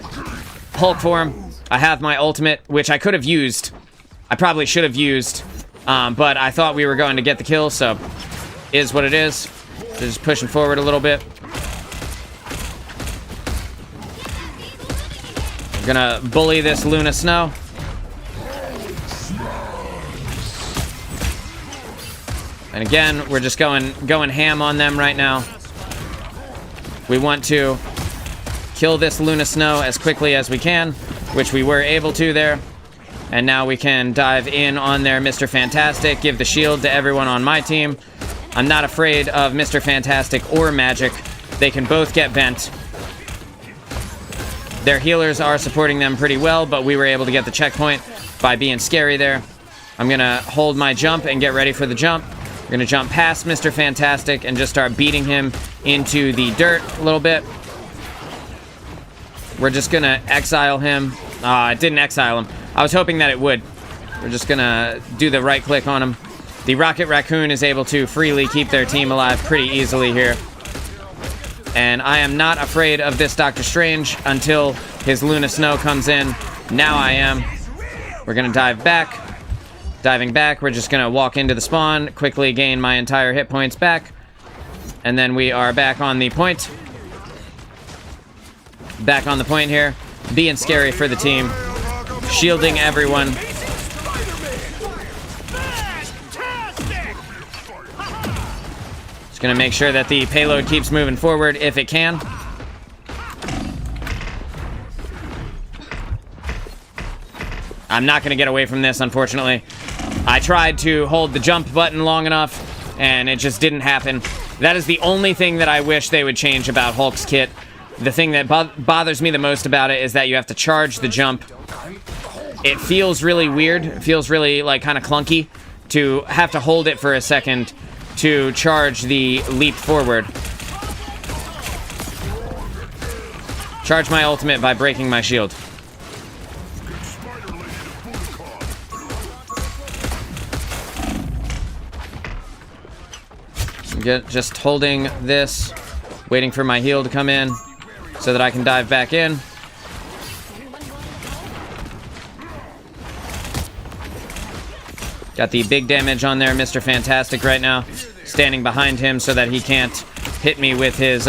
Hulk for him. I have my ultimate, which I could have used. I probably should have used But I thought we were going to get the kill, so is what it is. Just pushing forward a little bit. We're gonna bully this Luna Snow. And again, we're just going ham on them right now. We want to kill this Luna Snow as quickly as we can, which we were able to there. And now we can dive in on their Mr. Fantastic, give the shield to everyone on my team. I'm not afraid of Mr. Fantastic or Magic. They can both get bent. Their healers are supporting them pretty well, but we were able to get the checkpoint by being scary there. I'm gonna hold my jump and get ready for the jump. We're gonna jump past Mr. Fantastic and just start beating him into the dirt a little bit. We're just gonna exile him. It didn't exile him. I was hoping that it would. We're just gonna do the right click on him. The Rocket Raccoon is able to freely keep their team alive pretty easily here. And I am not afraid of this Doctor Strange until his Luna Snow comes in. Now I am. We're gonna dive back. Diving back, we're just gonna walk into the spawn, quickly gain my entire hit points back. And then we are back on the point. Back on the point here. Being scary for the team. Shielding everyone. Just gonna make sure that the payload keeps moving forward if it can. I'm not gonna get away from this, unfortunately. I tried to hold the jump button long enough, and it just didn't happen. That is the only thing that I wish they would change about Hulk's kit. The thing that bothers me the most about it is that you have to charge the jump. It feels really weird. It feels really, like, kind of clunky to have to hold it for a second to charge the leap forward. Charge my ultimate by breaking my shield. Just holding this, waiting for my heal to come in so that I can dive back in. Got the big damage on there, Mr. Fantastic right now. Standing behind him so that he can't hit me with his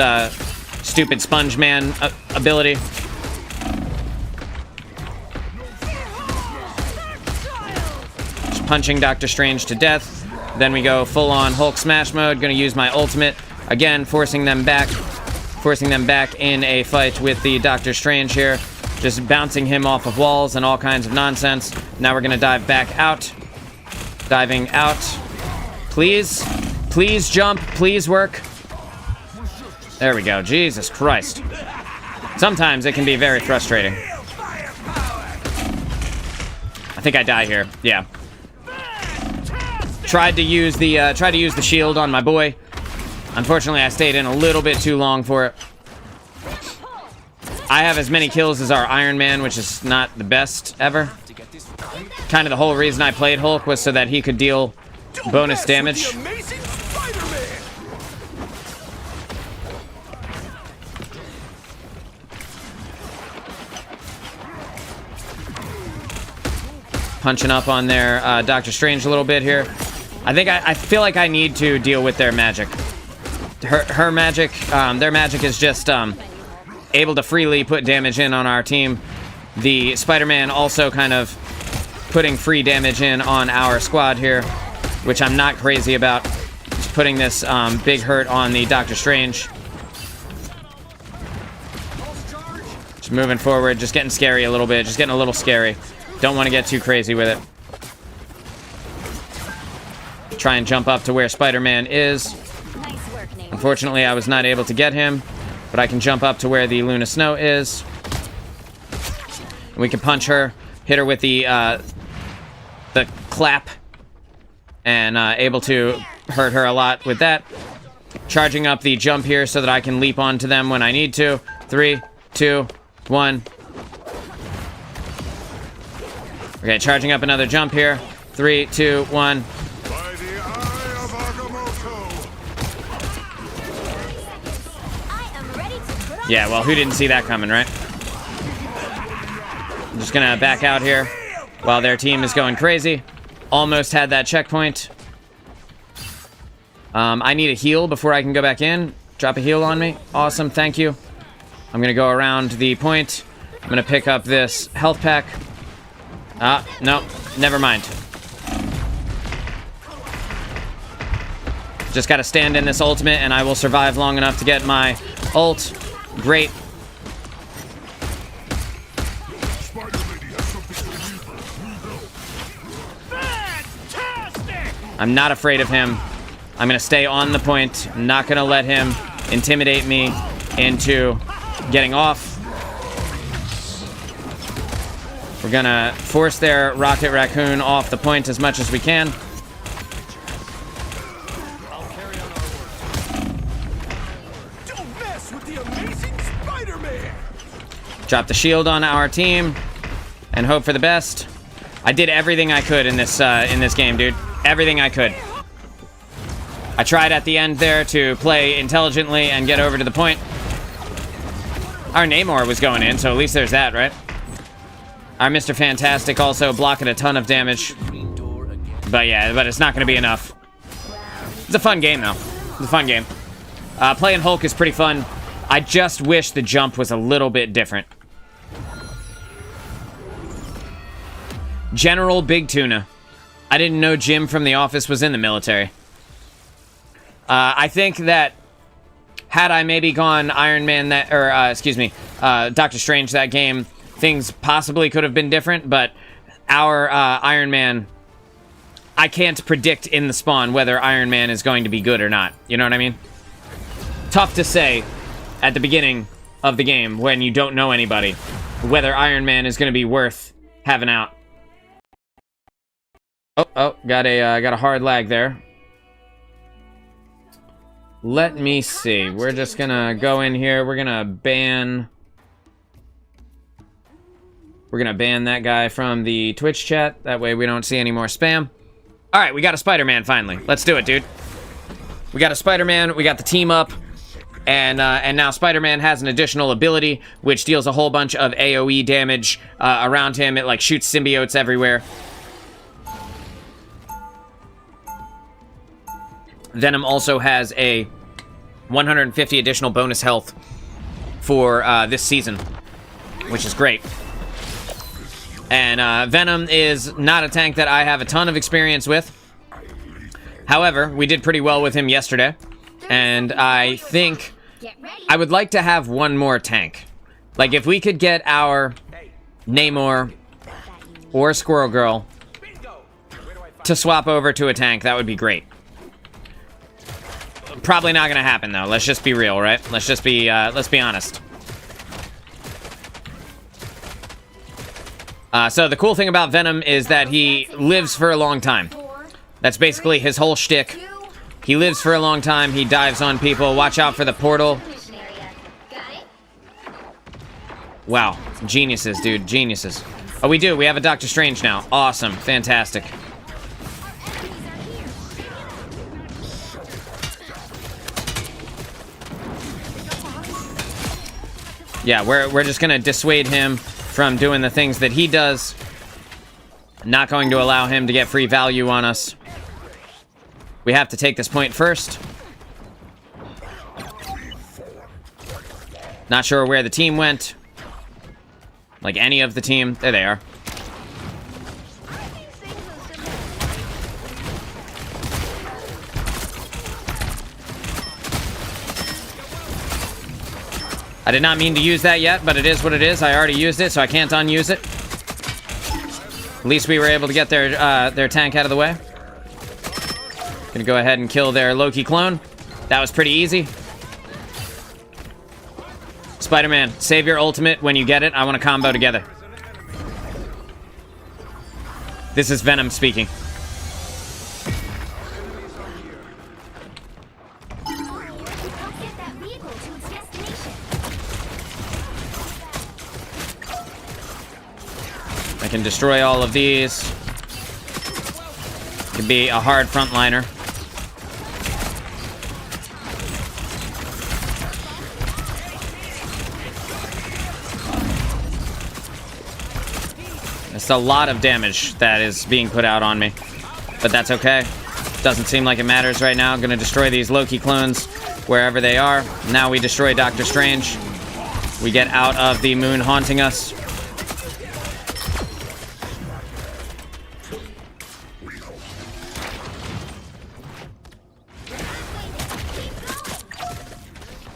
stupid Sponge Man ability. Just punching Doctor Strange to death. Then we go full-on Hulk smash mode. Gonna use my ultimate. Again, forcing them back in a fight with the Doctor Strange here. Just bouncing him off of walls and all kinds of nonsense. Now we're gonna dive back out. Diving out. Please. Please jump. Please work. There we go. Jesus Christ. Sometimes it can be very frustrating. I think I die here. Yeah. Tried to use the shield on my boy. Unfortunately, I stayed in a little bit too long for it. I have as many kills as our Iron Man, which is not the best ever. Kind of the whole reason I played Hulk was so that he could deal bonus damage. Punching up on their Doctor Strange a little bit here. I feel like I need to deal with their magic. Her magic, their magic is just able to freely put damage in on our team. The Spider-Man also kind of putting free damage in on our squad here, which I'm not crazy about. Just putting this big hurt on the Doctor Strange. Just moving forward, just getting scary a little bit, just getting a little scary. Don't want to get too crazy with it. Try and jump up to where Spider-Man is. Unfortunately, I was not able to get him, but I can jump up to where the Luna Snow is. We can punch her, hit her with the clap, and able to hurt her a lot with that. Charging up the jump here so that I can leap onto them when I need to. 3, 2, 1. Okay, charging up another jump here. 3, 2, 1. Yeah, well, who didn't see that coming, right? I'm just gonna back out here while their team is going crazy. Almost had that checkpoint. I need a heal before I can go back in. Drop a heal on me. Awesome, thank you. I'm gonna go around the point. I'm gonna pick up this health pack. No, never mind. Just gotta stand in this ultimate and I will survive long enough to get my ult. Great. I'm not afraid of him. I'm gonna stay on the point. I'm not gonna let him intimidate me into getting off. We're gonna force their Rocket Raccoon off the point as much as we can. Don't mess with the amazing Spider-Man. Drop the shield on our team and hope for the best. I did everything I could in this game, dude. Everything I could. I tried at the end there to play intelligently and get over to the point. Our Namor was going in, so at least there's that, right? Our Mr. Fantastic also blocking a ton of damage. But yeah, but it's not going to be enough. It's a fun game, though. It's a fun game. Playing Hulk is pretty fun. I just wish the jump was a little bit different. General Big Tuna. I didn't know Jim from The Office was in the military. I think that had I maybe gone Iron Man that, or excuse me, Doctor Strange that game, things possibly could have been different, but our Iron Man, I can't predict in the spawn whether Iron Man is going to be good or not. You know what I mean? Tough to say at the beginning of the game when you don't know anybody whether Iron Man is going to be worth having out. Oh, got a hard lag there. Let me see. We're just gonna go in here. We're gonna ban that guy from the Twitch chat. That way we don't see any more spam. All right, we got a Spider-Man finally. Let's do it, dude. We got a Spider-Man. We got the team up, and now Spider-Man has an additional ability which deals a whole bunch of AOE damage around him. It like shoots symbiotes everywhere. Venom also has a 150 additional bonus health for this season, which is great. And Venom is not a tank that I have a ton of experience with. However, we did pretty well with him yesterday, and I think I would like to have one more tank. Like, if we could get our Namor or Squirrel Girl to swap over to a tank, that would be great. Probably not gonna happen though. Let's just be real, right? Let's be honest. So the cool thing about Venom is that he lives for a long time. That's basically his whole shtick. He lives for a long time. He dives on people. Watch out for the portal. Wow, geniuses, dude, geniuses. Oh, we do. We have a Doctor Strange now. Awesome, fantastic. Yeah, we're just gonna dissuade him from doing the things that he does. Not going to allow him to get free value on us. We have to take this point first. Not sure where the team went. Like any of the team. There they are. I did not mean to use that yet, but it is what it is. I already used it, so I can't unuse it. At least we were able to get their tank out of the way. Gonna go ahead and kill their Loki clone. That was pretty easy. Spider-Man, save your ultimate when you get it. I want to combo together. This is Venom speaking. I can destroy all of these. Could be a hard frontliner. It's a lot of damage that is being put out on me. but that's okay. Doesn't seem like it matters right now. Gonna destroy these Loki clones wherever they are. Now we destroy Doctor Strange. We get out of the moon haunting us.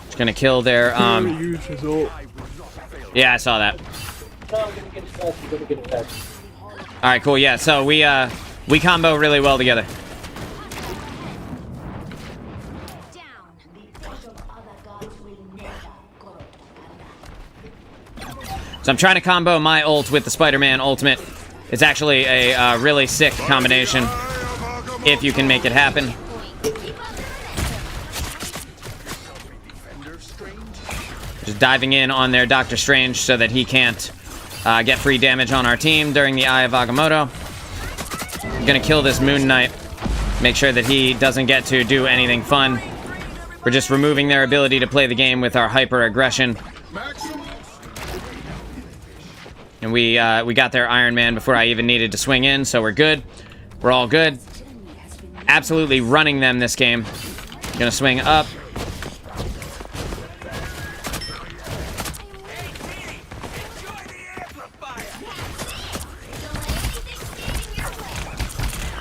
Just gonna kill their yeah, I saw that. Alright, cool, yeah, so we combo really well together. So I'm trying to combo my ult with the Spider-Man ultimate. It's actually a really sick combination, if you can make it happen. Just diving in on their Doctor Strange so that he can't get free damage on our team during the Eye of Agamotto. I'm gonna kill this Moon Knight. Make sure that he doesn't get to do anything fun. We're just removing their ability to play the game with our hyper aggression. And we got their Iron Man before I even needed to swing in, so we're good. We're all good. Absolutely running them this game. Gonna swing up.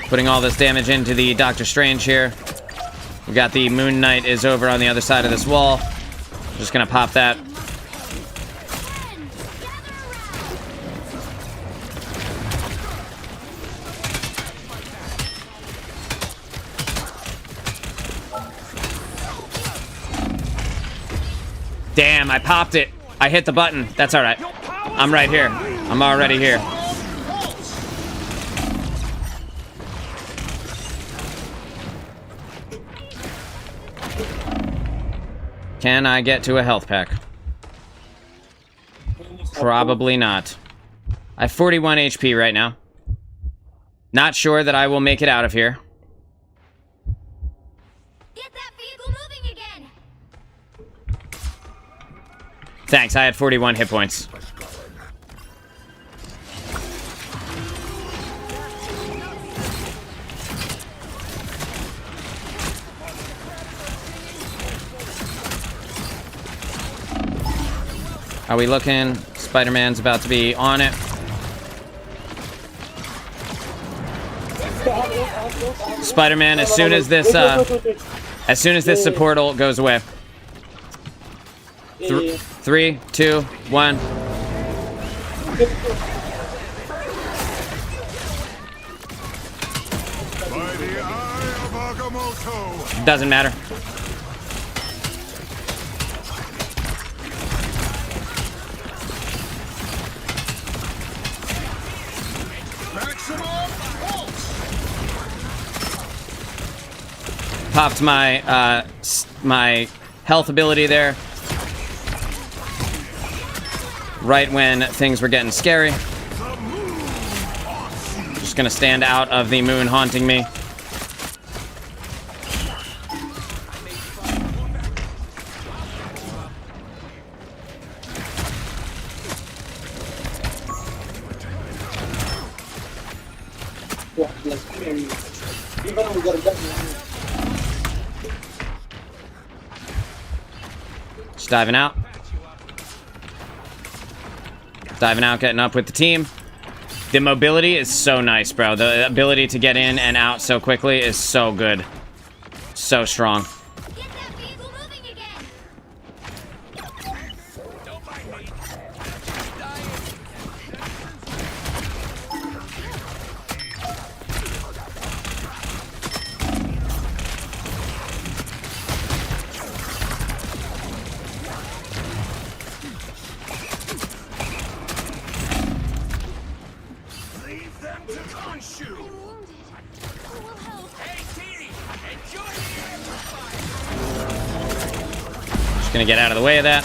Putting all this damage into the Doctor Strange here. We got the Moon Knight is over on the other side of this wall. Just gonna pop that. Damn, I popped it. I hit the button. That's all right. I'm right here. I'm already here. Can I get to a health pack? Probably not. I have 41 HP right now. Not sure that I will make it out of here. Get that vehicle moving again. Thanks, I had 41 hit points. Are we looking? Spider-Man's about to be on it. Spider-Man, as soon as this support ult goes away. 3, 2, 1. Doesn't matter. Popped my my health ability there. Right when things were getting scary. Just gonna stand out of the moon haunting me. Just diving out. Diving out, getting up with the team. The mobility is so nice, bro. The ability to get in and out so quickly is so good. So strong. Get that vehicle moving again. Leave them to Khonshu. Who will help? Hey, T, enjoy the amplifier. Just gonna get out of the way of that.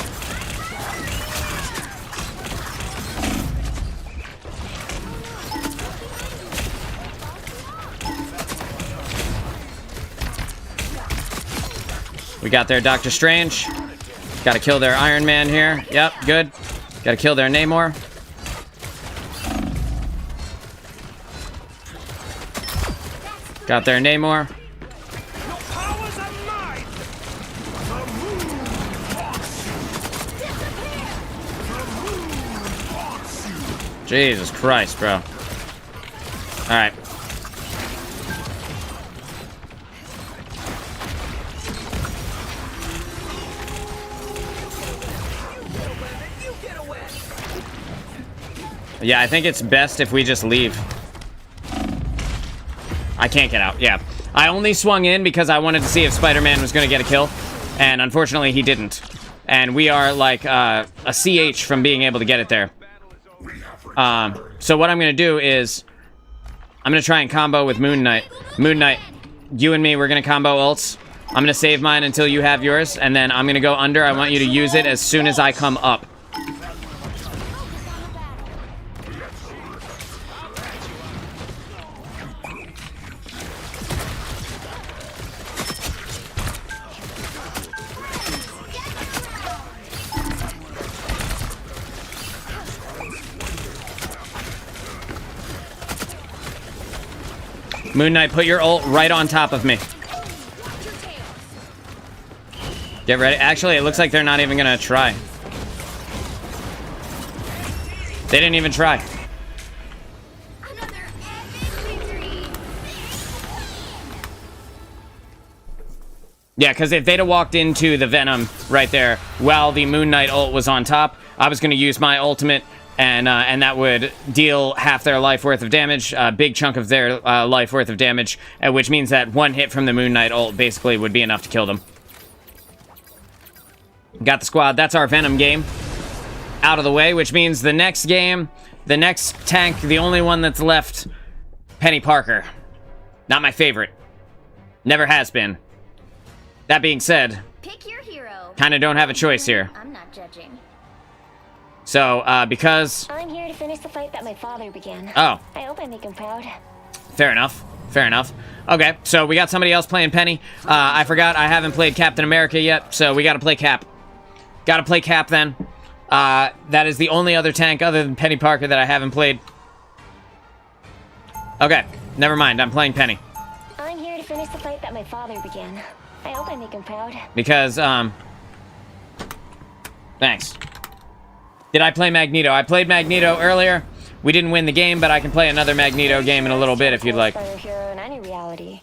We got their Doctor Strange. Gotta kill their Iron Man here. Yep, good. Gotta kill their Namor. Got their Namor. Your powers are mine. The moon haunts you. Jesus Christ, bro. Alright. Yeah, I think it's best if we just leave. I can't get out, yeah. I only swung in because I wanted to see if Spider-Man was going to get a kill, and unfortunately he didn't. And we are like a CH from being able to get it there. So what I'm going to do is I'm going to try and combo with Moon Knight. Moon Knight, you and me, we're going to combo ults. I'm going to save mine until you have yours, and then I'm going to go under. I want you to use it as soon as I come up. Moon Knight, put your ult right on top of me. Get ready. Actually, it looks like they're not even gonna try. They didn't even try. Yeah, because if they'd have walked into the Venom right there while the Moon Knight ult was on top, I was gonna use my ultimate, and that would deal half their life worth of damage, a big chunk of their life worth of damage, which means that one hit from the Moon Knight ult basically would be enough to kill them. Got the squad. That's our Venom game out of the way, which means the next game, the next tank, the only one that's left, Penny Parker. Not my favorite. Never has been. That being said, Pick your hero. kind of don't have a choice here. I'm not judging. So, because... I'm here to finish the fight that my father began. Oh. I hope I make him proud. Fair enough. Fair enough. Okay, so we got somebody else playing Penny. I forgot I haven't played Captain America yet, so we gotta play Cap. Gotta play Cap then. That is the only other tank other than Penny Parker that I haven't played. Okay, never mind. I'm playing Penny. I'm here to finish the fight that my father began. I hope I make him proud. Because, thanks. Did I play Magneto? I played Magneto earlier. We didn't win the game, but I can play another Magneto game in a little bit if you'd like. Hero in any reality.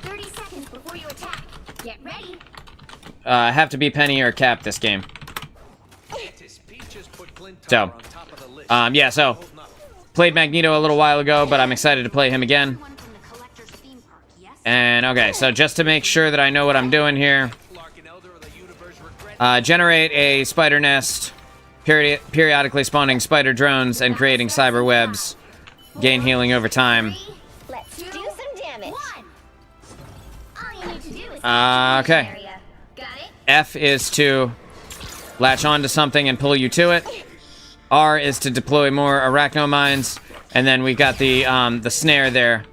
30 seconds before you attack. Get ready. I have to be Penny or Cap this game. So, yeah, so played Magneto a little while ago, but I'm excited to play him again. And, okay, so just to make sure that I know what I'm doing here, generate a spider nest, periodically spawning spider drones and creating cyber webs, gain healing over time. Let's do some damage. Okay. F is to latch onto something and pull you to it. R is to deploy more arachno mines, and then we've got the snare there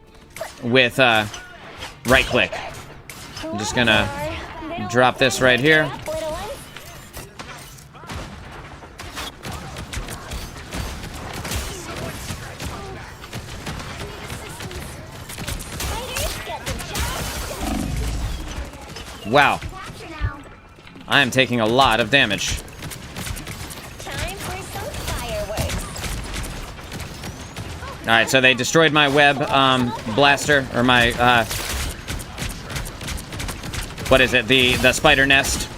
with right click. I'm just gonna drop this right here. Wow. I am taking a lot of damage. Time for some fireworks. Alright, so they destroyed my web blaster, or my, what is it? The spider nest.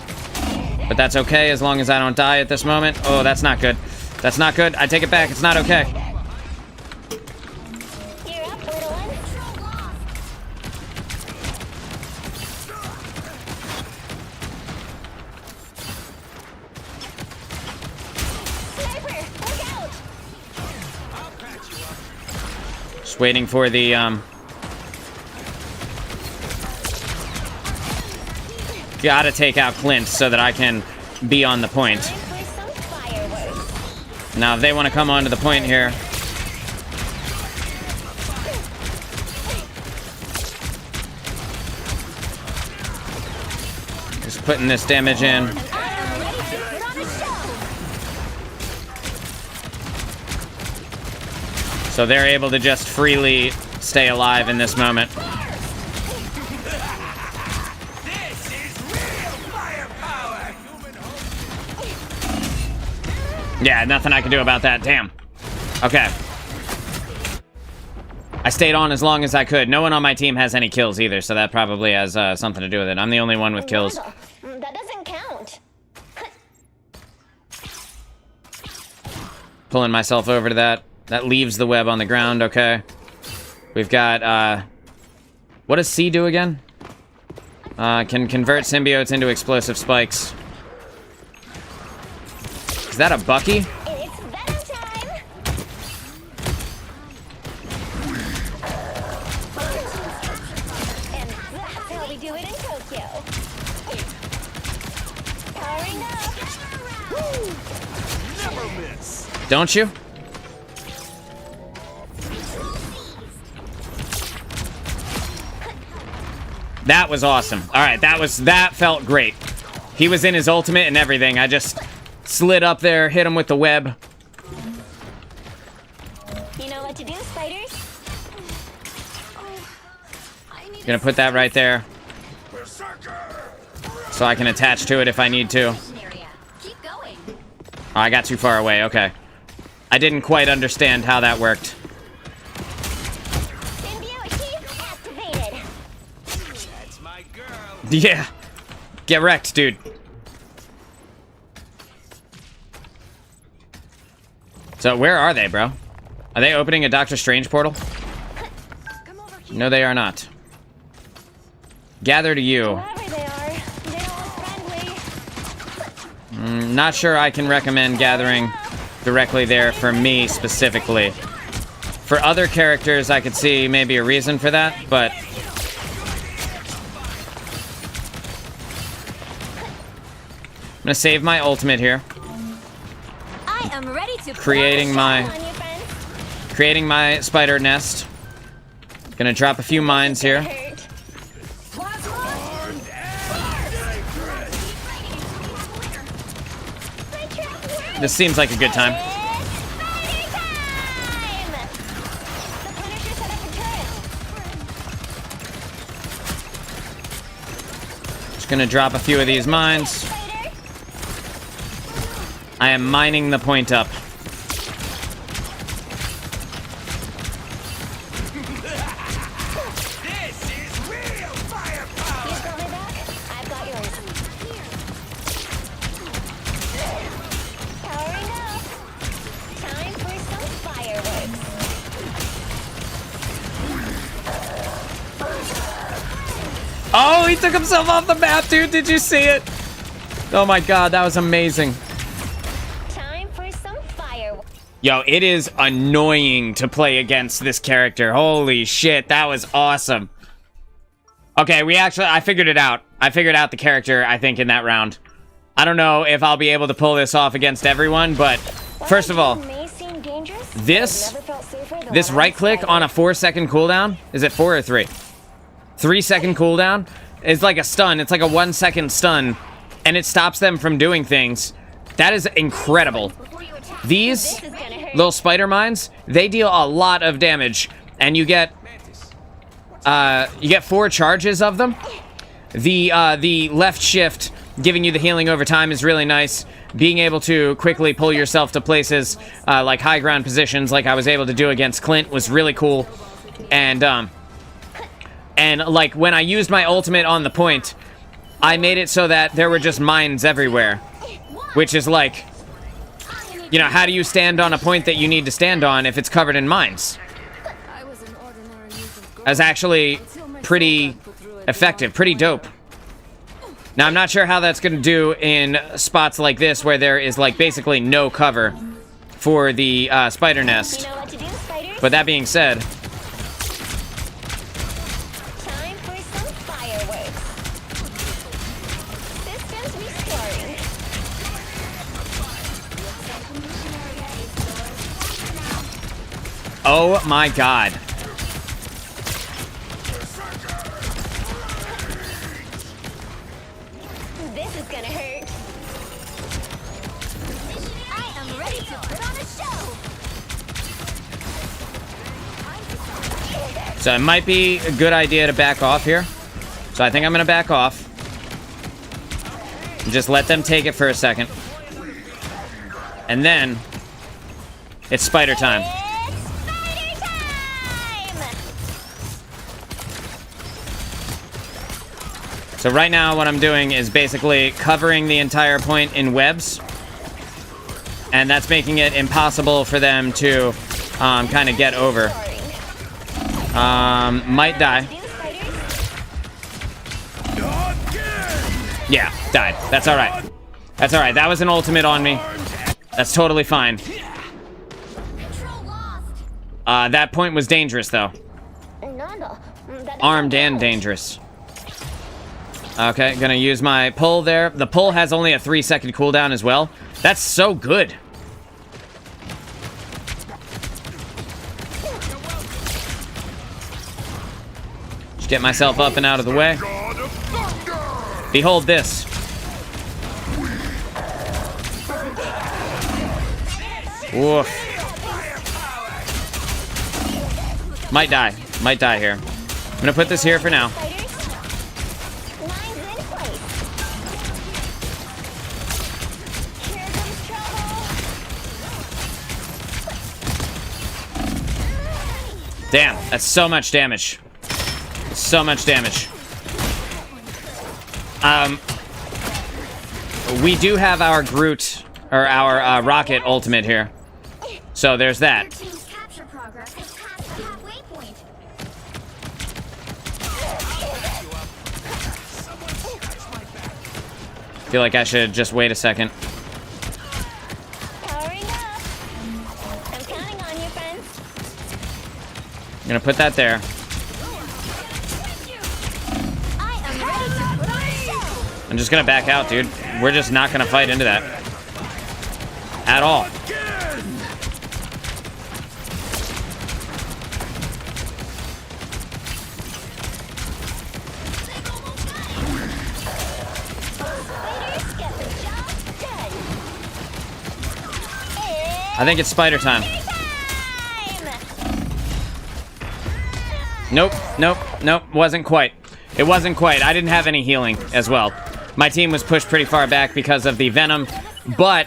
But that's okay as long as I don't die at this moment. Oh, that's not good. That's not good. I take it back. It's not okay. You're up, little one. Sniper, look out! Just waiting for the, gotta take out Clint so that I can be on the point. Time for some fireworks. Now, if they want to come onto the point here... Just putting this damage in. I'm ready to put on a show. So they're able to just freely stay alive in this moment. This is real firepower. Yeah, nothing I can do about that. Damn. Okay. I stayed on as long as I could. No one on my team has any kills either, so that probably has something to do with it. I'm the only one with kills. That doesn't count. Pulling myself over to that. That leaves the web on the ground, okay. We've got, what does C do again? Can convert symbiotes into explosive spikes. Is that a Bucky? It's venom time. And that's how we do it in Tokyo. Powering up. Woo! Never miss. Don't you? That was awesome. All right, that felt great. He was in his ultimate and everything. I just slid up there, hit him with the web. You know what to do, spiders? Gonna put that right there, so I can attach to it if I need to. Keep going. Oh, I got too far away. Okay. I didn't quite understand how that worked. Symbiote activated. That's my girl. Yeah. Get wrecked, dude. So where are they, bro? Are they opening a Doctor Strange portal? No, they are not. Gather to you. Whoever they are, they don't look friendly. Not sure I can recommend gathering directly there for me specifically. For other characters, I could see maybe a reason for that, but... I'm gonna save my ultimate here. I am ready to Creating my spider nest. Gonna drop a few mines here. This seems like a good time. Just gonna drop a few of these mines. I am mining the point up. This is real firepower. You got my back? I've got yours. Powering up. Time for some fireworks. Oh, he took himself off the map, dude. Did you see it? Oh my god, that was amazing. Time for some fireworks. Yo, it is annoying to play against this character. Holy shit, that was awesome. Okay, I figured it out. I figured out the character, I think, in that round. I don't know if I'll be able to pull this off against everyone, but first of all, this right click on a 4-second cooldown, is it 4 or 3? 3-second cooldown is like a stun. It's like a 1-second stun, and it stops them from doing things. That is incredible. These little spider mines, they deal a lot of damage, and you get 4 charges of them. The left shift giving you the healing over time is really nice. Being able to quickly pull yourself to places like high ground positions, like I was able to do against Clint, was really cool. And like when I used my ultimate on the point, I made it so that there were just mines everywhere, which is like, you know, how do you stand on a point that you need to stand on if it's covered in mines? That's actually pretty effective, pretty dope. Now, I'm not sure how that's going to do in spots like this where there is like basically no cover for the spider nest. But that being said, Time for some fireworks. Systems restarting. oh my god. This is gonna hurt. I am ready to put on a show. So it might be a good idea to back off here. So I think I'm going to back off. And just let them take it for a second. And then it's spider time. Spider time! So right now what I'm doing is basically covering the entire point in webs. And that's making it impossible for them to kind of get over. Might die. Yeah, died. That's alright. That's alright. That was an ultimate on me. That's totally fine. That point was dangerous, though. Armed and dangerous. Okay, gonna use my pull there. The pull has only a 3-second cooldown as well. That's so good. Just get myself up and out of the way. Behold this. Woof. Might die. Might die here. I'm gonna put this here for now. Damn, that's so much damage. So much damage. We do have our Groot, or our Rocket ultimate here. So there's that. Feel like I should just wait a second. I'm gonna put that there. I'm just gonna back out, dude. We're just not gonna fight into that. At all. I think it's spider time. Nope, nope, nope, wasn't quite. It wasn't quite. I didn't have any healing as well. My team was pushed pretty far back because of the venom, but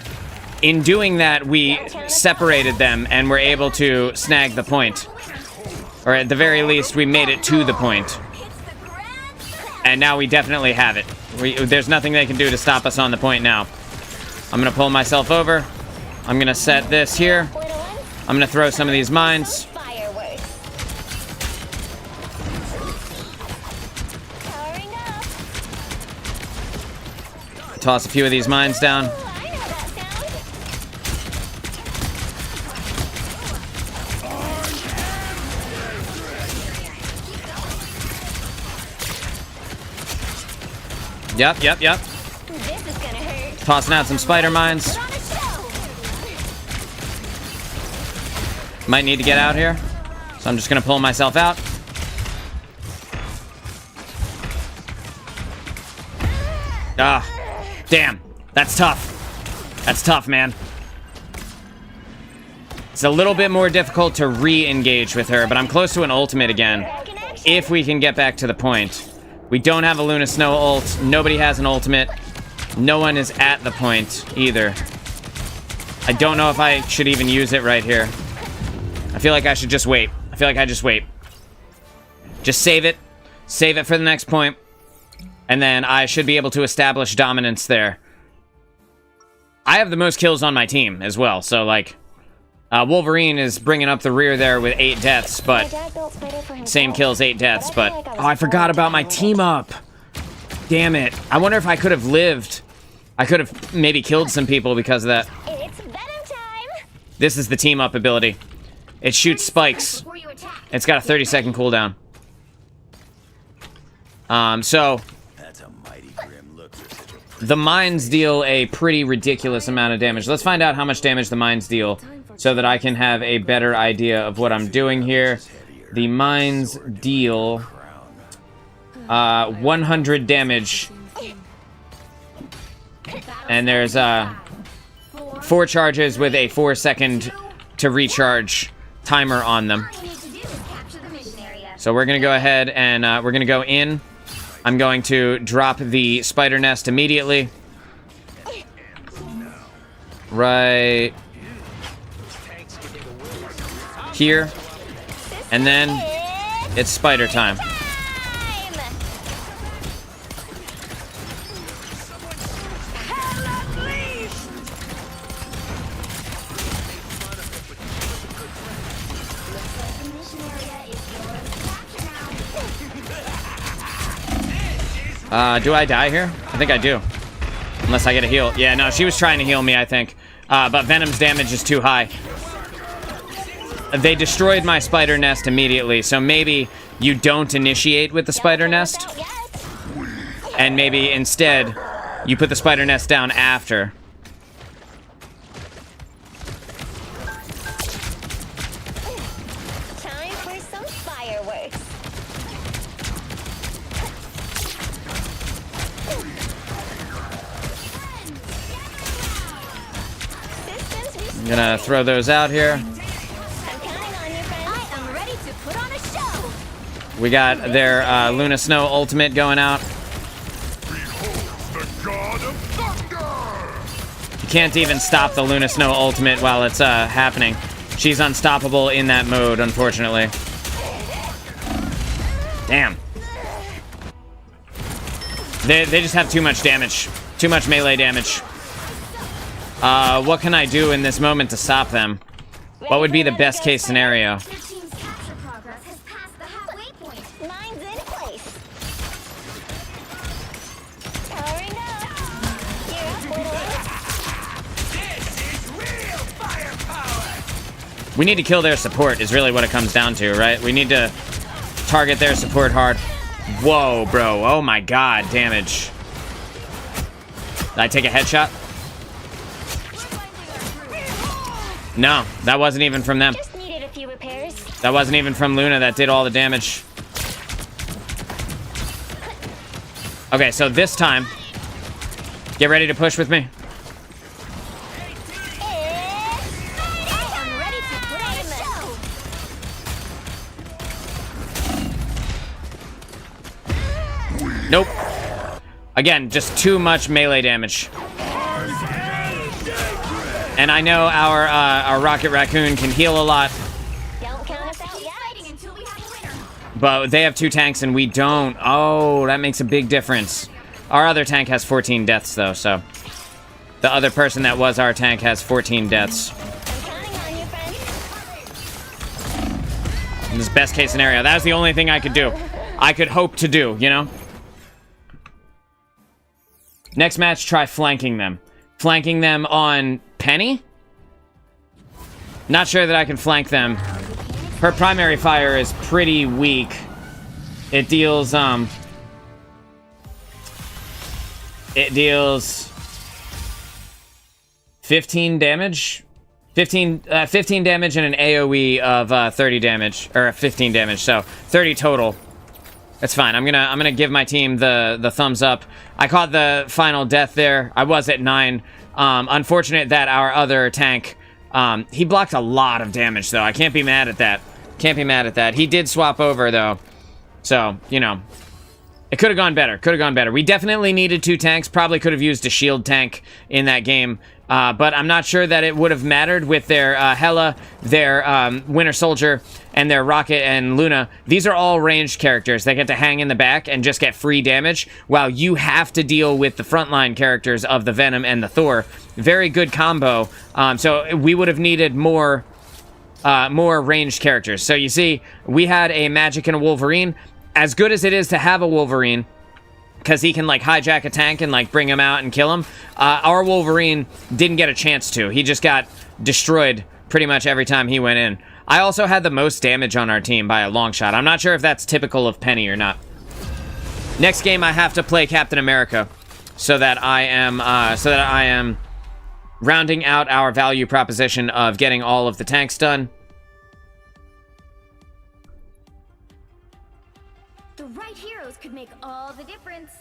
in doing that, we separated them and were able to snag the point. Or at the very least, we made it to the point. And now we definitely have it. There's nothing they can do to stop us on the point now. I'm gonna pull myself over. I'm gonna set this here. I'm gonna throw some of these mines. Toss a few of these mines down. Yep. Tossing out some spider mines. Might need to get out here. So I'm just gonna pull myself out. Ah. Damn, that's tough. That's tough, man. It's a little bit more difficult to re-engage with her, but I'm close to an ultimate again. If we can get back to the point. We don't have a Luna Snow ult. Nobody has an ultimate. No one is at the point either. I don't know if I should even use it right here. I feel like I should just wait. I feel like I just wait. Just save it. Save it for the next point. And then I should be able to establish dominance there. I have the most kills on my team as well. So, like, Wolverine is bringing up the rear there with 8 deaths, but same kills, 8 deaths. But, oh, I forgot about my team up. Damn it. I wonder if I could have lived. I could have maybe killed some people because of that. It's venom time. This is the team up ability. It shoots spikes. It's got a 30-second cooldown. So... the mines deal a pretty ridiculous amount of damage. Let's find out how much damage the mines deal so that I can have a better idea of what I'm doing here. The mines deal 100 damage. And there's 4 charges with a 4-second to recharge timer on them. All you need to do is capture the mission area. So we're going to go ahead and we're going to go in. I'm going to drop the spider nest immediately. Right here. And then it's spider time. Do I die here? I think I do. Unless I get a heal. Yeah, no, she was trying to heal me, I think. But Venom's damage is too high. They destroyed my spider nest immediately, so maybe you don't initiate with the spider nest. And maybe instead, you put the spider nest down after. Time for some fireworks. I'm gonna throw those out here. I'm counting on you, friends. I am ready to put on a show. We got their Luna Snow ultimate going out. You can't even stop the Luna Snow ultimate while it's happening. She's unstoppable in that mode, unfortunately. Damn. They just have too much damage. Too much melee damage. What can I do in this moment to stop them? What would be the best case scenario? Your team's capture progress has passed the halfway point. Mine's in place. Powering up. You're up, little. This is real firepower. We need to kill their support is really what it comes down to, right? We need to target their support hard. Whoa, bro. Oh my god, damage. Did I take a headshot? No, that wasn't even from them. Just needed a few repairs. That wasn't even from Luna that did all the damage. Okay, so this time, get ready to push with me. I am ready to put on a show. Nope. Again, just too much melee damage. And I know our Rocket Raccoon can heal a lot, Don't count us out yet. Until we have a winner. but they have 2 tanks and we don't. Oh, that makes a big difference. Our other tank has 14 deaths, though, so... The other person that was our tank has 14 deaths. I'm counting on you, friends. In this best case scenario. That was the only thing I could do. I could hope to do, you know? Next match, try flanking them. Flanking them on Penny? Not sure that I can flank them. Her primary fire is pretty weak. It deals 15 damage. 15 damage and an AoE of 30 damage, or 15 damage, so 30 total. That's fine. I'm gonna give my team the thumbs up. I caught the final death there. I was at 9. Unfortunate that our other tank, he blocked a lot of damage, though. I can't be mad at that. Can't be mad at that. He did swap over, though. So, you know, it could have gone better. Could have gone better. We definitely needed 2 tanks. Probably could have used a shield tank in that game. But I'm not sure that it would have mattered with their Hela, their Winter Soldier, and their Rocket and Luna. These are all ranged characters. They get to hang in the back and just get free damage, while you have to deal with the frontline characters of the Venom and the Thor. Very good combo. So we would have needed more ranged characters. So you see, we had a Magic and a Wolverine. As good as it is to have a Wolverine, because he can, like, hijack a tank and, like, bring him out and kill him. Our Wolverine didn't get a chance to. He just got destroyed pretty much every time he went in. I also had the most damage on our team by a long shot. I'm not sure if that's typical of Penny or not. Next game, I have to play Captain America, so that I am rounding out our value proposition of getting all of the tanks done. The right heroes could make all the difference.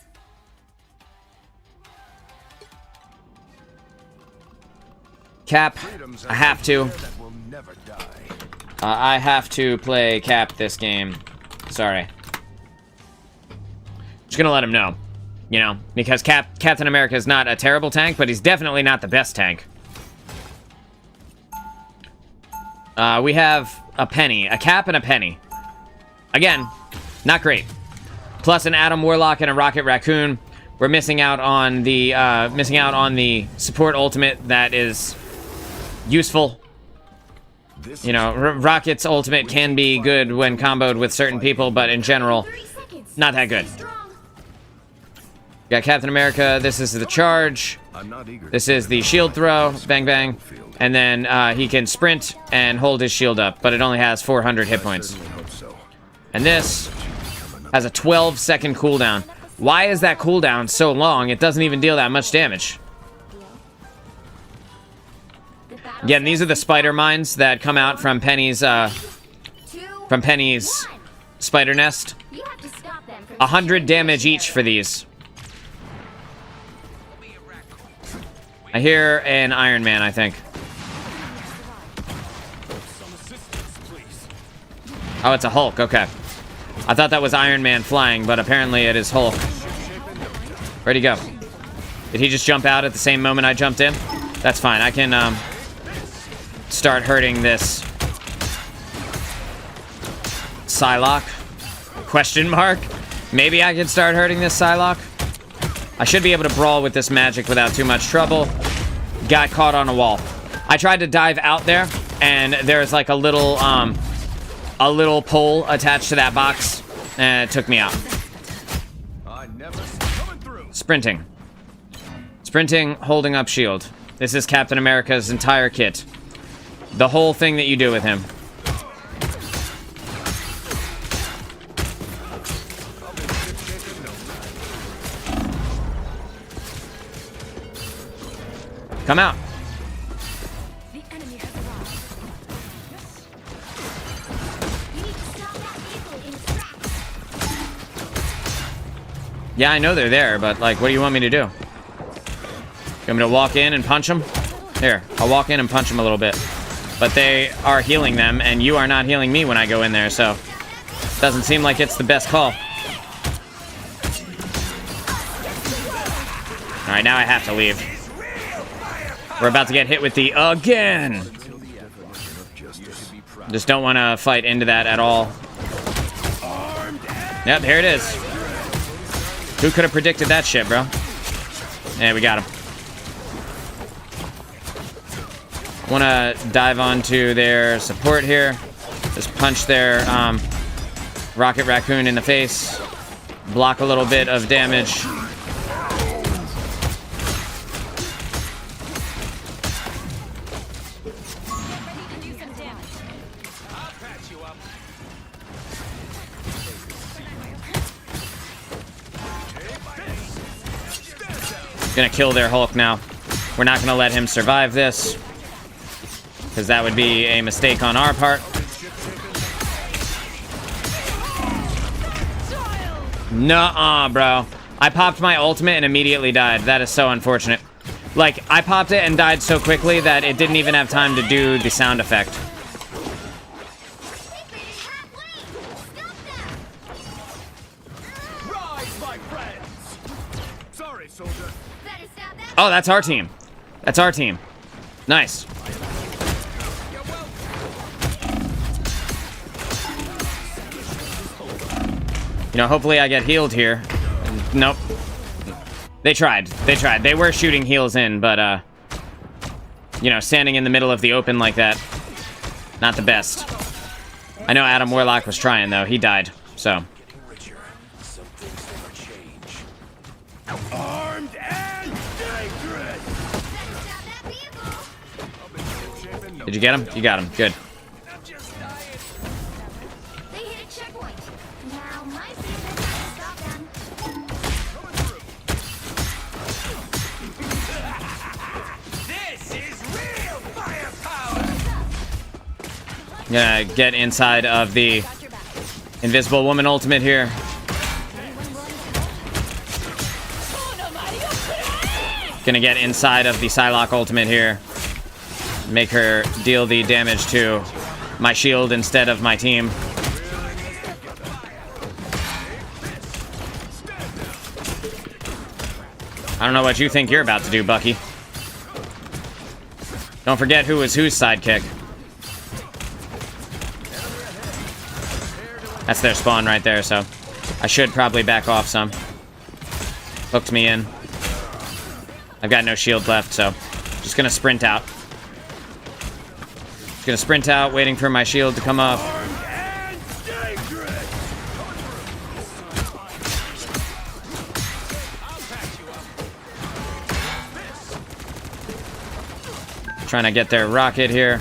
Cap, I have to. That will never die. I have to play Cap this game. Sorry. Just gonna let him know. You know, because Captain America is not a terrible tank, but he's definitely not the best tank. We have a penny. A Cap and a penny. Again, not great. Plus an Adam Warlock and a Rocket Raccoon. We're missing out on the support ultimate that is useful. You know, Rocket's ultimate can be good when comboed with certain people, but in general, not that good. Got Captain America. This is the charge. This is the shield throw. Bang, bang. And then he can sprint and hold his shield up, but it only has 400 hit points. And this has a 12-second cooldown. Why is that cooldown so long? It doesn't even deal that much damage. Yeah, and these are the spider mines that come out from Penny's spider nest. 100 damage each for these. I hear an Iron Man, I think. Oh, it's a Hulk, okay. I thought that was Iron Man flying, but apparently it is Hulk. Where'd he go? Did he just jump out at the same moment I jumped in? That's fine, I can start hurting this Psylocke? Question mark? Maybe I can start hurting this Psylocke? I should be able to brawl with this magic without too much trouble. Got caught on a wall. I tried to dive out there, and there's like a little pole attached to that box, and it took me out. Sprinting. Sprinting, holding up shield. This is Captain America's entire kit. The whole thing that you do with him. Come out. The enemy has arrived. You need to stop that vehicle in its tracks. Yeah, I know they're there, but like, what do you want me to do? You want me to walk in and punch them? Here, I'll walk in and punch them a little bit. But they are healing them, and you are not healing me when I go in there, so doesn't seem like it's the best call. All right, now I have to leave. We're about to get hit with the again. Just don't want to fight into that at all. Yep, here it is. Who could have predicted that shit, bro? Yeah, we got him. Want to dive onto their support here. Just punch their Rocket Raccoon in the face. Block a little bit of damage. Gonna kill their Hulk now. We're not gonna let him survive this, because that would be a mistake on our part. Nuh-uh, bro. I popped my ultimate and immediately died. That is so unfortunate. Like, I popped it and died so quickly that it didn't even have time to do the sound effect. Oh, that's our team. That's our team. Nice. You know, hopefully I get healed here. Nope. They tried. They tried. They were shooting heals in, but, you know, standing in the middle of the open like that, not the best. I know Adam Warlock was trying, though. He died, so. Armed and dangerous. Did you get him? You got him. Good. They hit a checkpoint. Now my favorite is to stop them. This is real firepower. I'm gonna get inside of the Invisible Woman ultimate here. Gonna get inside of the Psylocke ultimate here. Make her deal the damage to my shield instead of my team. I don't know what you think you're about to do, Bucky. Don't forget who was whose sidekick. That's their spawn right there, so I should probably back off some. Hooked me in. I've got no shield left, so just gonna sprint out. Just gonna sprint out, waiting for my shield to come off. Trying to get their rocket here.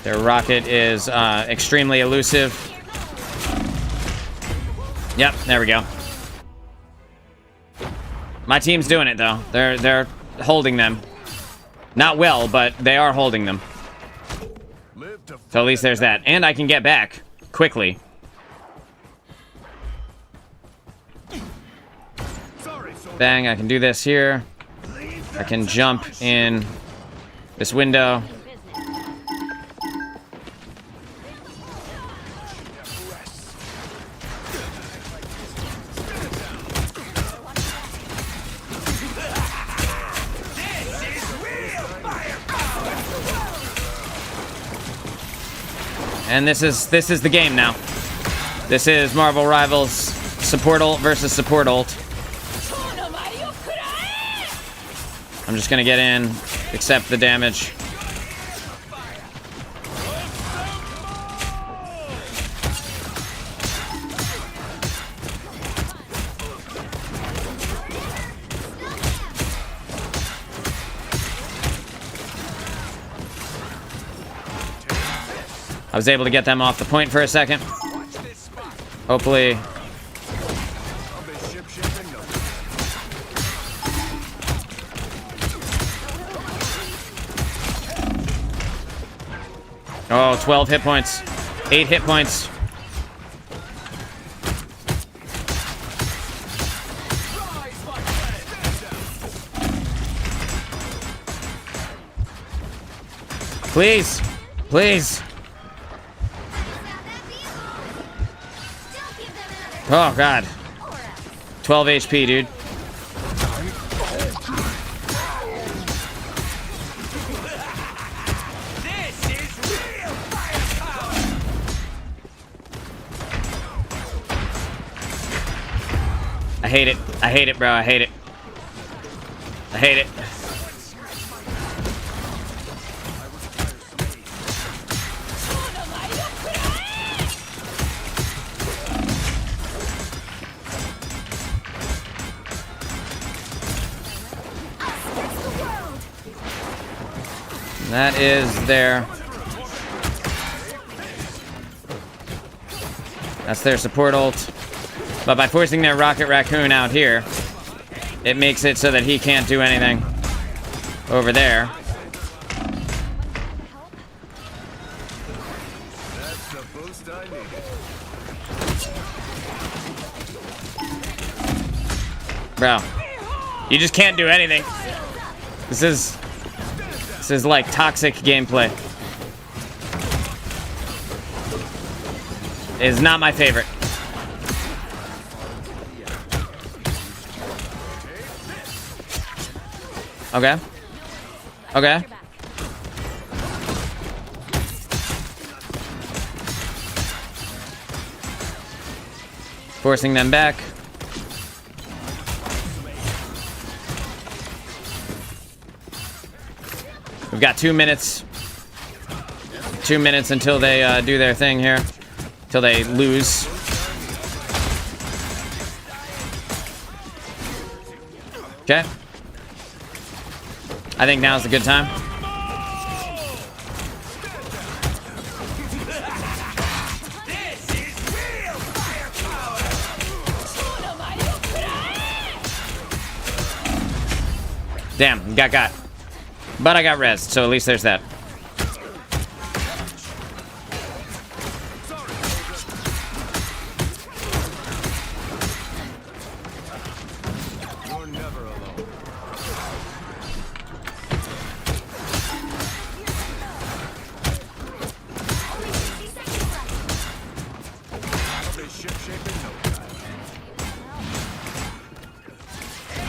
Their rocket is extremely elusive. Yep, there we go. My team's doing it though. They're holding them. Not well, but they are holding them. So at least there's that. And I can get back quickly. Bang, I can do this here. I can jump in this window. And this is the game now. This is Marvel Rivals support ult versus support ult. I'm just gonna get in, accept the damage. I was able to get them off the point for a second. Hopefully. Oh, 12 hit points. 8 hit points. Please. Please. Oh, God. 12 HP, dude. I hate it. I hate it, bro. I hate it. I hate it. That is there. That's their support ult. But by forcing their Rocket Raccoon out here, it makes it so that he can't do anything over there. Bro, you just can't do anything. This is like toxic gameplay. It is not my favorite. Okay. Okay. Forcing them back. We've got 2 minutes. 2 minutes until they do their thing here. Till they lose. Okay. I think now's a good time. Damn, got. But I got rezzed, so at least there's that.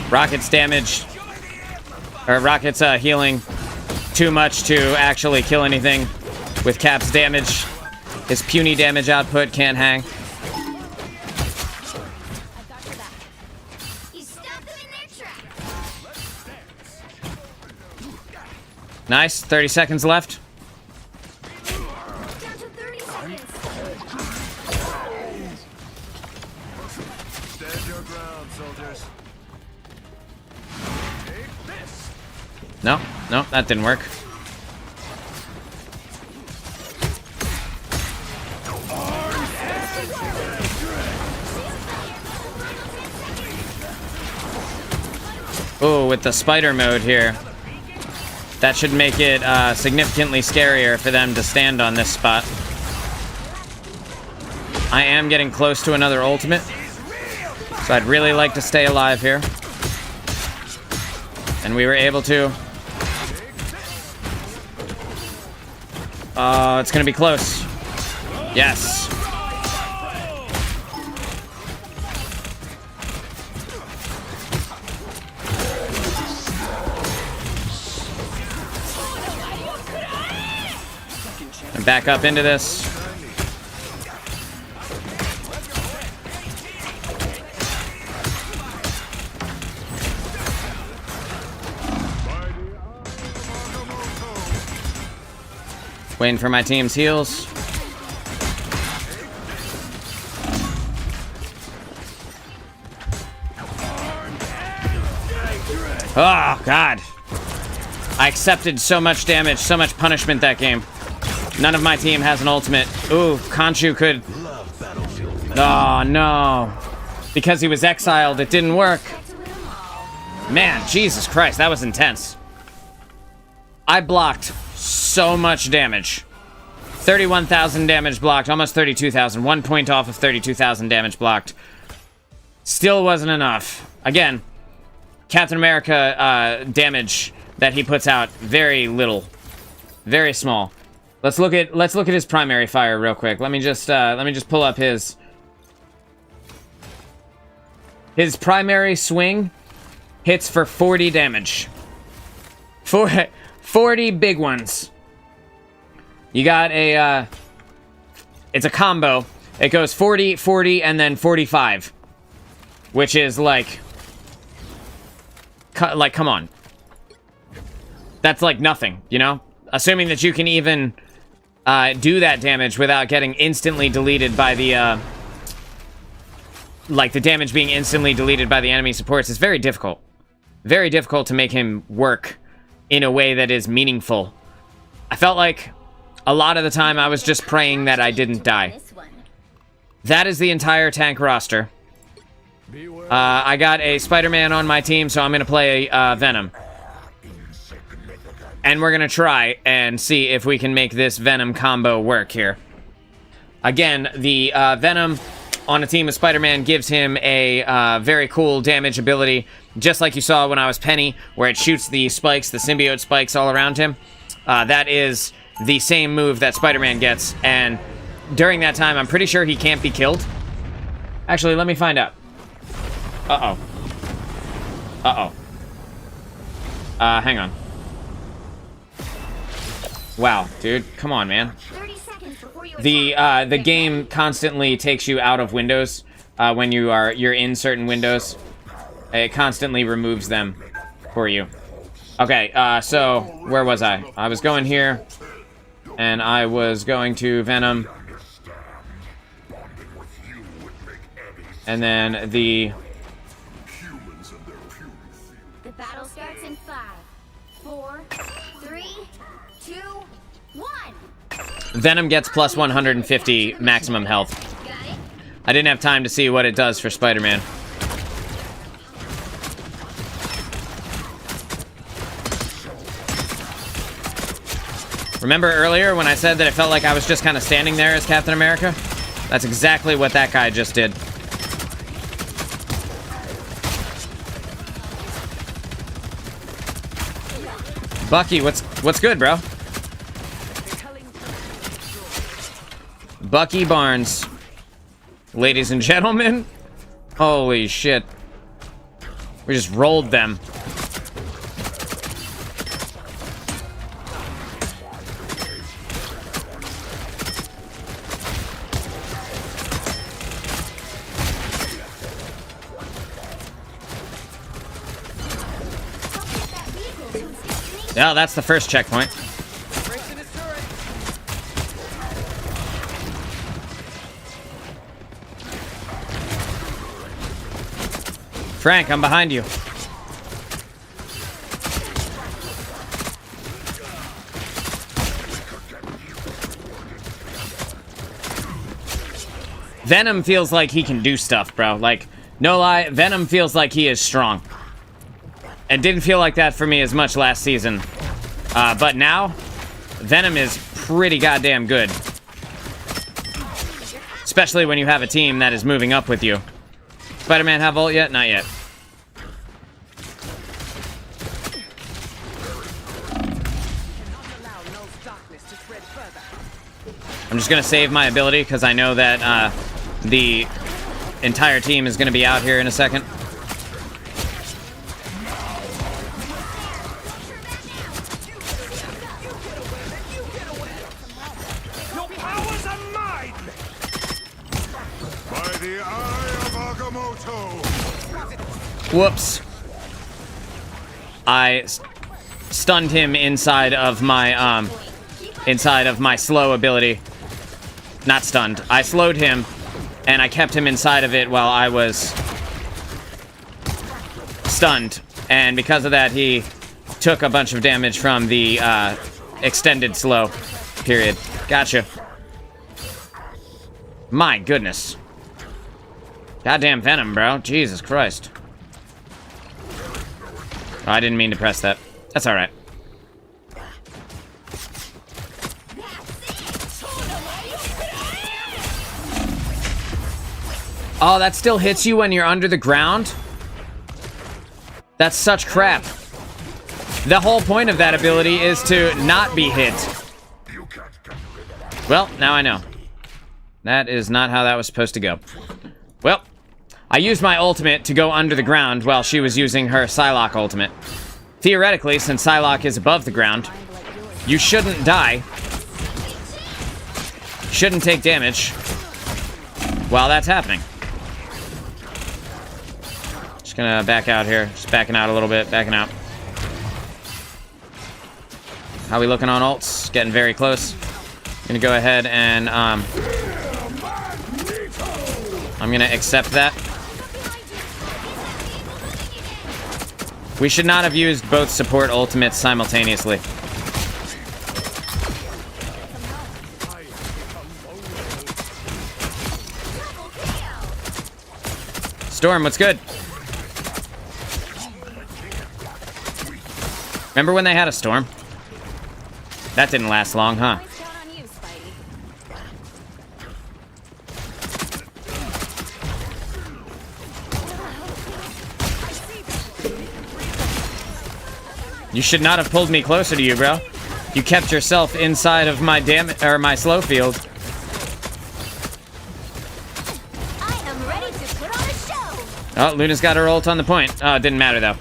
Rocket's damage, or Rocket's healing too much to actually kill anything with Cap's damage. His puny damage output can't hang. Nice, 30 seconds left. Stand your ground, soldiers. No, no, that didn't work. Oh, with the spider mode here. That should make it significantly scarier for them to stand on this spot. I am getting close to another ultimate, so I'd really like to stay alive here. And we were able to. It's gonna be close. Yes. And back up into this. Waiting for my team's heals. Oh, God. I accepted so much damage, so much punishment that game. None of my team has an ultimate. Ooh, Khonshu could... Oh, no. Because he was exiled, it didn't work. Man, Jesus Christ, that was intense. I blocked so much damage. 31,000 damage blocked, almost 32,000. 1 point off of 32,000 damage blocked. Still wasn't enough. Again, Captain America damage that he puts out, very little. Very small. Let's look at his primary fire real quick. Let me just pull up his primary swing hits for 40 damage. 40 big ones. You got a it's a combo. It goes 40, 40, and then 45, which is like come on. That's like nothing, you know? Assuming that you can even do that damage without getting instantly deleted by the like the damage being instantly deleted by the enemy supports is very difficult. Very difficult to make him work in a way that is meaningful. I felt like a lot of the time I was just praying that I didn't die. That is the entire tank roster. I got a Spider-Man on my team, so I'm going to play Venom. And we're going to try and see if we can make this Venom combo work here. Again, the Venom on a team of Spider-Man gives him a very cool damage ability, just like you saw when I was Penny, where it shoots the spikes, the symbiote spikes all around him. That is the same move that Spider-Man gets, and during that time, I'm pretty sure he can't be killed. Actually, let me find out. Uh-oh. Uh-oh. Hang on. Wow, dude, come on, man. The game constantly takes you out of windows when you're in certain windows. It constantly removes them for you. Okay, so where was I? I was going here, and I was going to Venom, and then the battle starts in 5, 4, 3, 2, 1. Venom gets plus 150 maximum health. I didn't have time to see what it does for Spider-Man. Remember earlier when I said that it felt like I was just kind of standing there as Captain America? That's exactly what that guy just did. Bucky, what's good, bro? Bucky Barnes. Ladies and gentlemen. Holy shit. We just rolled them. Yeah, that's the first checkpoint. Frank, I'm behind you. Venom feels like he can do stuff, bro. Like, no lie, Venom feels like he is strong. It didn't feel like that for me as much last season. But now, Venom is pretty goddamn good. Especially when you have a team that is moving up with you. Spider-Man have ult yet? Not yet. I'm just gonna save my ability because I know that the entire team is gonna be out here in a second. Whoops. I stunned him inside of my slow ability. Not stunned. I slowed him, and I kept him inside of it while I was stunned. And because of that, he took a bunch of damage from the extended slow period. Gotcha. My goodness. Goddamn Venom, bro. Jesus Christ. Oh, I didn't mean to press that. That's alright. Oh, that still hits you when you're under the ground? That's such crap. The whole point of that ability is to not be hit. Well, now I know. That is not how that was supposed to go. Well, I used my ultimate to go under the ground while she was using her Psylocke ultimate. Theoretically, since Psylocke is above the ground, you shouldn't die. Shouldn't take damage while that's happening. Just gonna back out here. Just backing out a little bit. Backing out. How we looking on ults? Getting very close. Gonna go ahead and I'm gonna accept that. We should not have used both support ultimates simultaneously. Storm, what's good? Remember when they had a storm? That didn't last long, huh? You should not have pulled me closer to you, bro. You kept yourself inside of my my slow field. I am ready to put on a show. Oh, Luna's got her ult on the point. Oh, it didn't matter though.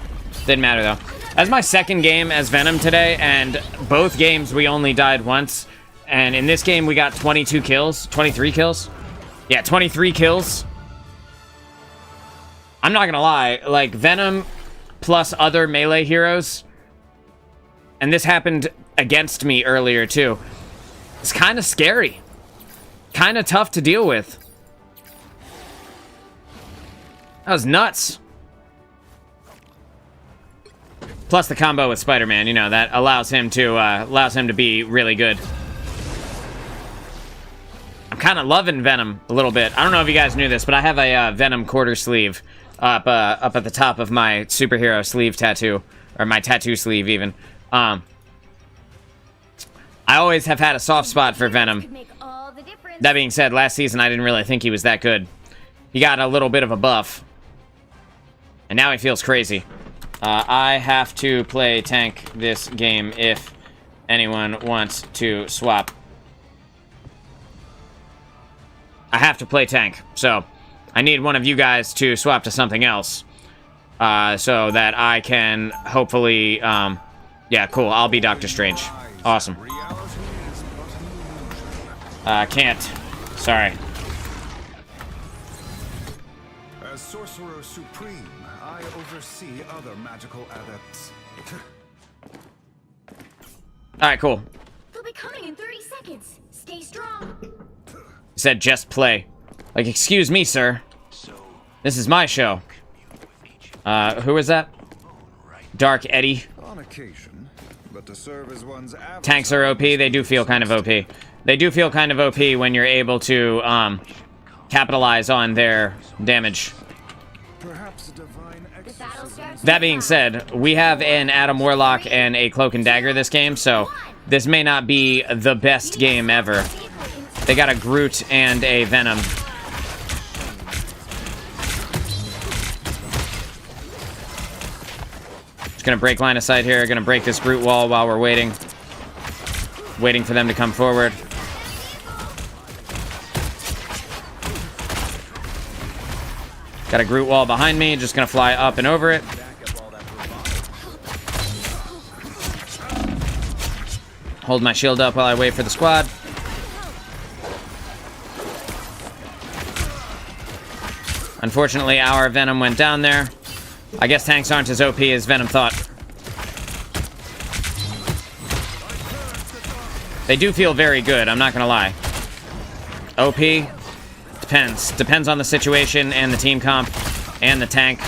Didn't matter though. That's my second game as Venom today, and both games we only died once. And in this game we got 22 kills, 23 kills. Yeah, 23 kills. I'm not gonna lie, like Venom plus other melee heroes. And this happened against me earlier, too. It's kind of scary. Kind of tough to deal with. That was nuts. Plus the combo with Spider-Man, you know, that allows him to be really good. I'm kind of loving Venom a little bit. I don't know if you guys knew this, but I have a Venom quarter sleeve up at the top of my superhero sleeve tattoo. Or my tattoo sleeve, even. I always have had a soft spot for Venom. That being said, last season I didn't really think he was that good. He got a little bit of a buff. And now he feels crazy. I have to play tank this game if anyone wants to swap. I have to play tank, so I need one of you guys to swap to something else. so that I can hopefully, yeah, cool. I'll be Doctor Strange. Awesome. Can't. Sorry. As Sorcerer Supreme, I oversee other magical adepts. Alright, cool. They'll be coming in 30 seconds. Stay strong. Said just play. Like, excuse me, sir. This is my show. Who is that? Dark Eddie. On occasion, but to serve as one's Tanks are OP. They do feel kind of OP. They do feel kind of OP when you're able to, capitalize on their damage. Perhaps a divine exorcism. That being said, we have an Adam Warlock and a Cloak and Dagger this game, so this may not be the best game ever. They got a Groot and a Venom. Just gonna break line of sight here. Gonna break this Groot wall while we're waiting. Waiting for them to come forward. Got a Groot wall behind me. Just gonna fly up and over it. Hold my shield up while I wait for the squad. Unfortunately, our Venom went down there. I guess tanks aren't as OP as Venom thought. They do feel very good, I'm not gonna lie. OP? Depends. Depends on the situation and the team comp and the tank.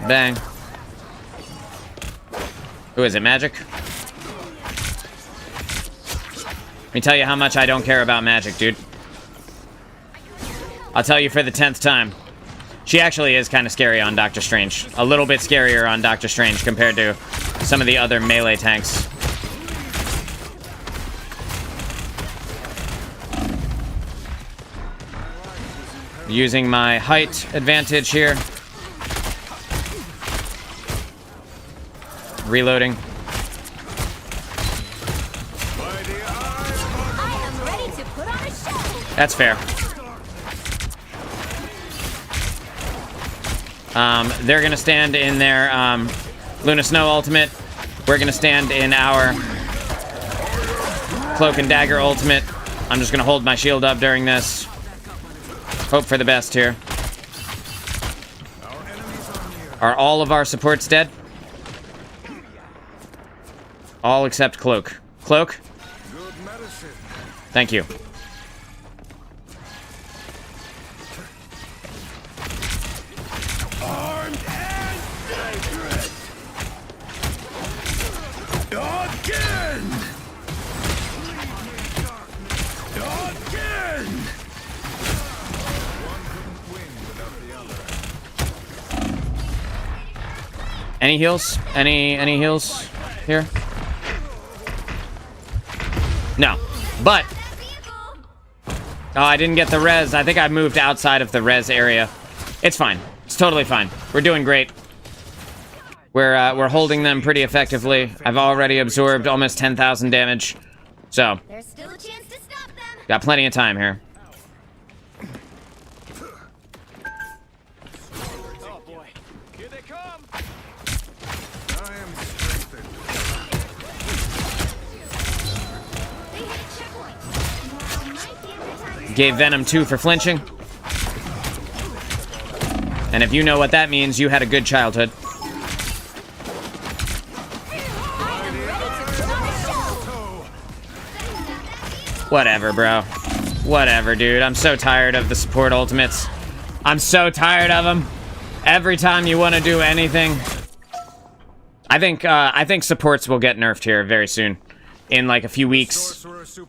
Bang. Who is it, Magic? Let me tell you how much I don't care about Magic, dude. I'll tell you for the 10th time. She actually is kind of scary on Doctor Strange. A little bit scarier on Doctor Strange compared to some of the other melee tanks. Using my height advantage here. Reloading. I am ready to put on a show. That's fair. They're gonna stand in their Luna Snow ultimate. We're gonna stand in our Cloak and Dagger ultimate. I'm just gonna hold my shield up during this. Hope for the best here. Are all of our supports dead? All except Cloak. Cloak? Thank you. Armed and dangerous. Again. Again. One couldn't win without the other. Any heals? Any heals here? No. But oh, I didn't get the res. I think I moved outside of the res area. It's fine. It's totally fine. We're doing great. We're holding them pretty effectively. I've already absorbed almost 10,000 damage. So, There's still a chance to stop them. got plenty of time here. Oh boy. Here they come. I am strengthened. They hit a checkpoint. Now might be a good time to Gave Venom 2 for flinching. And if you know what that means, you had a good childhood. I am ready to put on a show. Whatever, bro. Whatever, dude. I'm so tired of the support ultimates. I'm so tired of them. Every time you want to do anything. I think supports will get nerfed here very soon. In like a few weeks,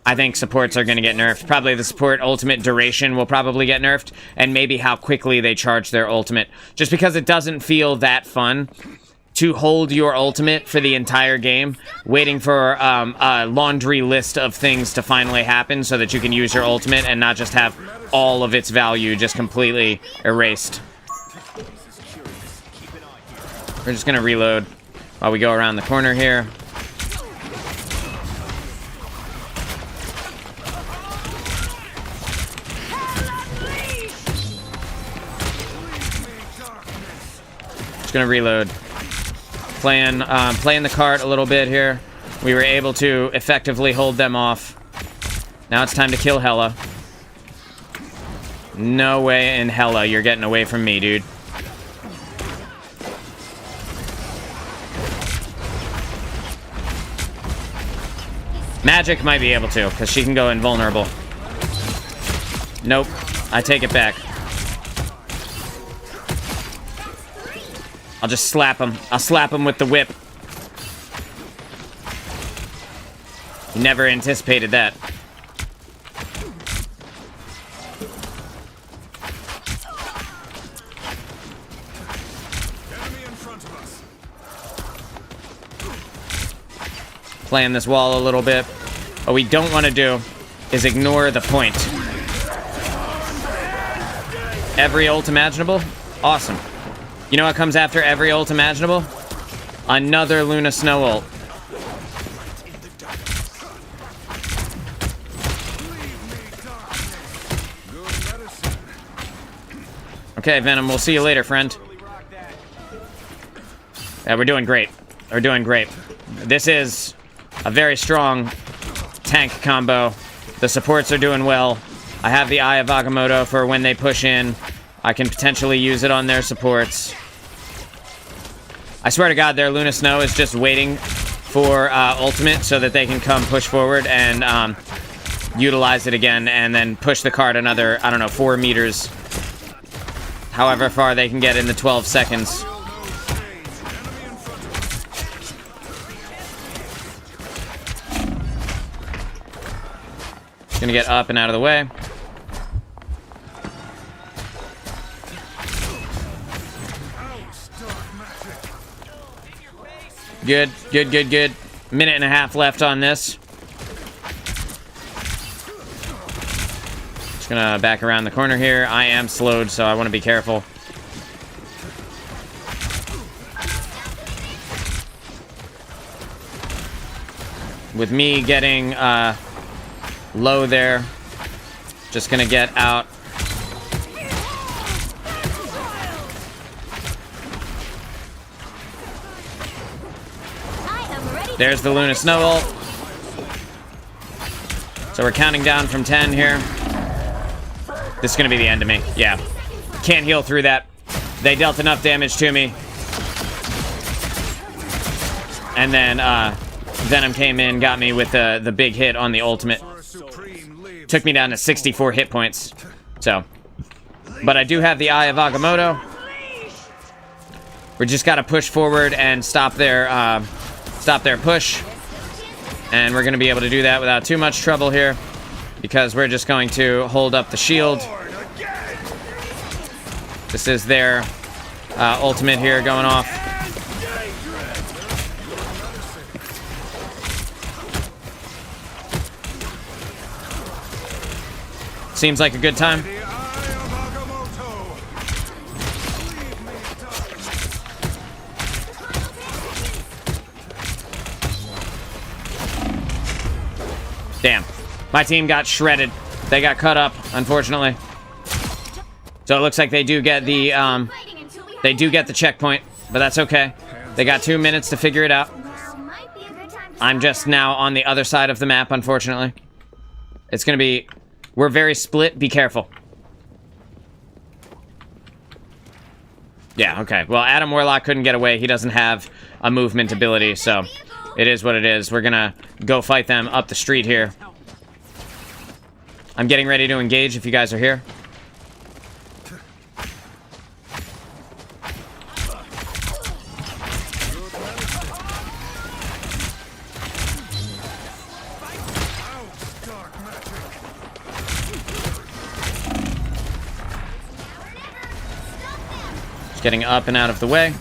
I think supports are going to get nerfed. Probably the support ultimate duration will probably get nerfed. And maybe how quickly they charge their ultimate. Just because it doesn't feel that fun to hold your ultimate for the entire game, waiting for a laundry list of things to finally happen so that you can use your ultimate and not just have all of its value just completely erased. We're just gonna reload while we go around the corner here. Just gonna reload. Playing the cart a little bit here. We were able to effectively hold them off. Now it's time to kill Hella. No way in Hella you're getting away from me, dude. Magic might be able to, because she can go invulnerable. Nope. I take it back. I'll just slap him. I'll slap him with the whip. Never anticipated that. Enemy in front of us. Playing this wall a little bit. What we don't want to do is ignore the point. Every ult imaginable? Awesome. You know what comes after every ult imaginable? Another Luna Snow ult. Okay, Venom, we'll see you later, friend. Yeah, we're doing great. We're doing great. This is a very strong tank combo. The supports are doing well. I have the Eye of Agamotto for when they push in. I can potentially use it on their supports. I swear to God, their Luna Snow is just waiting for ultimate so that they can come push forward and utilize it again and then push the cart another, I don't know, 4 meters. However far they can get in the 12 seconds. Gonna get up and out of the way. Good, good, good, good. Minute and a half left on this. Just gonna back around the corner here. I am slowed, so I want to be careful. With me getting low there, just gonna get out. There's the Luna Snow ult. So we're counting down from 10 here. This is gonna be the end of me. Yeah. Can't heal through that. They dealt enough damage to me. And then Venom came in, got me with the big hit on the ultimate. Took me down to 64 hit points. So. But I do have the Eye of Agamotto. We just gotta push forward and stop their push. And we're gonna be able to do that without too much trouble here. Because we're just going to hold up the shield. This is their ultimate here going off. Seems like a good time. Damn. My team got shredded. They got cut up, unfortunately. So it looks like they do get the checkpoint, but that's okay. They got 2 minutes to figure it out. I'm just now on the other side of the map, unfortunately. It's gonna be... We're very split. Be careful. Yeah, okay. Well, Adam Warlock couldn't get away. He doesn't have a movement ability, so it is what it is. We're gonna go fight them up the street here. I'm getting ready to engage if you guys are here. Just getting up and out of the way.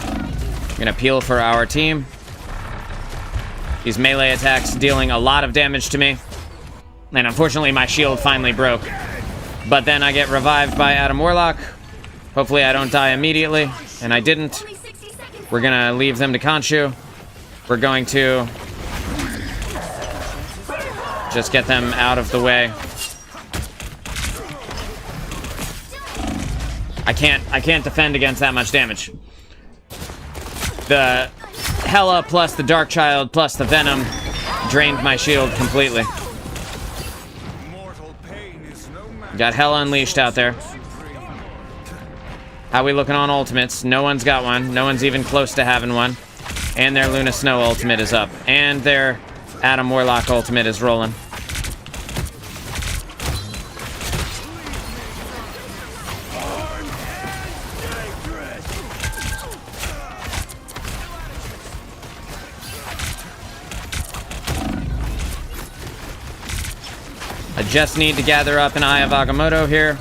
I'm gonna peel for our team. These melee attacks dealing a lot of damage to me. And unfortunately, my shield finally broke. But then I get revived by Adam Warlock. Hopefully I don't die immediately. And I didn't. We're gonna leave them to Khonshu. We're going to just get them out of the way. I can't defend against that much damage. The Hela plus the Dark Child plus the Venom drained my shield completely. Got Hela unleashed out there. How we looking on ultimates? No one's got one. No one's even close to having one. And their Luna Snow ultimate is up. And their Adam Warlock ultimate is rolling. I just need to gather up an Eye of Agamotto here.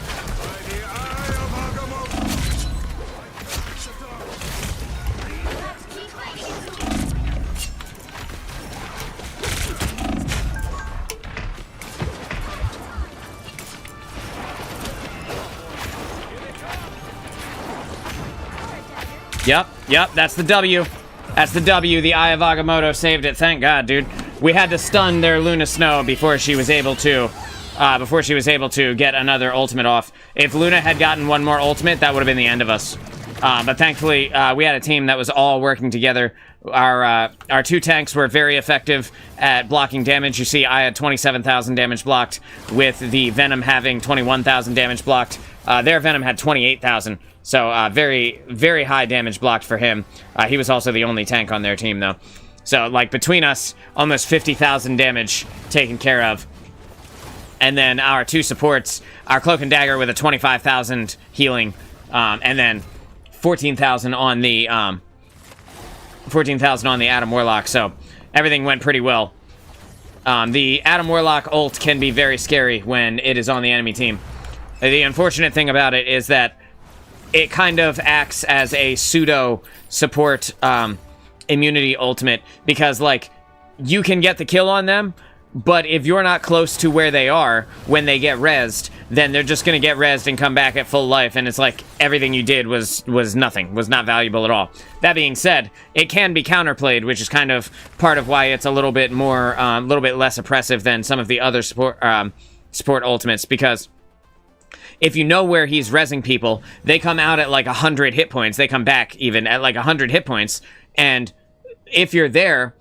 Yep, that's the W. That's the W. The Eye of Agamotto saved it. Thank God, dude. We had to stun their Luna Snow before she was able to get another ultimate off. If Luna had gotten one more ultimate, that would have been the end of us. But thankfully, we had a team that was all working together. Our two tanks were very effective at blocking damage. You see, I had 27,000 damage blocked, with the Venom having 21,000 damage blocked. Their Venom had 28,000. So, very, very high damage blocked for him. He was also the only tank on their team, though. So, like, between us, almost 50,000 damage taken care of. And then our two supports, our Cloak and Dagger with a 25,000 healing, and then 14,000 on the 14,000 on the Adam Warlock. So everything went pretty well. The Adam Warlock ult can be very scary when it is on the enemy team. The unfortunate thing about it is that it kind of acts as a pseudo support immunity ultimate, because like you can get the kill on them, but if you're not close to where they are when they get rezzed, then they're just going to get rezzed and come back at full life, and it's like everything you did was nothing, was not valuable at all. That being said, it can be counterplayed, which is kind of part of why it's a little bit more, a little bit less oppressive than some of the other support ultimates, because if you know where he's rezzing people, they come out at like 100 hit points. They come back even at like 100 hit points, and if you're there,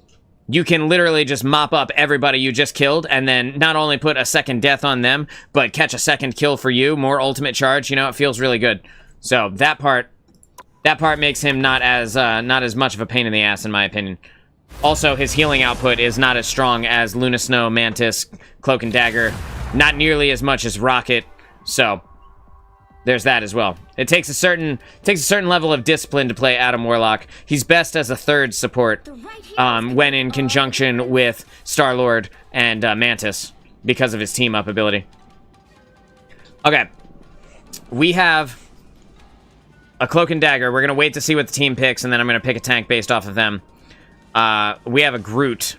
you can literally just mop up everybody you just killed, and then not only put a second death on them, but catch a second kill for you, more ultimate charge. You know, it feels really good. So that part makes him not as much of a pain in the ass, in my opinion. Also, his healing output is not as strong as Luna Snow, Mantis, Cloak and Dagger, not nearly as much as Rocket. So there's that as well. It takes a certain level of discipline to play Adam Warlock. He's best as a third support when in conjunction with Star-Lord and Mantis, because of his team-up ability. Okay. We have a Cloak and Dagger. We're going to wait to see what the team picks, and then I'm going to pick a tank based off of them. We have a Groot,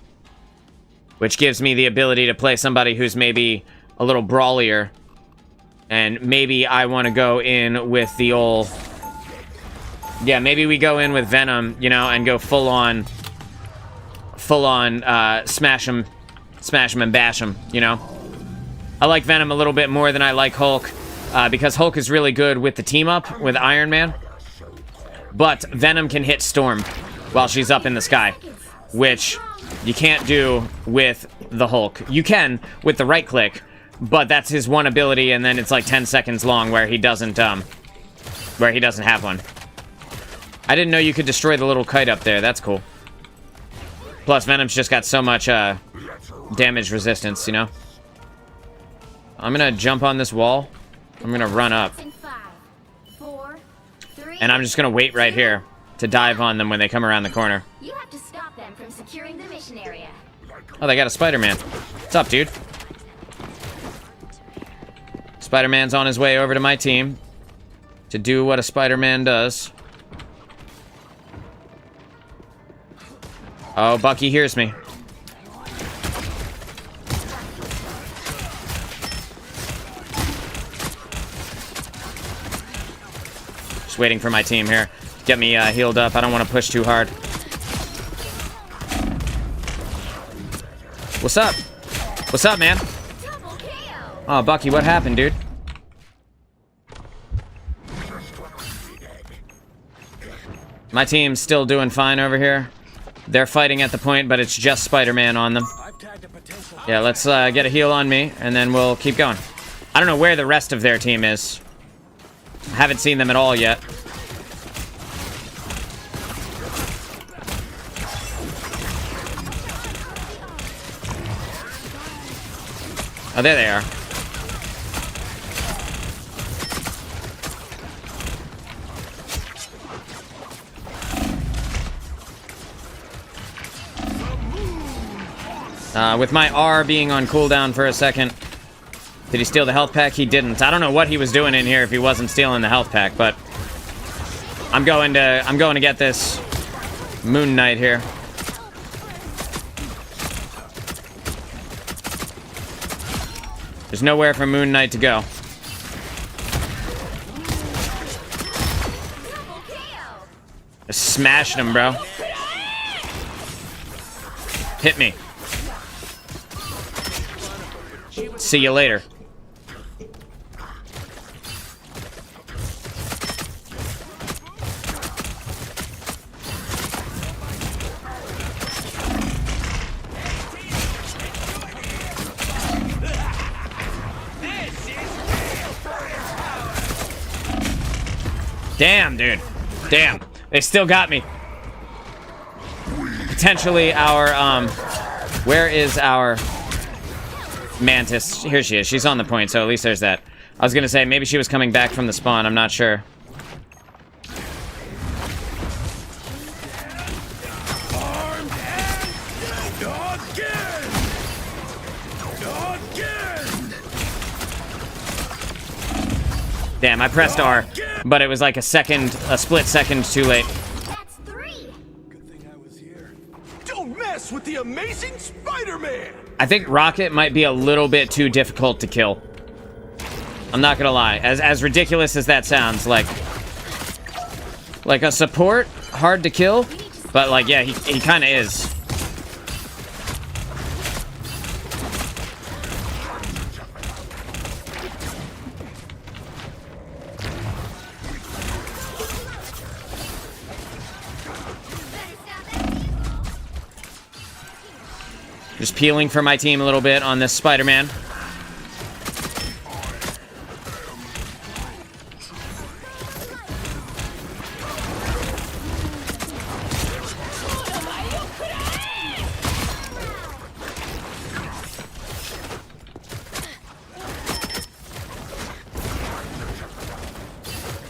which gives me the ability to play somebody who's maybe a little brawlier. And maybe I want to go in with the old... Yeah, maybe we go in with Venom, you know, and go full on smash him and bash him, you know? I like Venom a little bit more than I like Hulk, because Hulk is really good with the team-up with Iron Man. But Venom can hit Storm while she's up in the sky, which you can't do with the Hulk. You can with the right-click, but that's his one ability, and then it's like 10 seconds long where he doesn't have one. I didn't know you could destroy the little kite up there. That's cool. Plus, Venom's just got so much damage resistance, you know? I'm gonna jump on this wall. I'm gonna run up. And I'm just gonna wait right here to dive on them when they come around the corner. You have to stop them from securing the mission area. Oh, they got a Spider-Man. What's up, dude? Spider-Man's on his way over to my team to do what a Spider-Man does. Oh, Bucky hears me. Just waiting for my team here. Get me healed up. I don't want to push too hard. What's up? What's up, man? Oh, Bucky, what happened, dude? My team's still doing fine over here. They're fighting at the point, but it's just Spider-Man on them. Yeah, let's get a heal on me, and then we'll keep going. I don't know where the rest of their team is. I haven't seen them at all yet. Oh, there they are. With my R being on cooldown for a second. Did he steal the health pack? He didn't. I don't know what he was doing in here if he wasn't stealing the health pack, but I'm going to get this Moon Knight here. There's nowhere for Moon Knight to go. Just smashing him, bro. Hit me. See you later. Damn, dude. Damn. They still got me. Potentially our, where is our Mantis? Here she is. She's on the point, so at least there's that. I was gonna say, maybe she was coming back from the spawn. I'm not sure. Damn, I pressed R, but it was like a split second too late. That's 3. Good thing I was here. Don't mess with the amazing Spider-Man! I think Rocket might be a little bit too difficult to kill. I'm not gonna lie. As ridiculous as that sounds, like a support, hard to kill, but like, yeah, he kind of is. Just peeling for my team a little bit on this Spider-Man.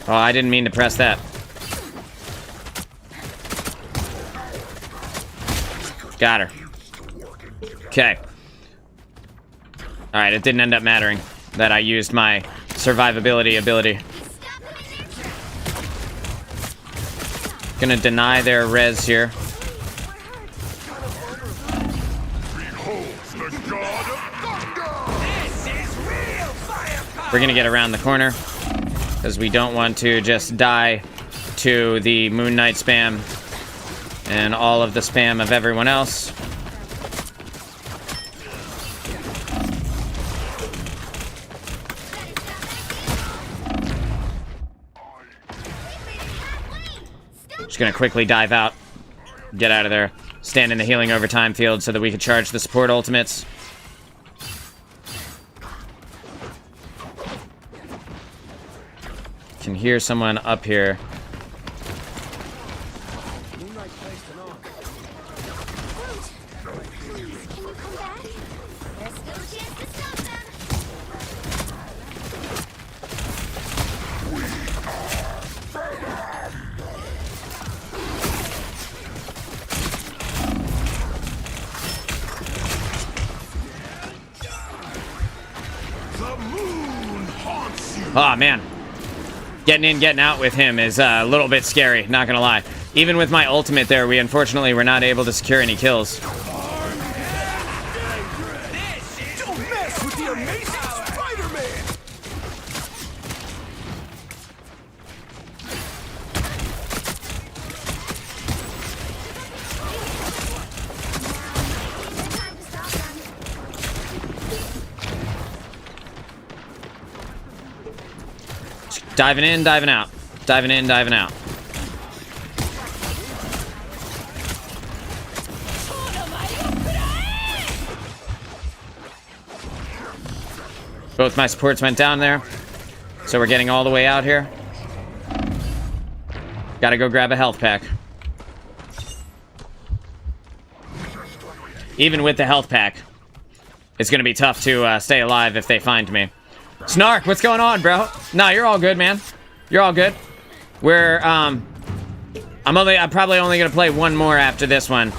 Oh, I didn't mean to press that. Got her. Okay. Alright, it didn't end up mattering that I used my survivability ability. Gonna deny their res here. We're gonna get around the corner because we don't want to just die to the Moon Knight spam and all of the spam of everyone else. Just gonna quickly dive out, get out of there, stand in the healing overtime field so that we could charge the support ultimates. Can hear someone up here. Oh, man. Getting in, getting out with him is a little bit scary, not gonna lie. Even with my ultimate there, we unfortunately were not able to secure any kills. Don't mess with the amazing Spider-Man! Diving in, diving out. Diving in, diving out. Both my supports went down there. So we're getting all the way out here. Gotta go grab a health pack. Even with the health pack, it's gonna be tough to stay alive if they find me. Snark, what's going on, bro? Nah, you're all good, man. You're all good. We're, I'm probably only gonna play one more after this one.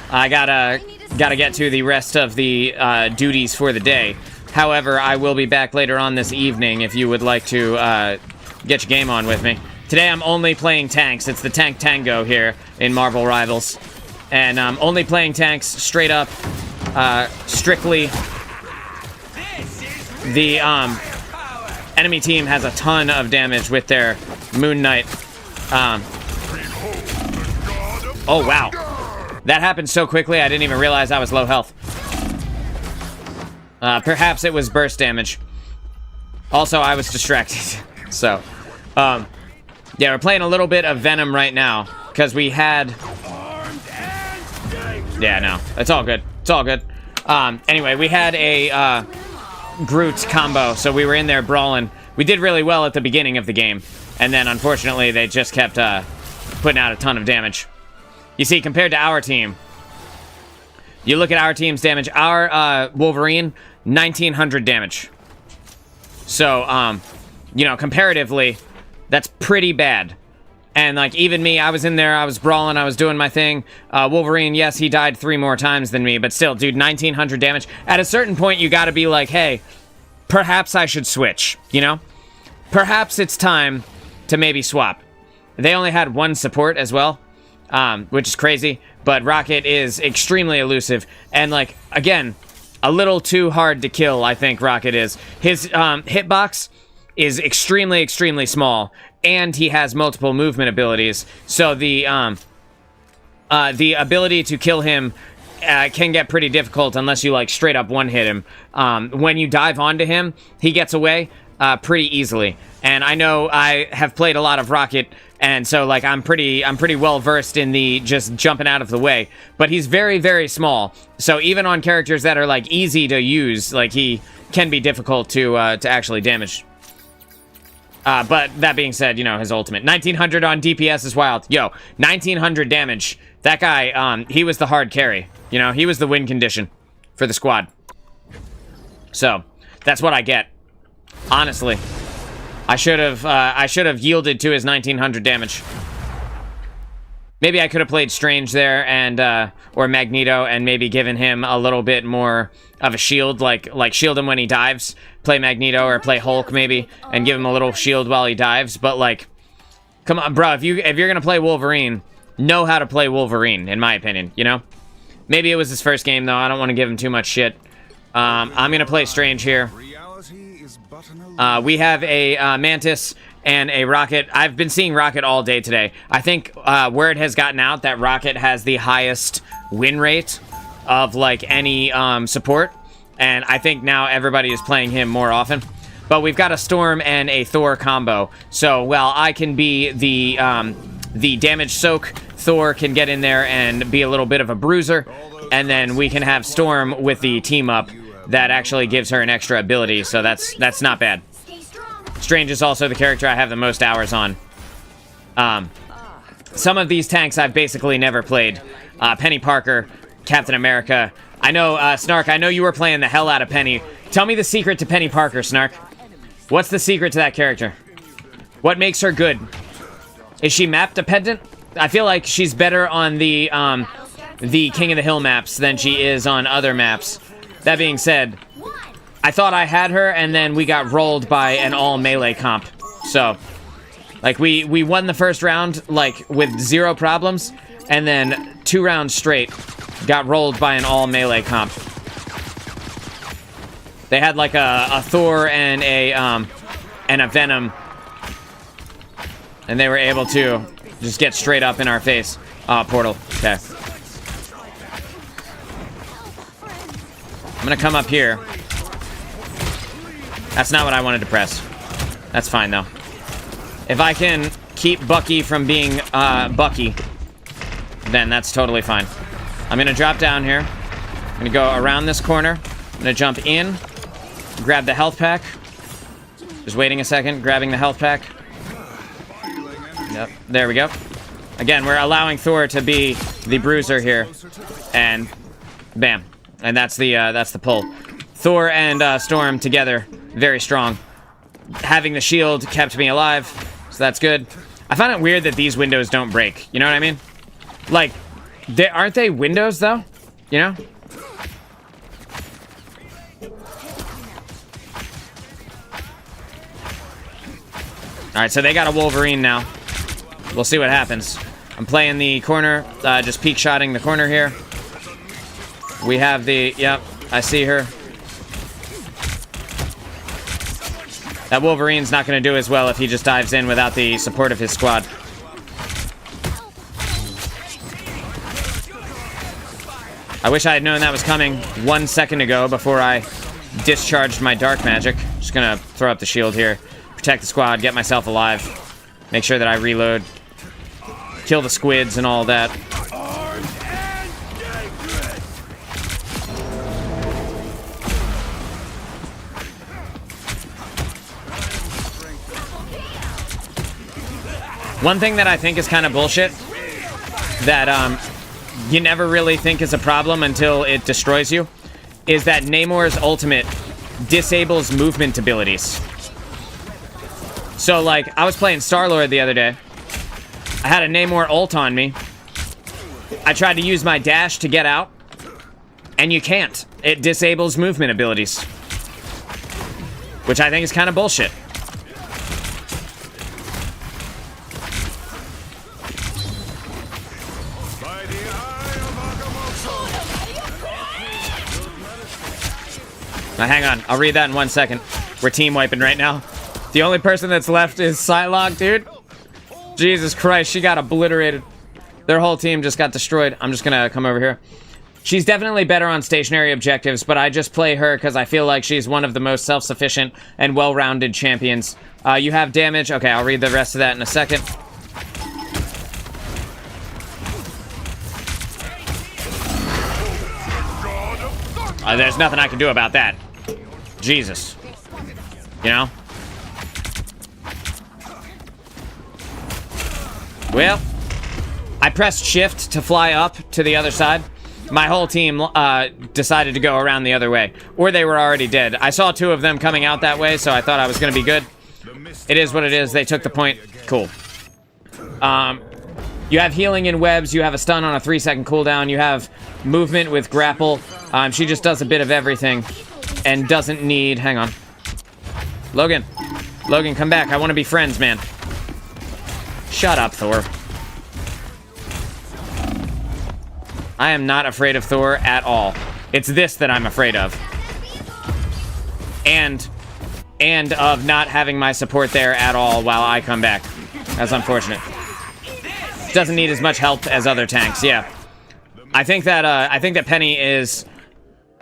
I gotta get to the rest of the duties for the day. However, I will be back later on this evening if you would like to get your game on with me. Today I'm only playing tanks. It's the Tank Tango here in Marvel Rivals. And I'm only playing tanks straight up, strictly. The enemy team has a ton of damage with their Moon Knight. Oh, wow. That happened so quickly I didn't even realize I was low health. Perhaps it was burst damage. Also, I was distracted. So, yeah, we're playing a little bit of Venom right now. Because we had... Yeah, no. It's all good. It's all good. Anyway, we had a Groot combo. So we were in there brawling. We did really well at the beginning of the game. And then, unfortunately, they just kept putting out a ton of damage. You see, compared to our team... You look at our team's damage. Our Wolverine... 1900 damage. So, you know, comparatively, that's pretty bad. And, like, even me, I was in there, I was brawling, I was doing my thing. Wolverine, yes, he died 3 more times than me, but still, dude, 1900 damage. At a certain point, you gotta be like, hey, perhaps I should switch, you know? Perhaps it's time to maybe swap. They only had 1 support as well, which is crazy, but Rocket is extremely elusive. And, like, again... A little too hard to kill, I think Rocket is. His hitbox is extremely, extremely small, and he has multiple movement abilities. So the ability to kill him can get pretty difficult unless you like straight up one-hit him. When you dive onto him, he gets away pretty easily. And I know I have played a lot of Rocket, and so like I'm pretty well versed in the just jumping out of the way. But he's very, very small. So even on characters that are like easy to use, like he can be difficult to actually damage. But that being said, you know, his ultimate 1900 on DPS is wild. Yo, 1900 damage. That guy, he was the hard carry. You know, he was the win condition for the squad. So that's what I get. Honestly, I should have yielded to his 1900 damage. Maybe I could have played Strange there and or Magneto and maybe given him a little bit more of a shield, like shield him when he dives. Play Magneto or play Hulk maybe and give him a little shield while he dives. But like, come on, bro, if you're gonna play Wolverine, know how to play Wolverine, in my opinion. You know, maybe it was his first game though. I don't want to give him too much shit. I'm gonna play Strange here. We have a Mantis and a Rocket. I've been seeing Rocket all day today. I think word has gotten out that Rocket has the highest win rate of like any support, and I think now everybody is playing him more often. But we've got a Storm and a Thor combo, so well I can be the damage soak. Thor can get in there and be a little bit of a bruiser, and then we can have Storm with the team up that actually gives her an extra ability, so that's not bad. Strange is also the character I have the most hours on. Some of these tanks I've basically never played. Penny Parker, Captain America. I know, Snark, I know you were playing the hell out of Penny. Tell me the secret to Penny Parker, Snark. What's the secret to that character? What makes her good? Is she map dependent? I feel like she's better on the King of the Hill maps than she is on other maps. That being said, I thought I had her, and then we got rolled by an all-melee comp. So, like, we won the first round, like, with 0 problems, and then 2 rounds straight got rolled by an all-melee comp. They had, like, a Thor and a Venom, and they were able to just get straight up in our face. Portal. Okay. I'm gonna come up here. That's not what I wanted to press. That's fine, though. If I can keep Bucky from being, Bucky, then that's totally fine. I'm gonna drop down here. I'm gonna go around this corner. I'm gonna jump in. grab the health pack. Just waiting a second, grabbing the health pack. Yep, there we go. Again, we're allowing Thor to be the bruiser here. And bam. And that's the pull. Thor and Storm together, very strong. Having the shield kept me alive, so that's good. I find it weird that these windows don't break. You know what I mean? Like, aren't they windows, though? You know? Alright, so they got a Wolverine now. We'll see what happens. I'm playing the corner, just peek shotting the corner here. We have the... Yep, I see her. That Wolverine's not going to do as well if he just dives in without the support of his squad. I wish I had known that was coming 1 second ago before I discharged my dark magic. Just going to throw up the shield here. Protect the squad, get myself alive. Make sure that I reload. Kill the squids and all that. One thing that I think is kind of bullshit, that you never really think is a problem until it destroys you, is that Namor's ultimate disables movement abilities. So, like, I was playing Star-Lord the other day. I had a Namor ult on me. I tried to use my dash to get out, and you can't. It disables movement abilities. Which I think is kind of bullshit. Now, hang on. I'll read that in 1 second. We're team wiping right now. The only person that's left is Psylocke, dude. Jesus Christ, she got obliterated. Their whole team just got destroyed. I'm just gonna come over here. She's definitely better on stationary objectives, but I just play her because I feel like she's one of the most self-sufficient and well-rounded champions. You have damage. Okay, I'll read the rest of that in a second. There's nothing I can do about that. Jesus. You know? Well, I pressed shift to fly up to the other side. My whole team decided to go around the other way. Or they were already dead. I saw two of them coming out that way, so I thought I was going to be good. It is what it is. They took the point. Cool. You have healing in webs. You have a stun on a 3-second cooldown. You have movement with grapple. She just does a bit of everything and doesn't need... Hang on. Logan. Logan, come back. I want to be friends, man. Shut up, Thor. I am not afraid of Thor at all. It's this that I'm afraid of. And of not having my support there at all while I come back. That's unfortunate. Doesn't need as much help as other tanks, yeah. I think that Penny is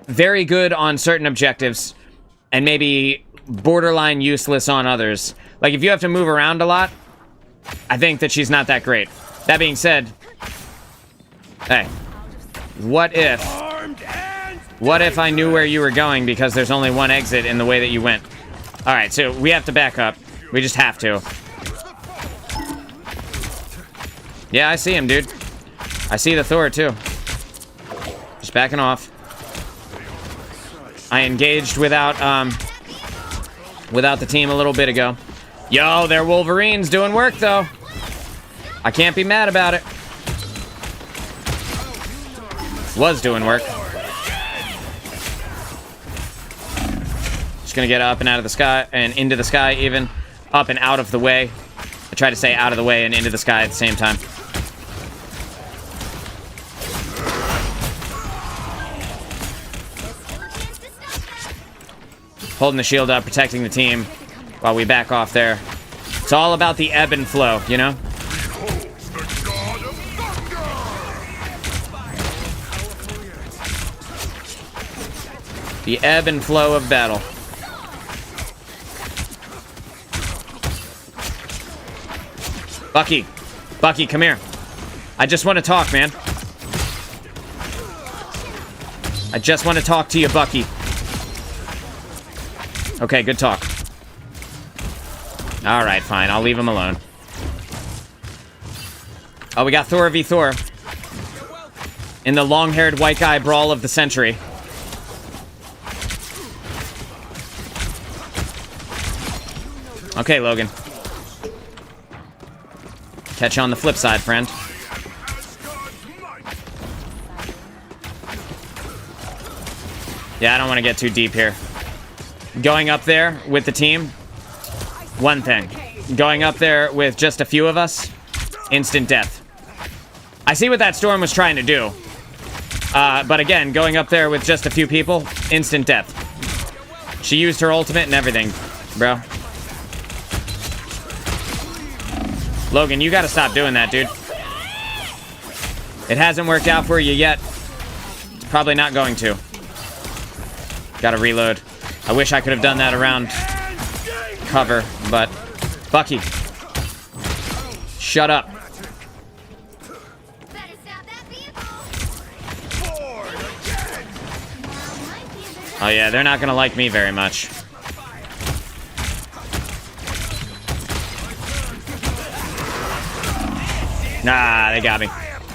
very good on certain objectives and maybe borderline useless on others. Like, if you have to move around a lot, I think that she's not that great. That being said, hey, what if I knew where you were going because there's only one exit in the way that you went? Alright, so we have to back up. We just have to. Yeah, I see him, dude. I see the Thor, too. Just backing off. I engaged without the team a little bit ago. Yo, they're Wolverines doing work, though. I can't be mad about it. Was doing work. Just gonna get up and out of the sky, and into the sky even. Up and out of the way. I try to say out of the way and into the sky at the same time. Holding the shield up, protecting the team while we back off there. It's all about the ebb and flow, you know? The ebb and flow of battle. Bucky. Bucky, come here. I just want to talk, man. I just want to talk to you, Bucky. Okay, good talk. Alright, fine. I'll leave him alone. Oh, we got Thor v Thor. In the long-haired white guy brawl of the century. Okay, Logan. Catch you on the flip side, friend. Yeah, I don't want to get too deep here. Going up there with the team, one thing. Going up there with just a few of us, instant death. I see what that storm was trying to do. But again, going up there with just a few people, instant death. She used her ultimate and everything, bro. Logan, you gotta stop doing that, dude. It hasn't worked out for you yet. It's probably not going to. Gotta reload. I wish I could have done that around cover, but... Bucky. Shut up. Oh yeah, they're not gonna like me very much. Nah, they got me.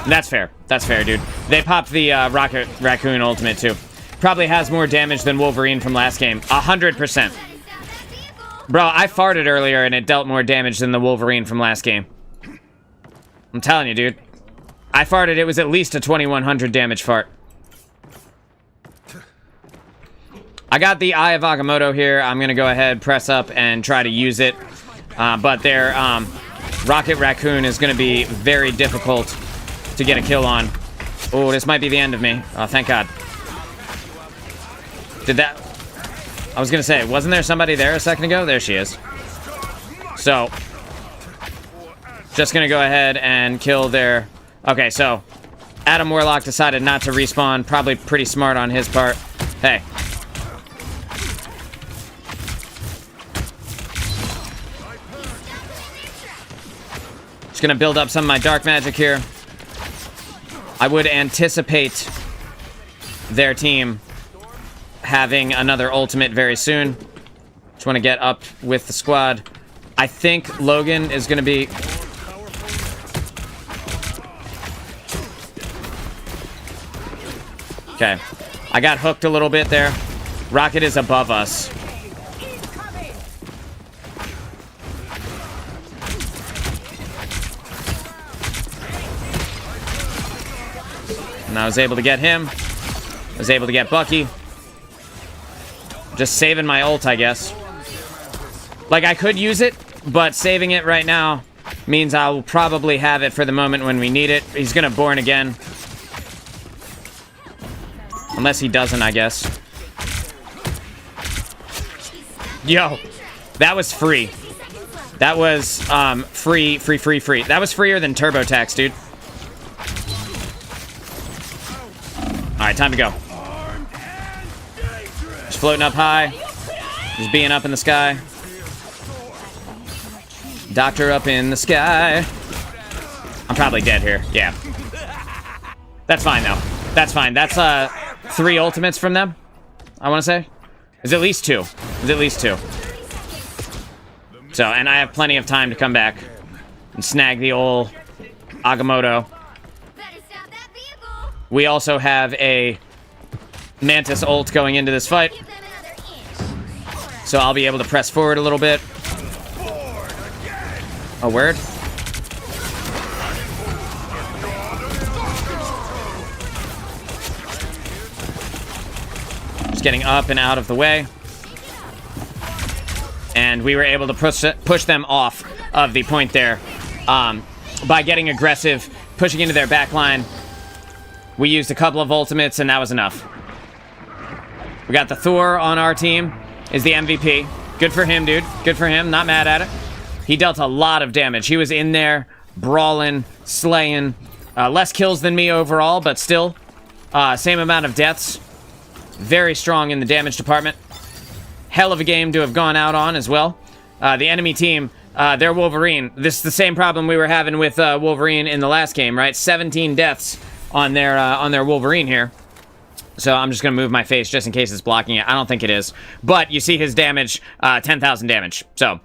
That's fair. That's fair, dude. They popped the Rocket Raccoon ultimate, too. Probably has more damage than Wolverine from last game. 100%. Bro, I farted earlier and it dealt more damage than the Wolverine from last game. I'm telling you, dude. I farted, it was at least a 2100 damage fart. I got the Eye of Agamotto here. I'm gonna go ahead, press up, and try to use it. But their Rocket Raccoon is gonna be very difficult to get a kill on. Oh, this might be the end of me. Oh, thank God. Did that... I was gonna say, wasn't there somebody there a second ago? There she is. So, just gonna go ahead and kill their... Okay, so, Adam Warlock decided not to respawn. Probably pretty smart on his part. Hey. Just gonna build up some of my dark magic here. I would anticipate their team having another ultimate very soon. Just want to get up with the squad. I think Logan is going to be... Okay. I got hooked a little bit there. Rocket is above us. And I was able to get him. I was able to get Bucky. Just saving my ult, I guess. Like, I could use it, but saving it right now means I'll probably have it for the moment when we need it. He's gonna born again. Unless he doesn't, I guess. Yo, that was free. That was, free. That was freer than TurboTax, dude. Alright, time to go. Just floating up high. Just being up in the sky. Doctor up in the sky. I'm probably dead here. Yeah. That's fine, though. That's fine. That's, 3 ultimates from them, I want to say. It's at least 2. It's at least 2. So, and I have plenty of time to come back and snag the old Agamotto. We also have a Mantis ult going into this fight. So I'll be able to press forward a little bit. A word? Just getting up and out of the way. And we were able to push them off of the point there by getting aggressive, pushing into their back line. We used a couple of ultimates, and that was enough. We got the Thor on our team, is the MVP. Good for him, dude. Good for him. Not mad at it. He dealt a lot of damage. He was in there, brawling, slaying. Less kills than me overall, but still. Same amount of deaths. Very strong in the damage department. Hell of a game to have gone out on as well. The enemy team, their Wolverine. This is the same problem we were having with Wolverine in the last game, right? 17 deaths on their Wolverine here. So I'm just going to move my face just in case it's blocking it. I don't think it is. But you see his damage, 10,000 damage. So,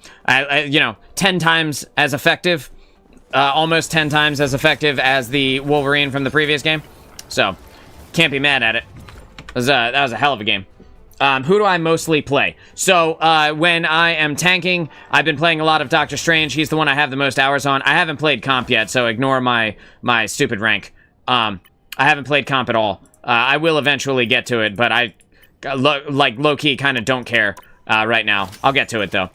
you know, 10 times as effective. Almost 10 times as effective as the Wolverine from the previous game. So, can't be mad at it. That was a hell of a game. Who do I mostly play? So, when I am tanking, I've been playing a lot of Doctor Strange. He's the one I have the most hours on. I haven't played comp yet, so ignore my stupid rank. I haven't played comp at all. I will eventually get to it, but I, low-key kind of don't care right now. I'll get to it, though.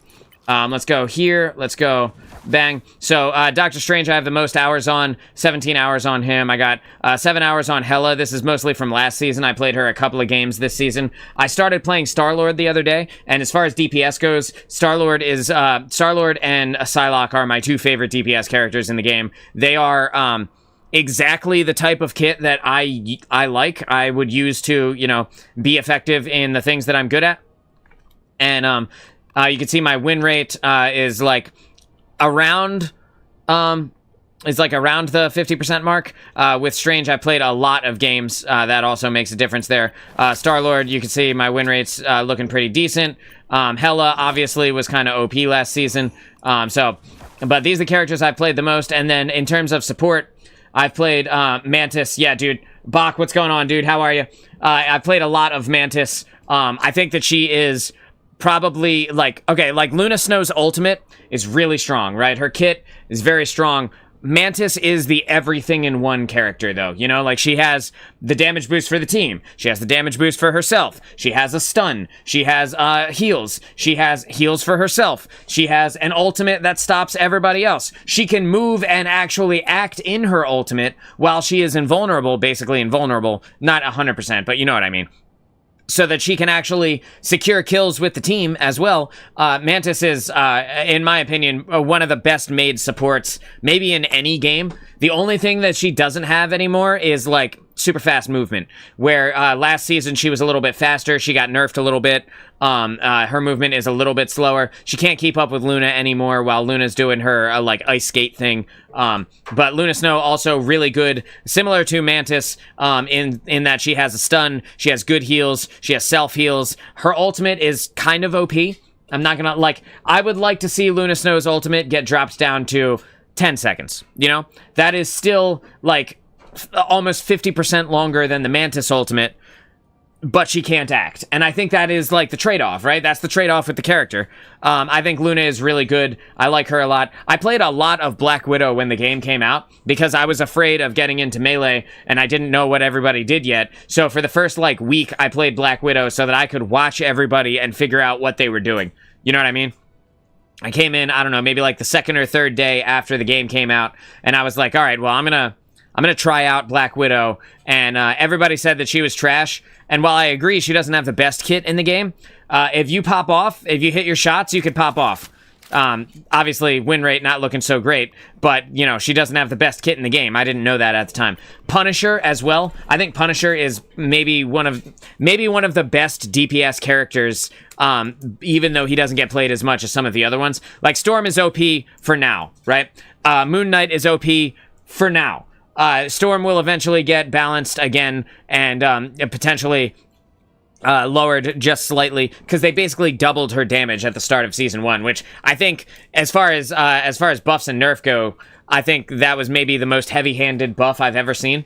Let's go here. Let's go. Bang. So, Doctor Strange, I have the most hours on. 17 hours on him. I got 7 hours on Hela. This is mostly from last season. I played her a couple of games this season. I started playing Star-Lord the other day, and as far as DPS goes, Star-Lord and Psylocke are my two favorite DPS characters in the game. They are, exactly the type of kit that I like. I would use to, you know, be effective in the things that I'm good at. And you can see my win rate is like around the 50% mark. With Strange, I played a lot of games. That also makes a difference there. Star-Lord, you can see my win rate's looking pretty decent. Hela obviously was kind of OP last season. But these are the characters I played the most. And then in terms of support, I've played Mantis. Yeah, dude. Bach, what's going on, dude? How are you? I played a lot of Mantis. I think that she is probably, like, okay, like Luna Snow's ultimate is really strong, right? Her kit is very strong. Mantis is the everything-in-one character, though. You know, like, she has the damage boost for the team. She has the damage boost for herself. She has a stun. She has heals. She has heals for herself. She has an ultimate that stops everybody else. She can move and actually act in her ultimate while she is invulnerable, basically invulnerable. Not 100%, but you know what I mean. So that she can actually secure kills with the team as well. Mantis is, in my opinion, one of the best made supports, maybe in any game. The only thing that she doesn't have anymore is, like, super fast movement. Where, last season she was a little bit faster. She got nerfed a little bit. Her movement is a little bit slower. She can't keep up with Luna anymore while Luna's doing her, like, ice skate thing. But Luna Snow also really good, similar to Mantis, in that she has a stun, she has good heals, she has self-heals. Her ultimate is kind of OP. I'm not gonna, like, I would like to see Luna Snow's ultimate get dropped down to 10 seconds, you know? That is still, like, almost 50% longer than the Mantis ultimate, but she can't act. And I think that is, like, the trade-off, right? That's the trade-off with the character. I think Luna is really good. I like her a lot. I played a lot of Black Widow when the game came out because I was afraid of getting into Melee, and I didn't know what everybody did yet. So for the first, like, week, I played Black Widow so that I could watch everybody and figure out what they were doing. You know what I mean? I came in, I don't know, maybe like the second or third day after the game came out, and I was like, all right, well, I'm gonna try out Black Widow, and everybody said that she was trash, and while I agree she doesn't have the best kit in the game, if you pop off, if you hit your shots, you could pop off. Obviously, win rate not looking so great, but, you know, she doesn't have the best kit in the game. I didn't know that at the time. Punisher as well. I think Punisher is maybe one of the best DPS characters, even though he doesn't get played as much as some of the other ones. Like, Storm is OP for now, right? Moon Knight is OP for now. Storm will eventually get balanced again and potentially lowered just slightly because they basically doubled her damage at the start of season 1, which I think, as far as buffs and nerf go, I think that was maybe the most heavy-handed buff I've ever seen.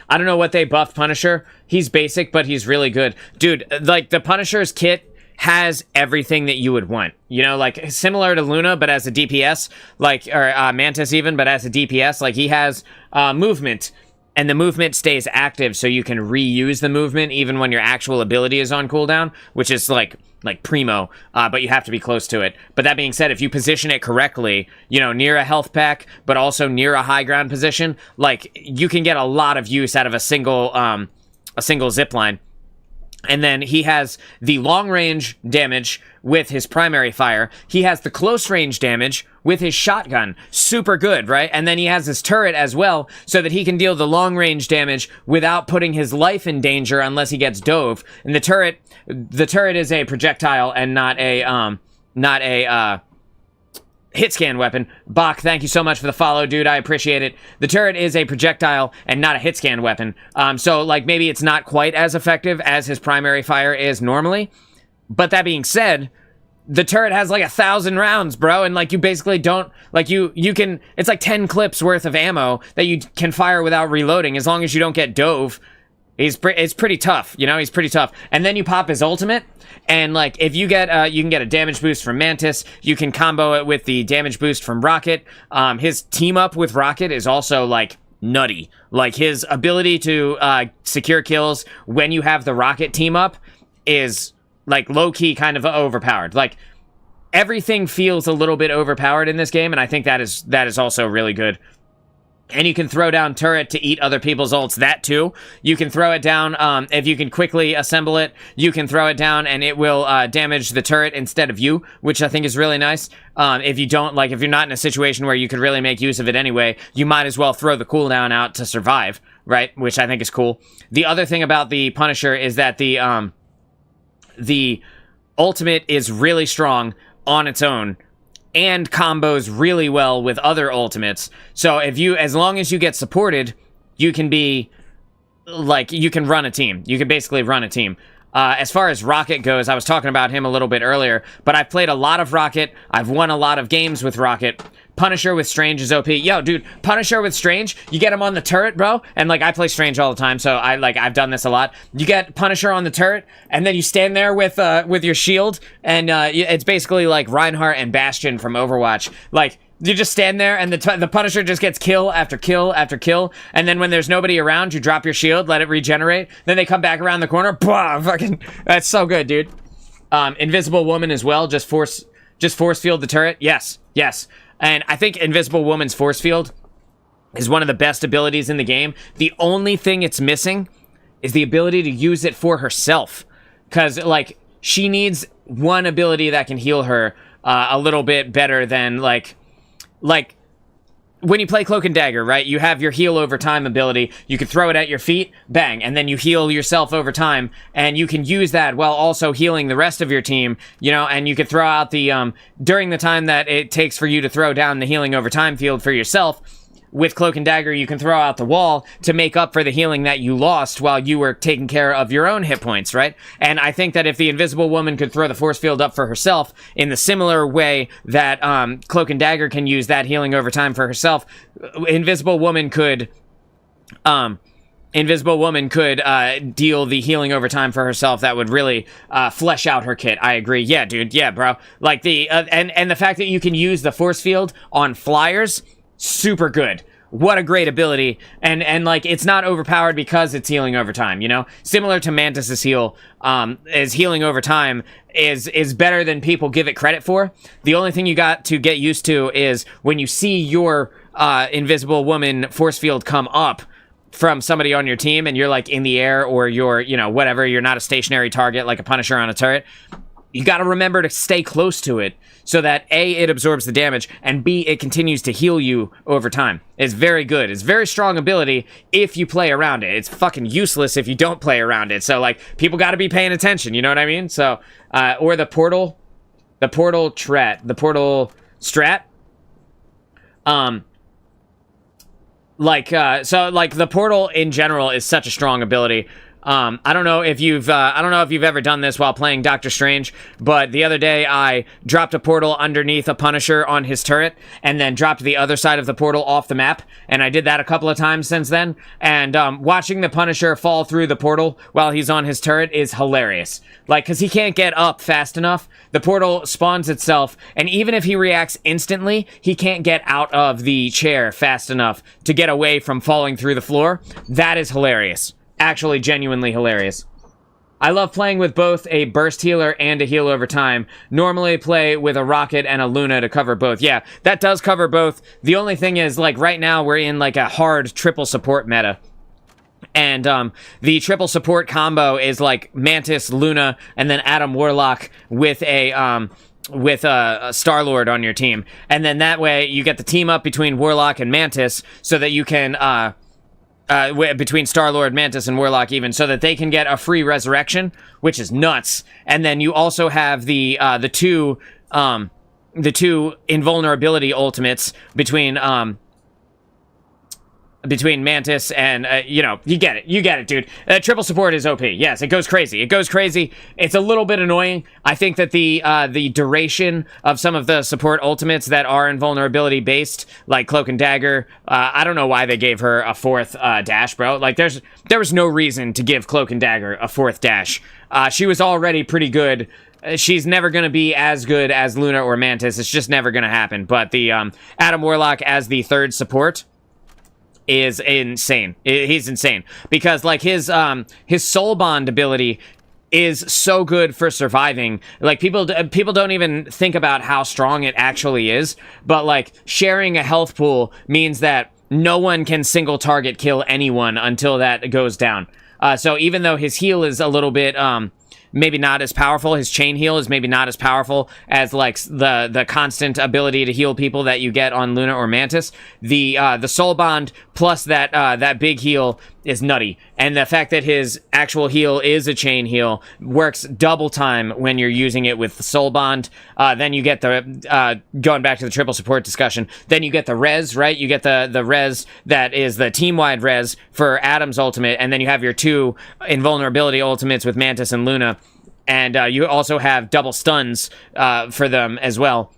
I don't know what they buffed Punisher. He's basic, but he's really good. Dude, like, the Punisher's kit has everything that you would want. You know, like, similar to Luna, but as a DPS, like, or Mantis even, but as a DPS, like, he has movement, and the movement stays active, so you can reuse the movement even when your actual ability is on cooldown, which is, like primo, but you have to be close to it. But that being said, if you position it correctly, you know, near a health pack, but also near a high ground position, like, you can get a lot of use out of a single zipline. And then he has the long-range damage with his primary fire. He has the close-range damage with his shotgun. Super good, right? And then he has his turret as well, so that he can deal the long-range damage without putting his life in danger unless he gets dove. And the turret is a projectile and not a hit scan weapon. Bach, thank you so much for the follow, dude. I appreciate it. The turret is a projectile and not a hit scan weapon. So like maybe it's not quite as effective as his primary fire is normally. But that being said, the turret has like 1,000 rounds, bro, and like you basically don't like you can. It's like 10 clips worth of ammo that you can fire without reloading, as long as you don't get dove. It's pretty tough, you know. He's pretty tough. And then you pop his ultimate, and like if you get you can get a damage boost from Mantis. You can combo it with the damage boost from Rocket. His team up with Rocket is also like nutty. Like his ability to secure kills when you have the Rocket team up is like low-key kind of overpowered. Like everything feels a little bit overpowered in this game, and I think that is also really good. And you can throw down turret to eat other people's ults. That too. You can throw it down. If you can quickly assemble it, you can throw it down and it will damage the turret instead of you, which I think is really nice. If you don't, like, if you're not in a situation where you could really make use of it anyway, you might as well throw the cooldown out to survive, right? Which I think is cool. The other thing about the Punisher is that the ultimate is really strong on its own and combos really well with other ultimates. So as long as you get supported, you can be like, you can run a team. You can basically run a team. As far as Rocket goes, I was talking about him a little bit earlier, but I've played a lot of Rocket. I've won a lot of games with Rocket. Punisher with Strange is OP. Yo, dude, Punisher with Strange, you get him on the turret, bro, and like I play Strange all the time, so I've done this a lot. You get Punisher on the turret, and then you stand there with your shield, and it's basically like Reinhardt and Bastion from Overwatch. Like, you just stand there, and the Punisher just gets kill after kill after kill, and then when there's nobody around, you drop your shield, let it regenerate, then they come back around the corner, blah, fucking, that's so good, dude. Invisible Woman as well, just force field the turret, yes. And I think Invisible Woman's force field is one of the best abilities in the game. The only thing it's missing is the ability to use it for herself. Because, like, she needs one ability that can heal her a little bit better than, like when you play Cloak and Dagger, right? You have your heal over time ability. You can throw it at your feet, bang, and then you heal yourself over time, and you can use that while also healing the rest of your team, you know, and you can throw out the, during the time that it takes for you to throw down the healing over time field for yourself. With Cloak and Dagger, you can throw out the wall to make up for the healing that you lost while you were taking care of your own hit points, right? And I think that if the Invisible Woman could throw the force field up for herself in the similar way that Cloak and Dagger can use that healing over time for herself, Invisible Woman could deal the healing over time for herself. That would really flesh out her kit. I agree. Yeah, dude. Yeah, bro. Like and the fact that you can use the force field on flyers, super good. What a great ability. And like, it's not overpowered because it's healing over time, you know? Similar to Mantis's heal, is healing over time is better than people give it credit for. The only thing you got to get used to is when you see your Invisible Woman force field come up from somebody on your team and you're like in the air, or you're, you know, whatever, you're not a stationary target like a Punisher on a turret, you got to remember to stay close to it so that A, it absorbs the damage, and B, it continues to heal you over time. It's very good. It's very strong ability if you play around it. It's fucking useless if you don't play around it. So, like, people got to be paying attention, you know what I mean? So, or the portal strat. The portal in general is such a strong ability. I don't know if you've ever done this while playing Doctor Strange, but the other day I dropped a portal underneath a Punisher on his turret, and then dropped the other side of the portal off the map, and I did that a couple of times since then, and watching the Punisher fall through the portal while he's on his turret is hilarious. Like, because he can't get up fast enough, the portal spawns itself, and even if he reacts instantly, he can't get out of the chair fast enough to get away from falling through the floor. That is hilarious. Actually genuinely hilarious. I love playing with both a burst healer and a heal over time. Normally play with a Rocket and a Luna to cover both. Yeah, that does cover both. The only thing is, like, right now we're in like a hard triple support meta. And the triple support combo is like Mantis, Luna, and then Adam Warlock with a Star-Lord on your team. And then that way you get the team up between Warlock and Mantis so that you can between Star-Lord, Mantis, and Warlock even, so that they can get a free resurrection, which is nuts. And then you also have the two invulnerability ultimates between Mantis and, you know, you get it, dude. Triple support is OP. Yes, it goes crazy. It's a little bit annoying. I think that the duration of some of the support ultimates that are invulnerability based, like Cloak and Dagger, I don't know why they gave her a 4th dash, bro. Like, there was no reason to give Cloak and Dagger a 4th dash. She was already pretty good. She's never going to be as good as Luna or Mantis. It's just never going to happen. But the Adam Warlock as the 3rd support is insane. He's insane because like his soul bond ability is so good for surviving. Like people don't even think about how strong it actually is, but like sharing a health pool means that no one can single target kill anyone until that goes down. So even though his heal is a little bit maybe not as powerful, his chain heal is maybe not as powerful as like the constant ability to heal people that you get on Luna or Mantis. The soul bond plus that big heal is nutty, and the fact that his actual heal is a chain heal works double time when you're using it with the soul bond. Then you get the going back to the triple support discussion, then you get the res, right? You get the res that is the team-wide res for Adam's ultimate, and then you have your 2 invulnerability ultimates with Mantis and Luna, and you also have double stuns for them as well.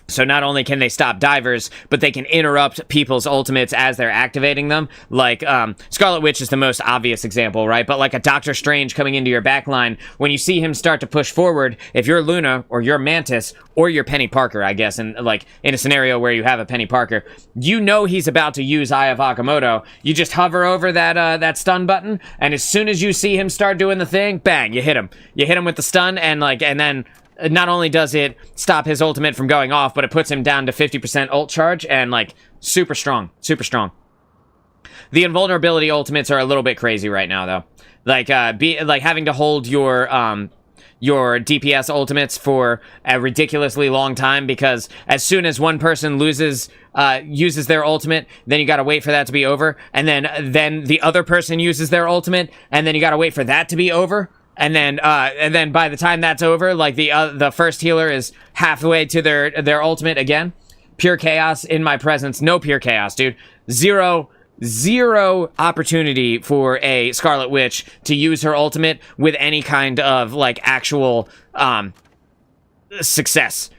So not only can they stop divers, but they can interrupt people's ultimates as they're activating them. Like, Scarlet Witch is the most obvious example, right? But like a Doctor Strange coming into your backline, when you see him start to push forward, if you're Luna or you're Mantis or you're Penny Parker, I guess, and like in a scenario where you have a Penny Parker, you know he's about to use Eye of Agamotto. You just hover over that stun button, and as soon as you see him start doing the thing, bang, you hit him. You hit him with the stun, and then not only does it stop his ultimate from going off, but it puts him down to 50% ult charge, and like super strong. The invulnerability ultimates are a little bit crazy right now, though. Like having to hold your DPS ultimates for a ridiculously long time, because as soon as one person uses their ultimate, then you gotta wait for that to be over, and then the other person uses their ultimate, and then you gotta wait for that to be over. And then by the time that's over, like the first healer is halfway to their ultimate again. Pure chaos in my presence. No pure chaos, dude. Zero opportunity for a Scarlet Witch to use her ultimate with any kind of like actual success.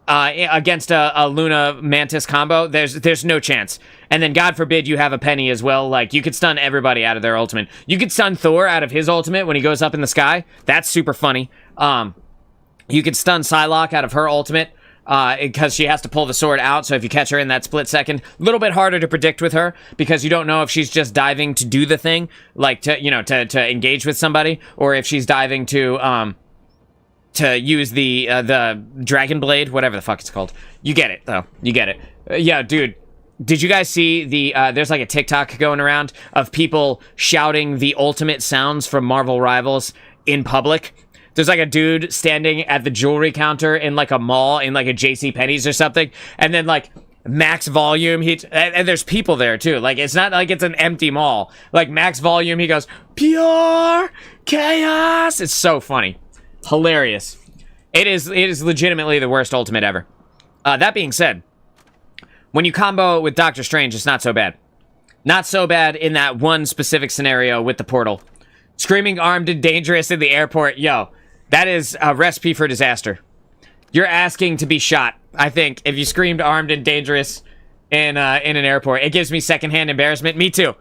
Against a Luna Mantis combo, there's no chance. And then God forbid you have a Penny as well. Like, you could stun everybody out of their ultimate. You could stun Thor out of his ultimate when he goes up in the sky. That's super funny. You could stun Psylocke out of her ultimate because she has to pull the sword out. So if you catch her in that split second, a little bit harder to predict with her because you don't know if she's just diving to do the thing, like to engage with somebody, or if she's diving to use the Dragon Blade, whatever the fuck it's called. You get it, though. You get it. Yeah, dude. Did you guys see there's like a TikTok going around of people shouting the ultimate sounds from Marvel Rivals in public? There's like a dude standing at the jewelry counter in like a mall, in like a JCPenney's or something, and then like max volume, and there's people there too. Like, it's not like it's an empty mall. Like, max volume, he goes, "Pure chaos." It's so funny. Hilarious. It is legitimately the worst ultimate ever. That being said, when you combo it with Doctor Strange, it's not so bad. Not so bad in that one specific scenario with the portal. Screaming armed and dangerous in the airport. Yo, that is a recipe for disaster. You're asking to be shot, I think, if you screamed armed and dangerous in an airport. It gives me secondhand embarrassment. Me too.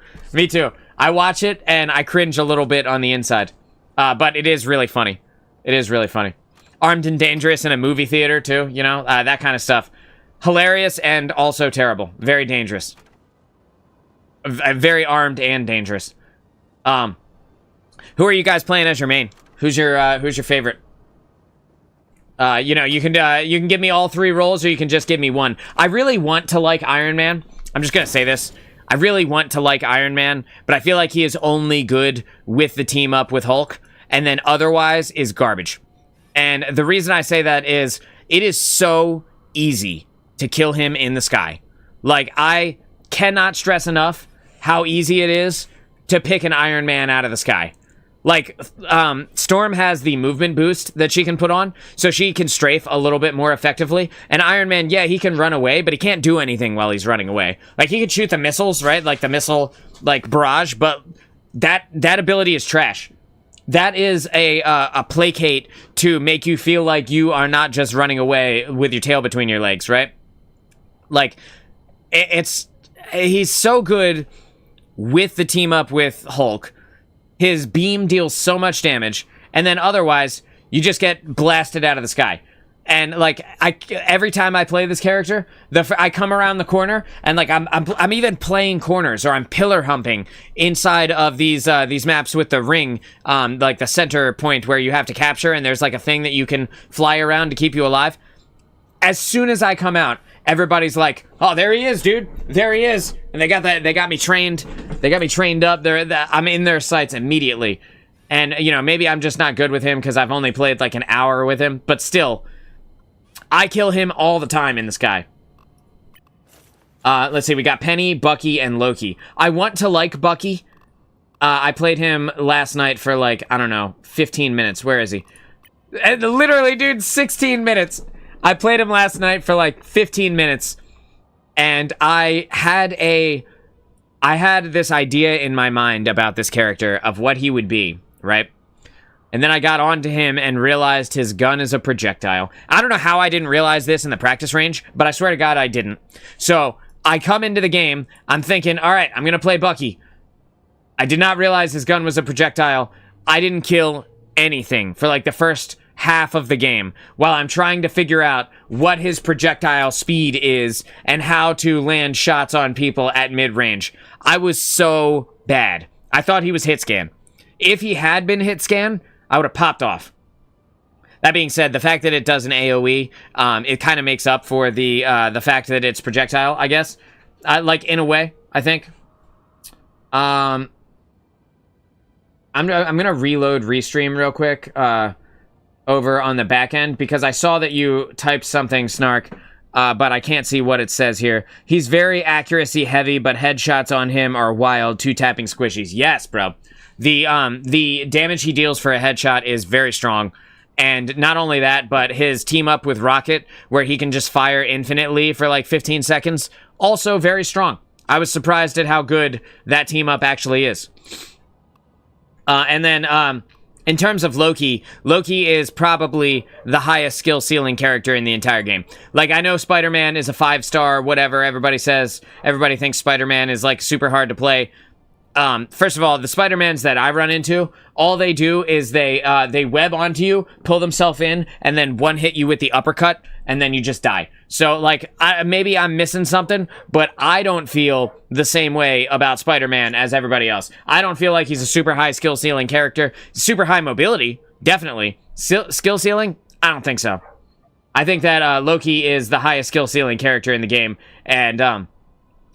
I watch it and I cringe a little bit on the inside. But it is really funny. It is really funny. Armed and dangerous in a movie theater, too. You know, that kind of stuff. Hilarious and also terrible. Very dangerous. Very armed and dangerous. Who are you guys playing as your main? Who's your favorite? You know, you can give me all 3 roles, or you can just give me one. I really want to like Iron Man. I'm just gonna say this. I really want to like Iron Man, but I feel like he is only good with the team up with Hulk, and then otherwise is garbage. And the reason I say that is it is so easy to kill him in the sky. Like, I cannot stress enough how easy it is to pick an Iron Man out of the sky. Like, Storm has the movement boost that she can put on, so she can strafe a little bit more effectively. And Iron Man, yeah, he can run away, but he can't do anything while he's running away. Like, he can shoot the missiles, right? Like, the missile, like, barrage, but that ability is trash. That is a placate to make you feel like you are not just running away with your tail between your legs, right? Like, he's so good with the team up with Hulk. His beam deals so much damage, and then otherwise, you just get blasted out of the sky. And like, every time I play this character, I come around the corner, and like I'm even playing corners, or I'm pillar humping inside of these maps with the ring, like the center point where you have to capture, and there's like a thing that you can fly around to keep you alive. As soon as I come out, everybody's like, "Oh, there he is, dude! There he is!" And they got me trained. They got me trained up. I'm in their sights immediately. And you know, maybe I'm just not good with him because I've only played like an hour with him. But still, I kill him all the time in the sky. Let's see. We got Penny, Bucky, and Loki. I want to like Bucky. I played him last night for like, I don't know, 15 minutes. Where is he? And literally, dude, 16 minutes. I played him last night for like 15 minutes, and I had this idea in my mind about this character of what he would be, right? And then I got onto him and realized his gun is a projectile. I don't know how I didn't realize this in the practice range, but I swear to God I didn't. So I come into the game, I'm thinking, all right, I'm going to play Bucky. I did not realize his gun was a projectile. I didn't kill anything for like the first half of the game while I'm trying to figure out what his projectile speed is and how to land shots on people at mid-range. I was so bad. I thought he was hit scan. If he had been hit scan, I would have popped off. That being said, the fact that it does an AoE, it kind of makes up for the fact that it's projectile, I guess. Like, in a way, I think. I'm gonna reload Restream real quick, over on the back end, because I saw that you typed something, Snark, but I can't see what it says here. He's very accuracy heavy, but headshots on him are wild, 2 tapping squishies. Yes, bro. The damage he deals for a headshot is very strong. And not only that, but his team up with Rocket, where he can just fire infinitely for like 15 seconds, also very strong. I was surprised at how good that team up actually is. And then, in terms of Loki, Loki is probably the highest skill ceiling character in the entire game. Like, I know Spider-Man is a 5-star, whatever, everybody says. Everybody thinks Spider-Man is, like, super hard to play. First of all, the Spider-Mans that I run into, all they do is they web onto you, pull themselves in, and then one hit you with the uppercut, and then you just die. So, like, maybe I'm missing something, but I don't feel the same way about Spider-Man as everybody else. I don't feel like he's a super high skill ceiling character. Super high mobility, definitely. Skill ceiling? I don't think so. I think that Loki is the highest skill ceiling character in the game, and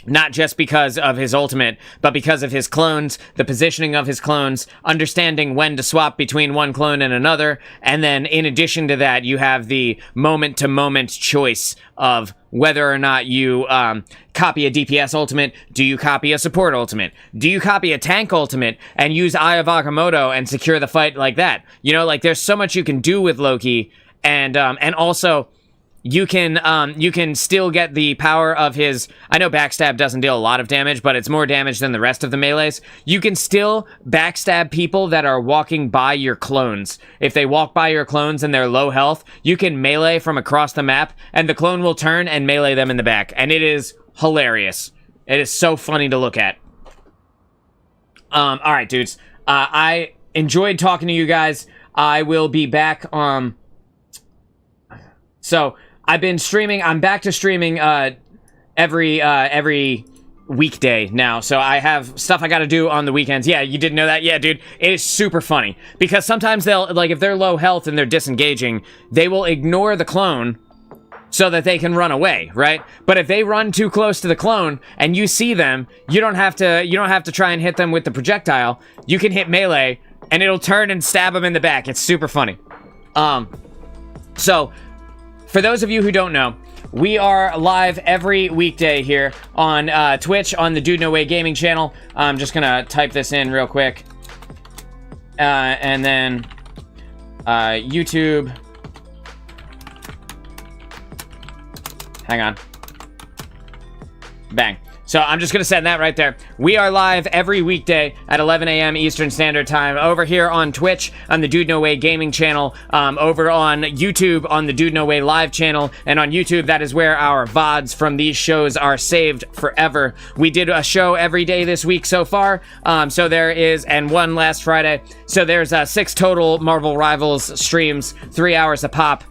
not just because of his ultimate, but because of his clones, the positioning of his clones, understanding when to swap between one clone and another, and then in addition to that, you have the moment-to-moment choice of whether or not you copy a DPS ultimate, do you copy a support ultimate, do you copy a tank ultimate and use Eye of Agamotto and secure the fight like that? You know, like, there's so much you can do with Loki, and also you can still get the power of his... I know backstab doesn't deal a lot of damage, but it's more damage than the rest of the melees. You can still backstab people that are walking by your clones. If they walk by your clones and they're low health, you can melee from across the map, and the clone will turn and melee them in the back. And it is hilarious. It is so funny to look at. Alright, dudes. I enjoyed talking to you guys. I will be back, So, I've been streaming. I'm back to streaming every weekday now. So I have stuff I got to do on the weekends. Yeah, you didn't know that? Yeah, dude. It is super funny. Because sometimes they'll, like, if they're low health and they're disengaging, they will ignore the clone so that they can run away, right? But if they run too close to the clone and you see them, you don't have to try and hit them with the projectile. You can hit melee and it'll turn and stab them in the back. It's super funny. So, for those of you who don't know, we are live every weekday here on Twitch on the Dude No Way Gaming channel. I'm just gonna type this in real quick. and then YouTube. Hang on. Bang. So I'm just going to send that right there. We are live every weekday at 11 a.m. Eastern Standard Time over here on Twitch on the Dude No Way Gaming channel, over on YouTube on the Dude No Way Live channel, and on YouTube, that is where our VODs from these shows are saved forever. We did a show every day this week so far, so there is, and one last Friday. So there's 6 total Marvel Rivals streams, 3 hours a pop,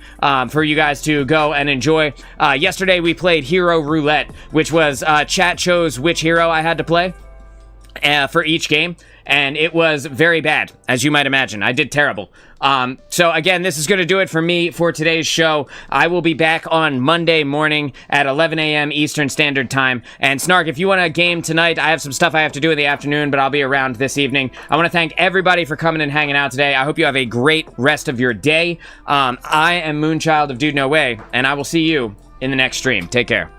for you guys to go and enjoy. Yesterday we played Hero Roulette, which was chat chose which hero I had to play for each game, and it was very bad, as you might imagine. I did terrible. So again, this is going to do it for me for today's show. I will be back on Monday morning at 11 a.m. Eastern Standard Time. And Snark, if you want a game tonight, I have some stuff I have to do in the afternoon, but I'll be around this evening. I want to thank everybody for coming and hanging out today. I hope you have a great rest of your day. I am Moonchild of Dude No Way, and I will see you in the next stream. Take care.